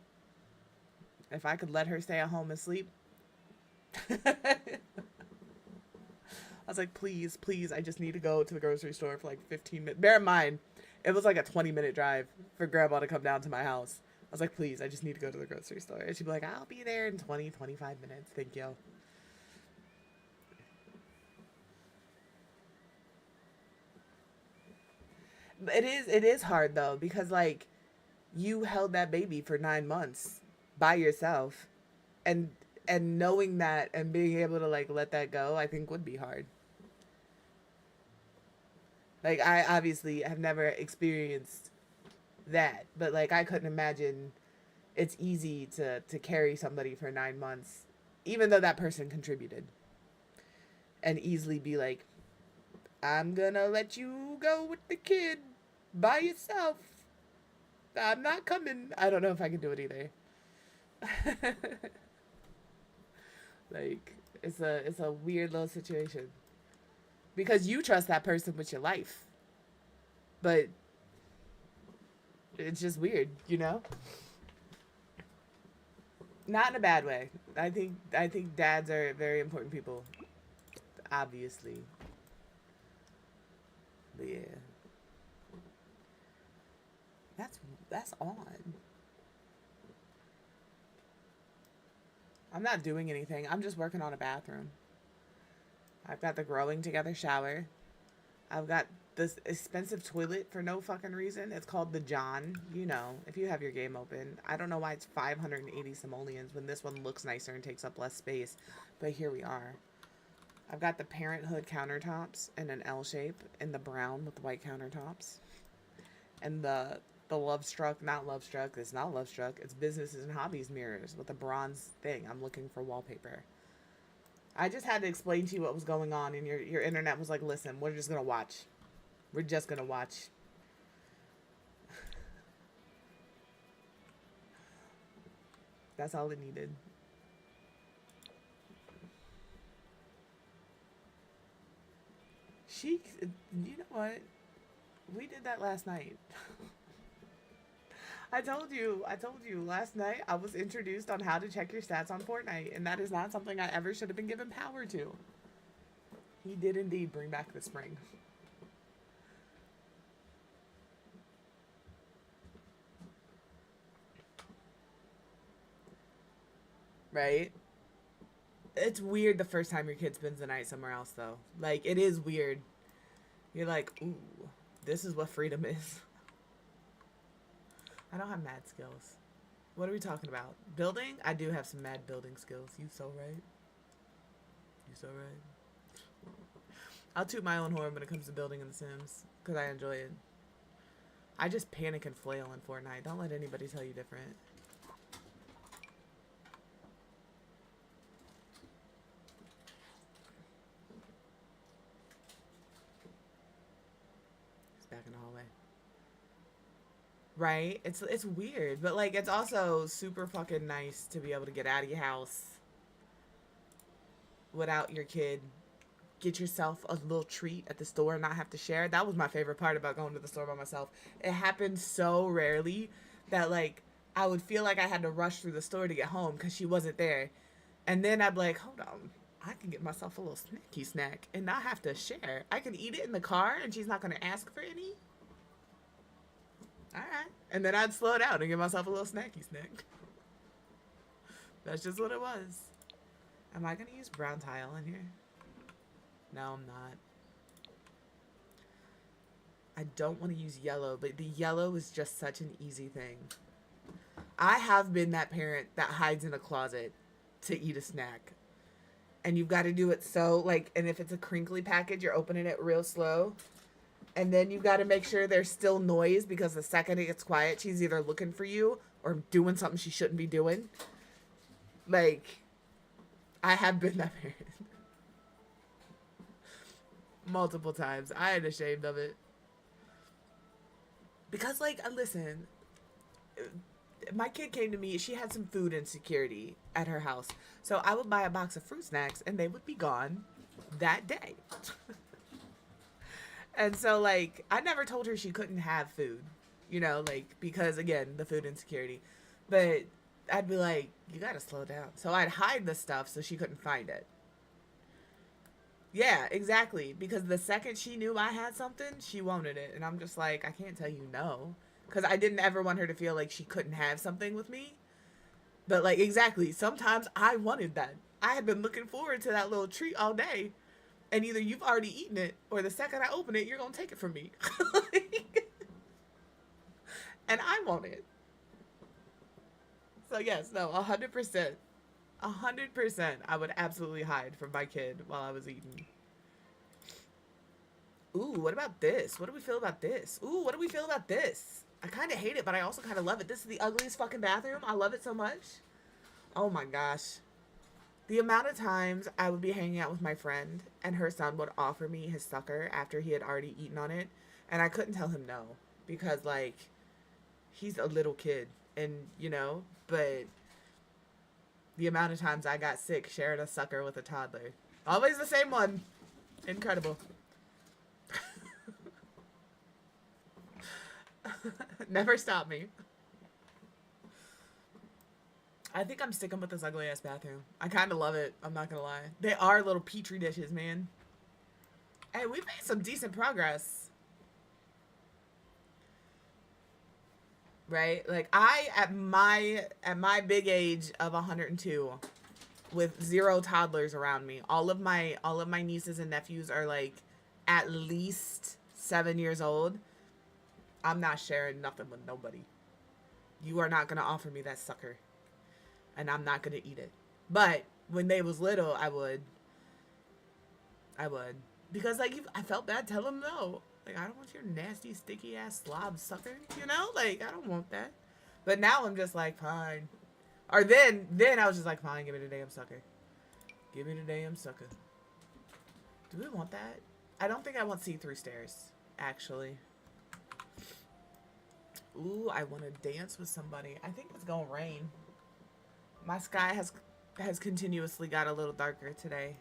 if I could let her stay at home and sleep. I was like, please, please, I just need to go to the grocery store for like 15 minutes. Bear in mind, it was like a 20-minute drive for Grandma to come down to my house. I was like, please, I just need to go to the grocery store. And she'd be like, I'll be there in 20, 25 minutes. Thank you. It is hard though, because like you held that baby for 9 months by yourself, and knowing that and being able to like let that go, I think would be hard. Like, I obviously have never experienced that, but like I couldn't imagine it's easy to carry somebody for 9 months, even though that person contributed, and easily be like, I'm gonna let you go with the kid by yourself. I'm not coming. I don't know if I can do it either. Like, it's a weird little situation. Because you trust that person with your life. But it's just weird, you know? Not in a bad way. I think dads are very important people. Obviously. But yeah. That's on. I'm not doing anything. I'm just working on a bathroom. I've got the growing together shower. I've got this expensive toilet for no fucking reason. It's called the John. You know, if you have your game open. I don't know why it's 580 simoleons when this one looks nicer and takes up less space. But here we are. I've got the Parenthood countertops in an L shape in the brown with the white countertops. And the Love Struck, not Love Struck, it's not Love Struck, it's Businesses and Hobbies mirrors with a bronze thing. I'm looking for wallpaper. I just had to explain to you what was going on, and your internet was like, listen, we're just going to watch. We're just going to watch. That's all it needed. You know what? We did that last night. I told you last night I was introduced on how to check your stats on Fortnite, and that is not something I ever should have been given power to. He did indeed bring back the spring. Right? It's weird the first time your kid spends the night somewhere else, though. Like, it is weird. You're like, ooh, this is what freedom is. I don't have mad skills. What are we talking about? Building? I do have some mad building skills. You so right. You so right. I'll toot my own horn when it comes to building in The Sims, because I enjoy it. I just panic and flail in Fortnite. Don't let anybody tell you different. He's back in the hallway. Right? It's weird, but like it's also super fucking nice to be able to get out of your house without your kid. Get yourself a little treat at the store and not have to share. That was my favorite part about going to the store by myself. It happened so rarely that like I would feel like I had to rush through the store to get home because she wasn't there. And then I'd be like, hold on, I can get myself a little snacky snack and not have to share. I can eat it in the car and she's not going to ask for any. All right. And then I'd slow down and get myself a little snacky snack. That's just what it was. Am I going to use brown tile in here? No, I'm not. I don't want to use yellow, but the yellow is just such an easy thing. I have been that parent that hides in a closet to eat a snack. And you've got to do it so, like, and if it's a crinkly package, you're opening it real slow. And then you've got to make sure there's still noise, because the second it gets quiet, she's either looking for you or doing something she shouldn't be doing. Like, I have been that parent. Multiple times. I ain't ashamed of it. Because, like, listen, my kid came to me, she had some food insecurity at her house. So I would buy a box of fruit snacks and they would be gone that day. And so, like, I never told her she couldn't have food, you know, like, because, again, the food insecurity. But I'd be like, you gotta slow down. So I'd hide the stuff so she couldn't find it. Yeah, exactly. Because the second she knew I had something, she wanted it. And I'm just like, I can't tell you no. Because I didn't ever want her to feel like she couldn't have something with me. But, like, exactly. Sometimes I wanted that. I had been looking forward to that little treat all day. And either you've already eaten it, or the second I open it, you're going to take it from me. And I want it. So, yes, no, 100%. 100%, I would absolutely hide from my kid while I was eating. Ooh, what about this? What do we feel about this? Ooh, what do we feel about this? I kind of hate it, but I also kind of love it. This is the ugliest fucking bathroom. I love it so much. Oh my gosh. The amount of times I would be hanging out with my friend and her son would offer me his sucker after he had already eaten on it. And I couldn't tell him no. Because, like, he's a little kid. And, you know, but the amount of times I got sick sharing a sucker with a toddler. Always the same one. Incredible. Never stop me. I think I'm sticking with this ugly ass bathroom. I kind of love it. I'm not gonna lie. They are little petri dishes, man. Hey, we've made some decent progress. Right? Like, at my big age of 102, with 0 toddlers around me, all of my nieces and nephews are, like, at least 7 years old. I'm not sharing nothing with nobody. You are not gonna offer me that sucker. And I'm not gonna eat it. But when they was little, I would. Because, like, I felt bad telling them no. Like, I don't want your nasty, sticky ass slob sucker. You know? Like, I don't want that. But now I'm just like, fine. Or then I was just like, fine, give me the damn sucker. Give me the damn sucker. Do we want that? I don't think I want see-through stairs, actually. Ooh, I want to dance with somebody. I think it's gonna rain. My sky has continuously got a little darker today.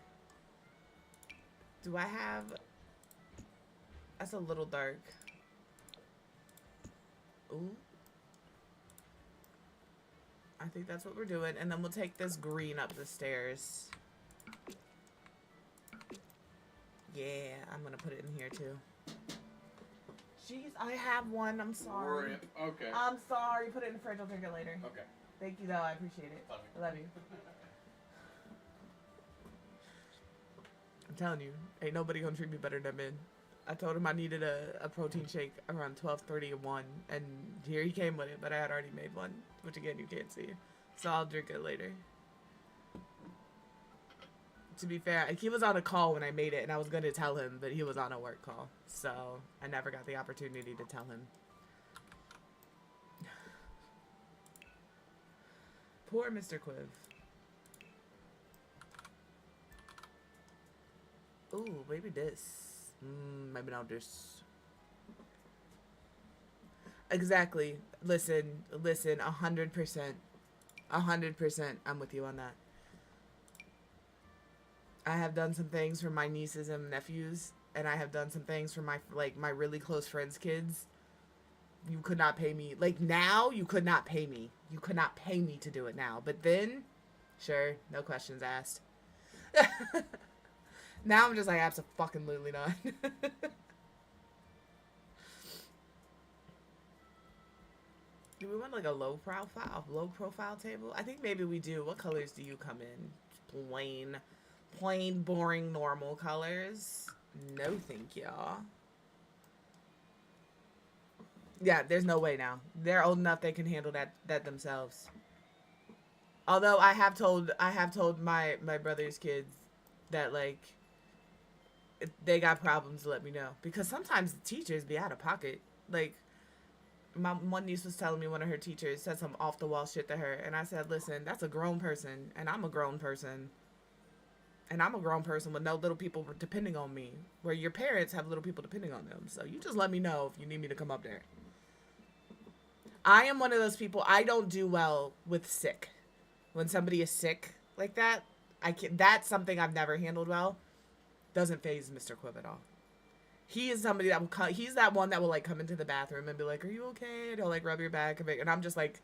Do I have... That's a little dark. Ooh. I think that's what we're doing. And then we'll take this green up the stairs. Yeah, I'm gonna put it in here too. Jeez, I have one. I'm sorry. Rip. Okay. I'm sorry. Put it in the fridge. I'll drink it later. Okay. Thank you, though. I appreciate it. Love you. I love you. I'm telling you, ain't nobody gonna treat me better than men. I told him I needed a protein shake around 12:30 and 1, and here he came with it, but I had already made one, which again, you can't see. So I'll drink it later. To be fair, he was on a call when I made it, and I was going to tell him, but he was on a work call. So I never got the opportunity to tell him. Poor Mr. Quiv. Ooh, maybe this. Maybe not this. Exactly. Listen, 100%. 100%. I'm with you on that. I have done some things for my nieces and nephews, and I have done some things for my really close friends' kids you could not pay me. Like, now, you could not pay me. You could not pay me to do it now. But then, sure, no questions asked. Now I'm just like, abso-fucking-lutely not. Do we want like a low profile table? I think maybe we do. What colors do you come in? Plain, boring, normal colors. No, thank y'all. Yeah, there's no way now. They're old enough they can handle that themselves. Although I have told my brother's kids that, like, if they got problems, let me know, because sometimes the teachers be out of pocket. Like, my one niece was telling me one of her teachers said some off the wall shit to her, and I said, listen, that's a grown person, and I'm a grown person. And I'm a grown person with no little people depending on me, where your parents have little people depending on them. So you just let me know if you need me to come up there. I am one of those people, I don't do well with sick. When somebody is sick like that, that's something I've never handled well. Doesn't faze Mr. Quibb at all. He is somebody that will he's that one that will, like, come into the bathroom and be like, are you okay? And he'll, like, rub your back. And I'm just like,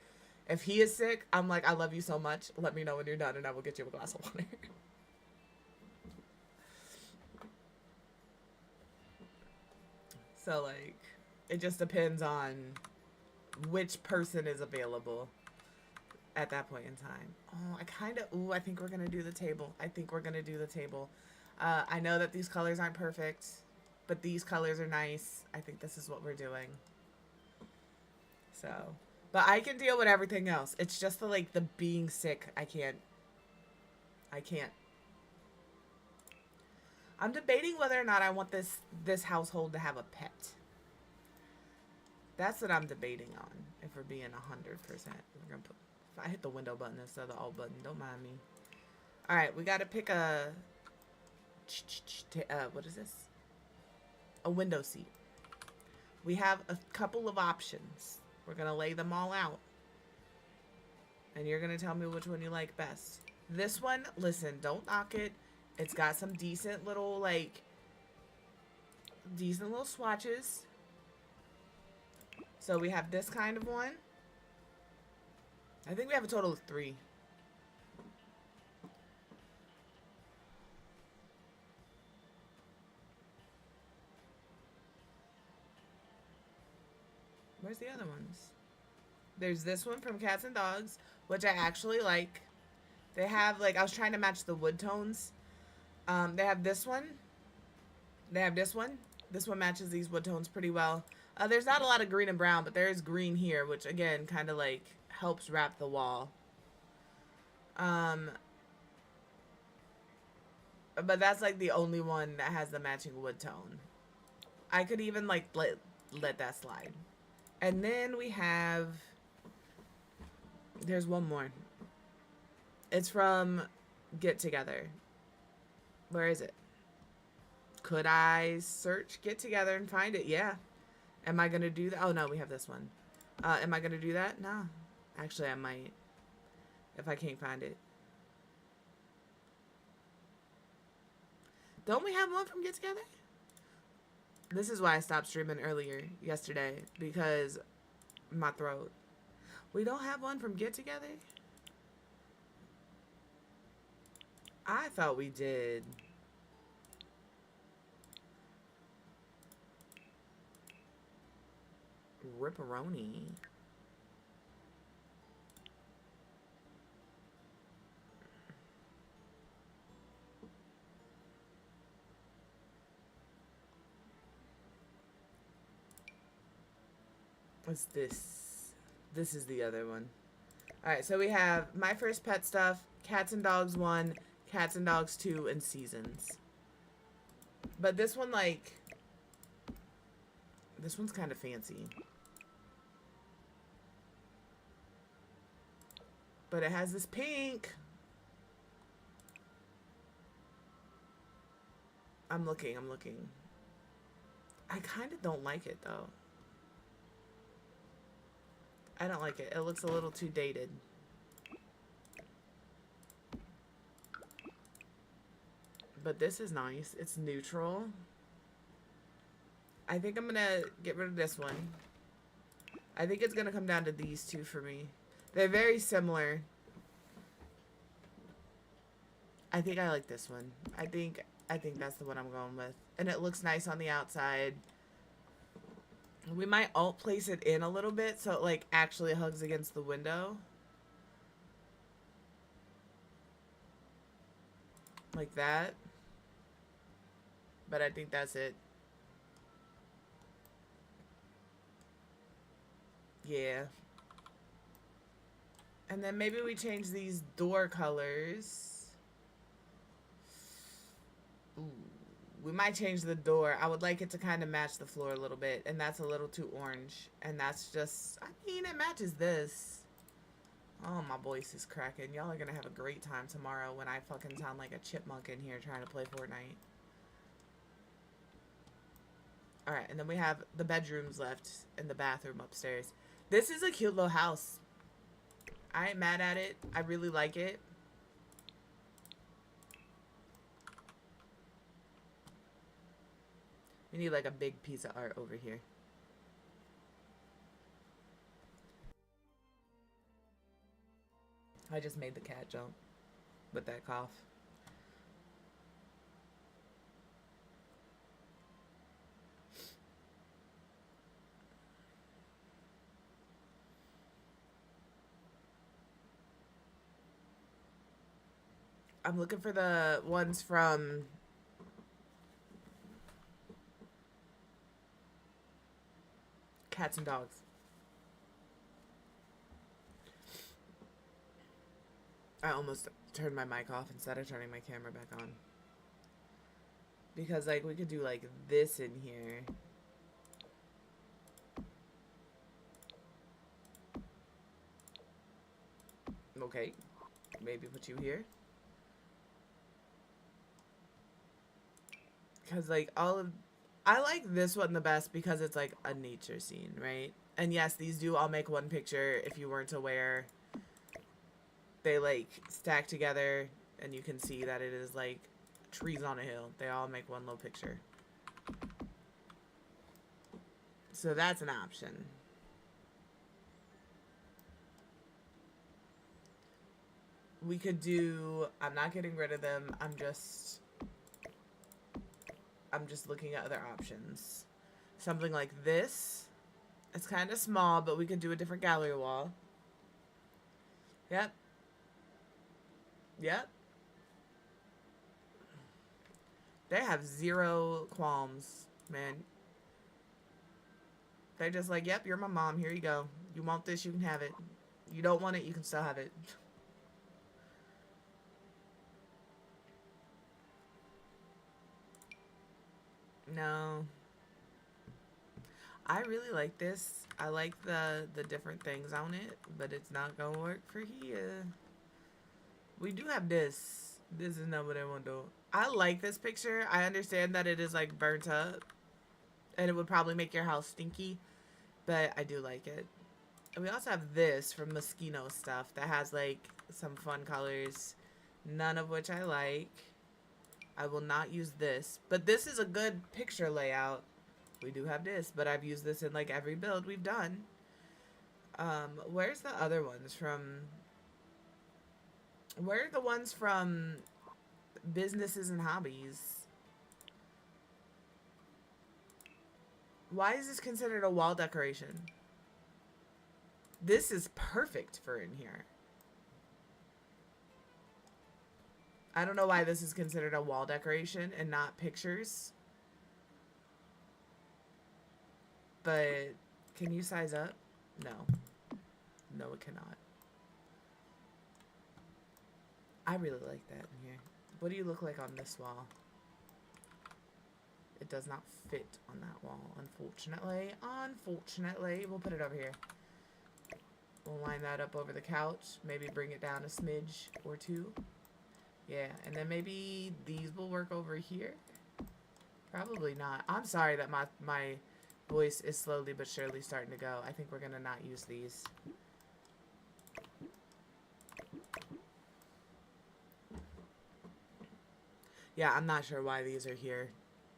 if he is sick, I'm like, I love you so much. Let me know when you're done and I will get you a glass of water. So, like, it just depends on which person is available at that point in time. Oh, I think we're going to do the table. I know that these colors aren't perfect, but these colors are nice. I think this is what we're doing. So, but I can deal with everything else. It's just the being sick. I can't. I'm debating whether or not I want this household to have a pet. That's what I'm debating on, if we're being 100%. We're gonna put, if I hit the window button instead of the alt button, don't mind me. Alright, we gotta pick a, what is this? A window seat. We have a couple of options. We're gonna lay them all out. And you're gonna tell me which one you like best. This one, listen, don't knock it. It's got some decent little swatches. So we have this kind of one. I think we have a total of 3. Where's the other ones? There's this one from Cats and Dogs, which I actually like. They have, I was trying to match the wood tones. They have this one. They have this one. This one matches these wood tones pretty well. There's not a lot of green and brown, but there is green here, which again kind of helps wrap the wall. But that's the only one that has the matching wood tone. I could even let that slide. And then we have, there's one more. It's from Get Together. Where is it? Could I search Get Together and find it? Yeah. Am I going to do that? Oh, no, we have this one. Am I going to do that? No. Actually, I might. If I can't find it. Don't we have one from Get Together? This is why I stopped streaming earlier yesterday. Because my throat. We don't have one from Get Together? I thought we did. Ripperoni. What's this? This is the other one. Alright, so we have My First Pet Stuff, Cats and Dogs 1, Cats and Dogs 2, and Seasons. But this one, this one's kind of fancy. But it has this pink. I'm looking. I kind of don't like it, though. I don't like it. It looks a little too dated. But this is nice. It's neutral. I think I'm gonna get rid of this one. I think it's gonna come down to these two for me. They're very similar. I think I like this one. I think that's the one I'm going with. And it looks nice on the outside. We might alt place it in a little bit so it like actually hugs against the window. Like that. But I think that's it. Yeah. And then maybe we change these door colors. Ooh. We might change the door. I would like it to kind of match the floor a little bit. And that's a little too orange. And that's just, I mean, it matches this. Oh, my voice is cracking. Y'all are going to have a great time tomorrow when I fucking sound like a chipmunk in here trying to play Fortnite. Alright, and then we have the bedrooms left and the bathroom upstairs. This is a cute little house. I ain't mad at it. I really like it. We need like a big piece of art over here. I just made the cat jump with that cough. I'm looking for the ones from Cats and Dogs. I almost turned my mic off instead of turning my camera back on. Because, like, we could do, like, this in here. Okay. Maybe put you here. Because, like, I like this one the best because it's, like, a nature scene, right? And, yes, these do all make one picture if you weren't aware. They, like, stack together, and you can see that it is, like, trees on a hill. They all make one little picture. So that's an option. We could do... I'm not getting rid of them. I'm just looking at other options. Something like this. It's kind of small, but we could do a different gallery wall. Yep. Yep. They have zero qualms, man. They're just like, yep, you're my mom. Here you go. You want this, you can have it. You don't want it, you can still have it. No. I really like this. I like the different things on it, but it's not gonna work for here. We do have this. This is not what I want to do. I like this picture. I understand that it is like burnt up and it would probably make your house stinky, but I do like it. And we also have this from Moschino stuff that has like some fun colors, none of which I like. I will not use this, but this is a good picture layout. We do have this, but I've used this in like every build we've done. Where's the other ones from? Where are the ones from Businesses and Hobbies? Why is this considered a wall decoration? This is perfect for in here. I don't know why this is considered a wall decoration and not pictures. But can you size up? No. No, it cannot. I really like that in here. What do you look like on this wall? It does not fit on that wall, unfortunately. Unfortunately. We'll put it over here. We'll line that up over the couch. Maybe bring it down a smidge or two. Yeah, and then maybe these will work over here. Probably not. I'm sorry that my voice is slowly but surely starting to go. I think we're gonna not use these. Yeah, I'm not sure why these are here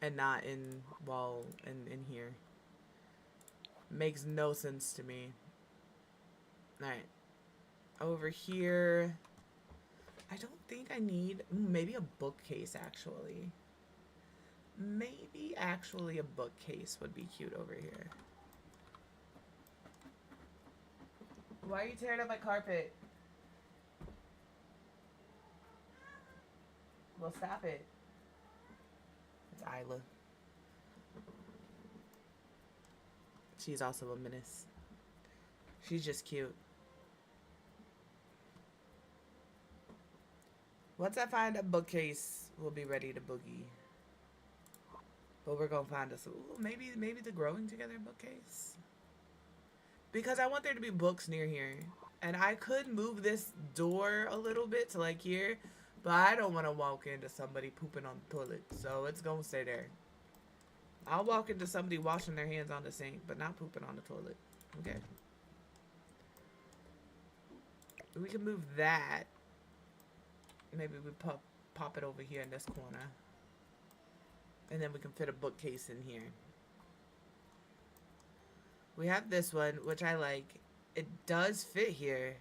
and not in wall and in here. Makes no sense to me. Alright. Over here. I don't think I need... maybe a bookcase, actually. Maybe actually a bookcase would be cute over here. Why are you tearing up my carpet? Well, stop it. It's Isla. She's also a menace. She's just cute. Once I find a bookcase, we'll be ready to boogie. But we're gonna find us. Ooh, maybe the growing together bookcase. Because I want there to be books near here. And I could move this door a little bit to like here, but I don't want to walk into somebody pooping on the toilet. So it's gonna stay there. I'll walk into somebody washing their hands on the sink, but not pooping on the toilet. Okay. We can move that. Maybe we pop it over here in this corner. And then we can fit a bookcase in here. We have this one, which I like. It does fit here.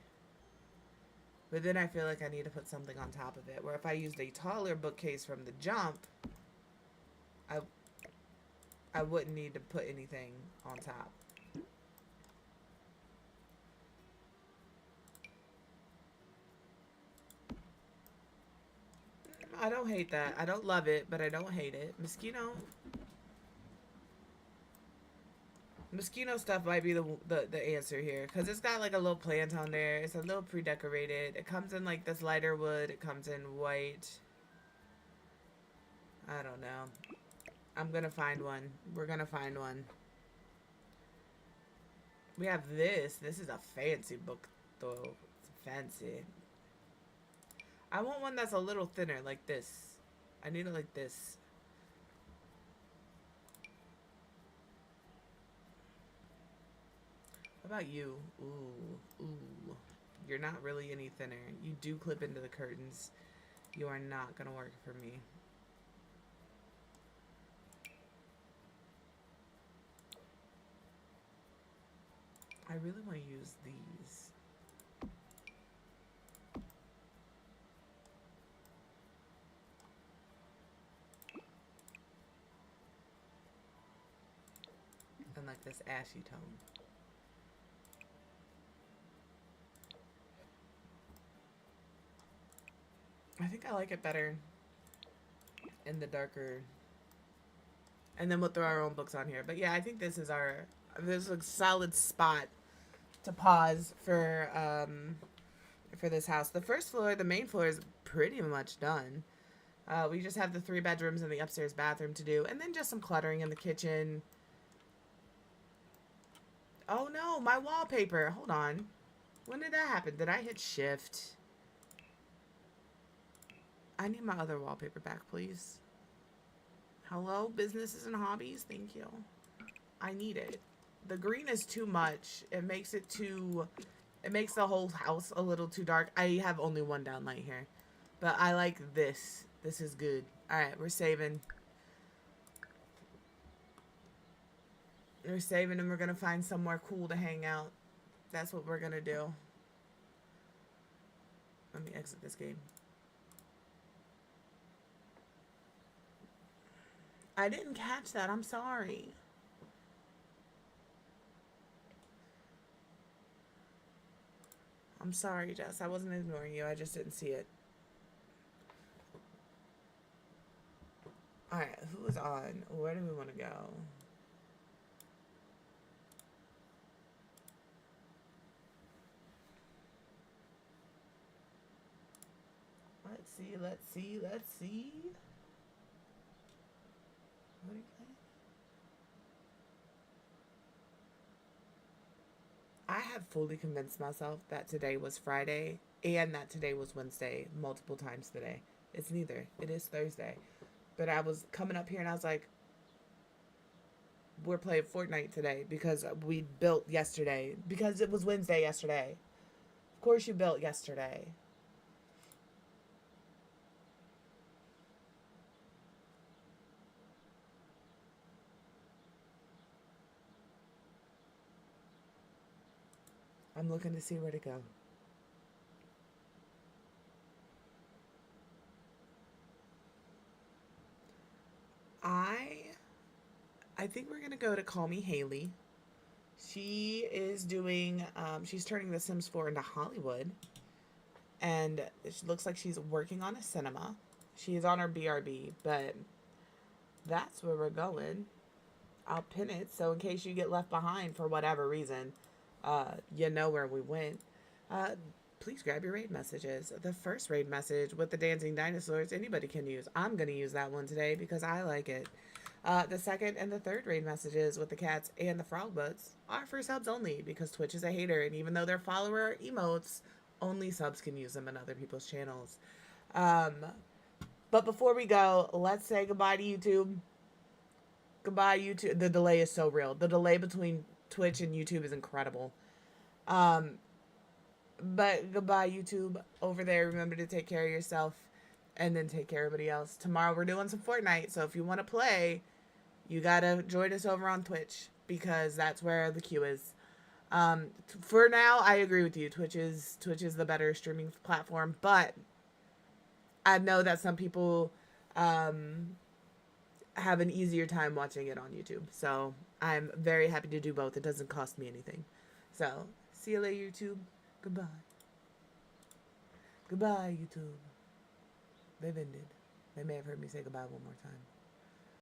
But then I feel like I need to put something on top of it. Where if I used a taller bookcase from the jump, I wouldn't need to put anything on top. I don't hate that. I don't love it, but I don't hate it. Mosquito stuff might be the answer here. Because it's got like a little plant on there. It's a little pre-decorated. It comes in like this lighter wood. It comes in white. I don't know. I'm gonna find one. We're gonna find one. We have this. This is a fancy book, though. It's fancy. I want one that's a little thinner, like this. I need it like this. What about you? Ooh, ooh. You're not really any thinner. You do clip into the curtains. You are not gonna work for me. I really want to use these. And like this ashy tone. I think I like it better in the darker. And then we'll throw our own books on here. But yeah, I think this is a solid spot to pause for this house. The first floor, the main floor, is pretty much done. We just have the 3 bedrooms and the upstairs bathroom to do, and then just some cluttering in the kitchen. Oh no, my wallpaper. Hold on. When did that happen? Did I hit shift? I need my other wallpaper back, please. Hello, businesses and hobbies. Thank you. I need it. The green is too much. It makes the whole house a little too dark. I have only one downlight here. But I like this. This is good. Alright, we're saving. We're saving and we're going to find somewhere cool to hang out. That's what we're going to do. Let me exit this game. I didn't catch that. I'm sorry. I'm sorry, Jess. I wasn't ignoring you. I just didn't see it. Alright, who is on? Where do we want to go? Let's see, let's see, let's see. What are you playing? I have fully convinced myself that today was Friday and that today was Wednesday multiple times today. It's neither. It is Thursday. But I was coming up here and I was like, we're playing Fortnite today because we built yesterday. Because it was Wednesday yesterday. Of course you built yesterday. I'm looking to see where to go. I think we're gonna go to Call Me Haley. She is doing she's turning The Sims 4 into Hollywood, and it looks like she's working on a cinema. She's on her BRB, but that's where we're going. I'll pin it so in case you get left behind for whatever reason, you know where we went. Please grab your raid messages. The first raid message with the dancing dinosaurs, anybody can use. I'm going to use that one today because I like it. The second and the third raid messages with the cats and the frog boats are for subs only because Twitch is a hater, and even though they're follower emotes, only subs can use them in other people's channels. But before we go, let's say goodbye to YouTube. Goodbye, YouTube. The delay is so real. The delay between Twitch and YouTube is incredible. But goodbye, YouTube. Over there, remember to take care of yourself and then take care of everybody else. Tomorrow we're doing some Fortnite, so if you want to play, you gotta join us over on Twitch because that's where the queue is. For now, I agree with you. Twitch is the better streaming platform, but I know that some people have an easier time watching it on YouTube. So I'm very happy to do both. It doesn't cost me anything. So see you later, YouTube. Goodbye. Goodbye, YouTube. They've ended. They may have heard me say goodbye one more time.